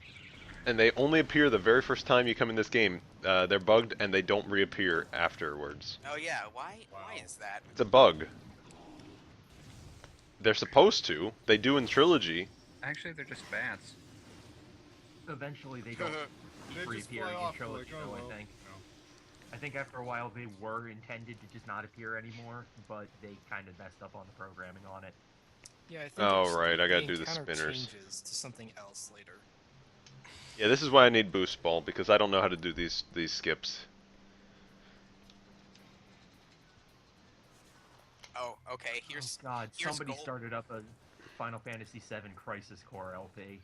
and they only appear the very first time you come in this game. They're bugged, and they don't reappear afterwards. Oh yeah, why is that? It's a bug. They're supposed to. They do in Trilogy. Actually, they're just bats. Eventually they don't They keep just reappearing fly in off, Trilogy, like, oh, though, well. I think. No. I think after a while they were intended to just not appear anymore, but they kind of messed up on the programming on it. Yeah, I think Oh, it's- right, I gotta the do the encounter spinners. changes to something else later. Yeah, this is why I need Boost Ball, because I don't know how to do these skips. Oh, okay. Here's Oh God, here's somebody gold. started up a Final Fantasy VII Crisis Core LP.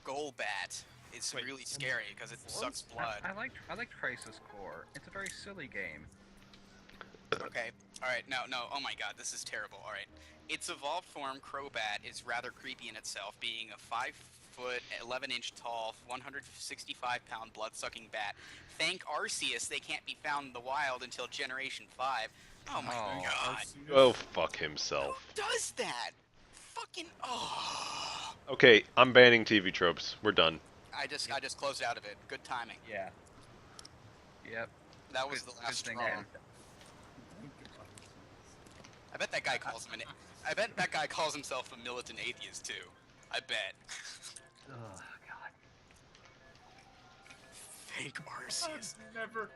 Golbat. It's Wait, really scary because it sucks blood. I liked Crisis Core. It's a very silly game. Okay. Alright, no. Oh my god, this is terrible. Alright. Its evolved form, Crobat, is rather creepy in itself, being a 5 foot, 11 inch tall, 165 pound blood sucking bat. Thank Arceus, they can't be found in the wild until Generation 5. Oh my Oh, god. Oh, fuck himself. Who does that? Fucking. Oh. Okay, I'm banning TV tropes. We're done. I just closed out of it. Good timing. Yeah. Yep. That was Good- the last good thing straw. then. I bet that guy calls him I bet that guy calls himself a militant atheist too. I bet. Ugh, God. Fake Arceus. I've never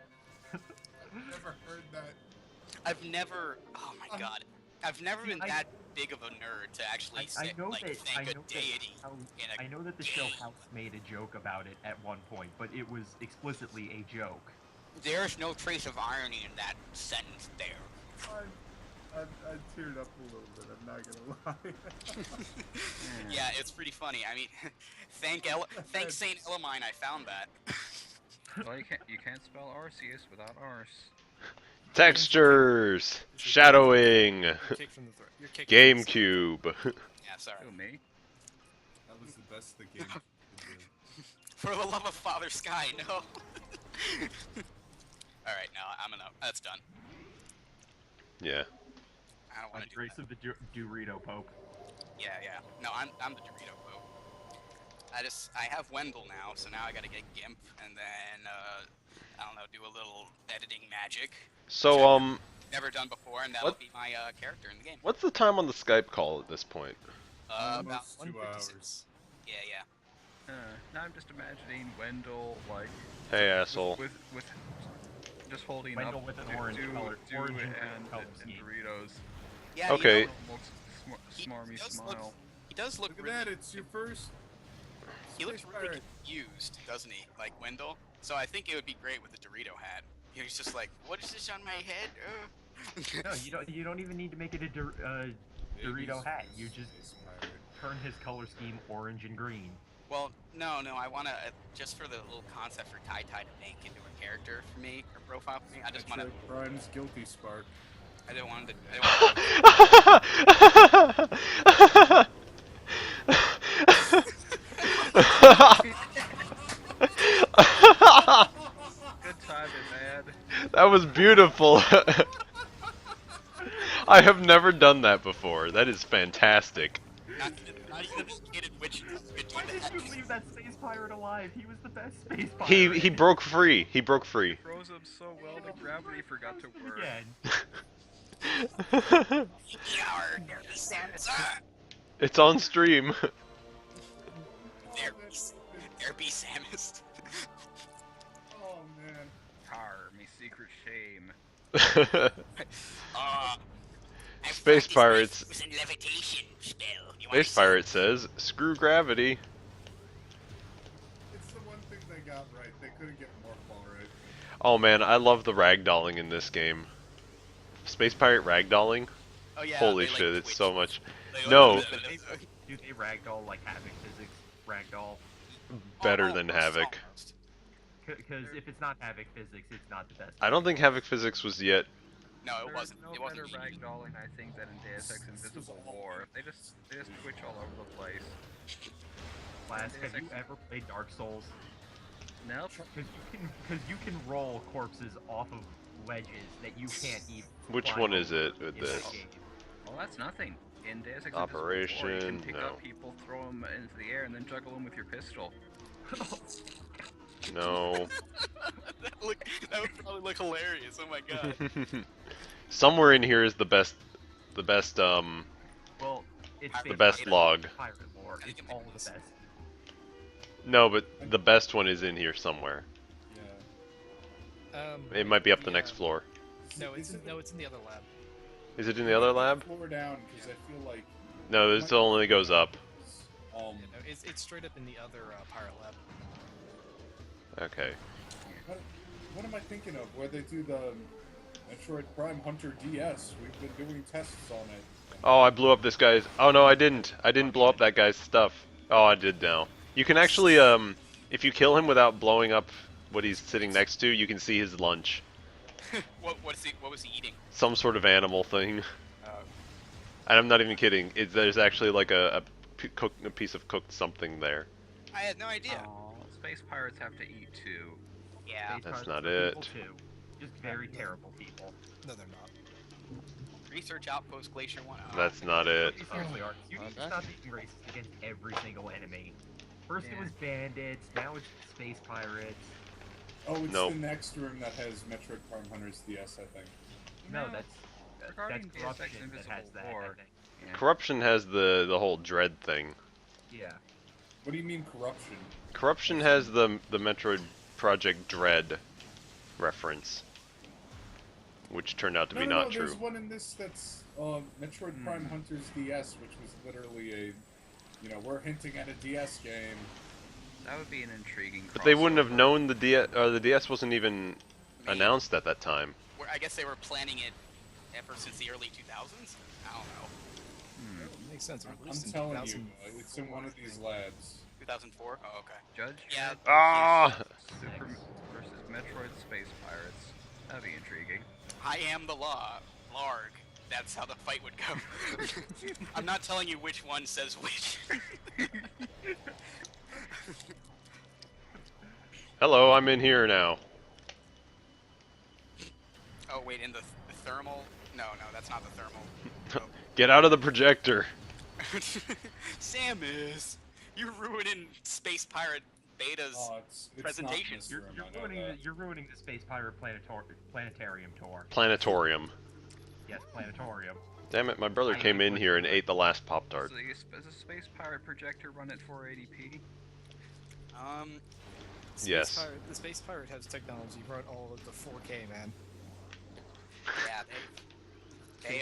heard that. I've never. Oh my god. I've never See, been I- that big of a nerd to actually I say know like that thank a deity. in a I know that the show game. House made a joke about it at one point, but it was explicitly a joke. There's no trace of irony in that sentence there. I teared up a little bit. I'm not gonna lie. Yeah, it's pretty funny. I mean, thank Saint Elamine, I found that. Well, you can't spell Arceus without Arse. Textures, shadowing, You're kicked from the throat. You're kicked from the GameCube. Yeah, sorry. Who, me? That was the best the game could do. For the love of Father Sky, no. Alright, no, I'm enough. That's done. Yeah. I don't want to do Grace that. of the Dorito Pope. Yeah. No, I'm the Dorito Pope. I have Wendell now, so now I gotta get Gimp, and then, I don't know, do a little editing magic. So, Never done before, and that'll What? be my, character in the game. what's the time on the Skype call at this point? About Almost 2 156. hours. Yeah. Now I'm just imagining Wendell like Hey, asshole. with just holding Wendell up with an Dew- orange Dew- color- Dew orange and and, color and scheme. Doritos. Yeah, Okay. You know, Almost He smarmy does smile. he does look Look at really that. It's your first. He looks really Pirate. confused, doesn't he? Like Wendell. So I think it would be great with the Dorito hat. He's just like, what is this on my head? No, you don't even need to make it a Dorito hat. You just turn his color scheme orange and green. Well, no, I wanna just for the little concept for Tai Tai to make into a character for me or profile for me. I just wanna. Metroid Prime's Guilty Spark. I don't want to. Good timing, man. That was beautiful. I have never done that before. That is fantastic. Not even kidding which could do Why did that. you leave that space pirate alive? He was the best space pirate. He broke free. He broke free. Froze him so well that gravity forgot to work. Again. Yarr, Derby Samus. Ah! It's on stream. Derby Samus. Oh man. Tar, me secret shame. Space Pirates. It was in levitation spell. You Space Pirate says, "Screw gravity." It's the one thing they got right. They couldn't get more fall right. Oh man, I love the ragdolling in this game. Space Pirate ragdolling. Oh yeah. Holy they, like, shit, it's twitch. so much. They, No. Do they ragdoll like Havoc Physics ragdoll? Better than Almost, Havoc. almost. Because if it's not Havoc Physics, it's not the best. I don't think Havoc Physics was yet. No, it There's wasn't. no It wasn't. better ragdolling, I think, than in Deus Ex Invisible War. They just twitch all over the place. Last, have you ever played Dark Souls? Nope. Because you can roll corpses off of ledges that you can't even. Which climb one is over it with in that this? game. Well, that's nothing. In Deus Ex Invisible War, you Operation, can pick no. up people, throw them into the air, and then juggle them with your pistol. No. that would probably look hilarious. Oh my god. Somewhere in here is the best, Well, it's the best log. Pirate lore. It's all the best. No, but the best one is in here somewhere. Yeah. It might be up the yeah. next floor. No, it's in the other lab. Is it in the other lab? Floor down because I feel like. No, this only goes up. Yeah, no, it's straight up in the other pirate lab. Okay. What am I thinking of? Where they do the Metroid Prime Hunter DS? We've been doing tests on it. Oh, I blew up this guy's. Oh no, I didn't. I didn't blow up that guy's stuff. Oh, I did now. You can actually, if you kill him without blowing up what he's sitting next to, you can see his lunch. What was he eating? Some sort of animal thing. And I'm not even kidding. There's actually like a piece of cooked something there. I had no idea. Space pirates have to eat too. Yeah. Space That's pirates not are it. people too. Just very terrible people. No, they're not. Research Outpost Glacier 1. Oh, That's not it. You seriously are. You need to Okay. stop being racist against every single enemy. First it Yeah. was bandits, now it's space pirates. Oh, it's Nope. the next room that has Metroid Prime Hunters DS, I think. No, No, that's regarding Deus Ex corruption that has Invisible that. I War. think. Yeah. Corruption has the whole dread thing. Yeah. What do you mean corruption? Corruption has the Metroid Project Dread reference, which turned out to be not There's true. one in this that's Metroid Prime Hunters DS, which was literally a, we're hinting at a DS game. That would be an intriguing. But they wouldn't have crossover. known the DS wasn't even announced at that time. I guess they were planning it ever since the early 2000s? I don't know. Makes sense. I'm Released in telling 2000. you, it's in one of these labs. 2004? Oh, okay. Judge Yeah. Dredd Ah! Super versus Metroid Space Pirates. That'd be intriguing. I am the law. Larg. That's how the fight would go. I'm not telling you which one says which. Hello, I'm in here now. Oh, wait, in the thermal? No, that's not the thermal. Get out of the projector. Samus, you're ruining Space Pirate Beta's Oh, it's presentation. Not in this room, I know that. You're ruining the Space Pirate Planetarium tour. Planetarium. Yes, Planetarium. Damn it, my brother came in here and ate the last Pop-Tart. Does a Space Pirate projector run at 480p? Yes. The Space Pirate has technology run all of the 4K, man. Yeah, they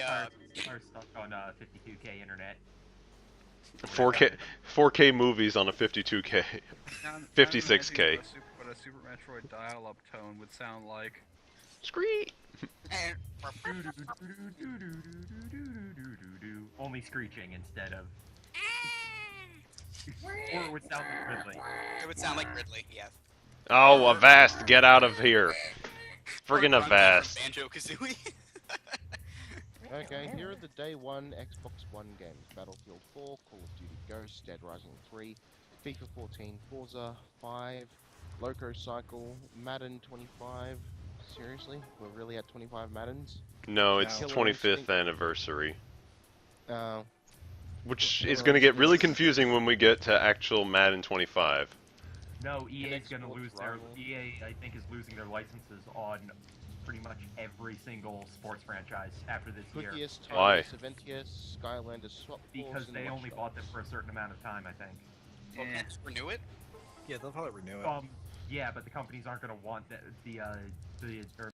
Are stuck on 52K internet. 4K movies on a 52K. Now 56K. What a Super Metroid dial-up tone would sound like. Screet! And Only screeching instead of. Or it would sound like Ridley. it would sound like Ridley, yes. Oh, Avast, get out of here. Friggin' Avast. Banjo Kazooie. Okay, here are the day one Xbox One games: Battlefield 4, Call of Duty Ghosts, Dead Rising 3, FIFA 14, Forza 5, Loco Cycle, Madden 25. Seriously? We're really at 25 Maddens? No, it's Killer 25th Instinct. anniversary. Uh, Which is going to get really confusing when we get to actual Madden 25. No, EA's gonna Xbox lose their. rival. EA, I think, is losing their licenses on pretty much every single sports franchise after this year. Cookiest, Why? Timeless, Eventius, Skylanders, Swap Because Force, and they only Watch bought them Dogs. for a certain amount of time, I think. Well, can't just renew it? Yeah, they'll probably renew it. Yeah, but the companies aren't gonna want or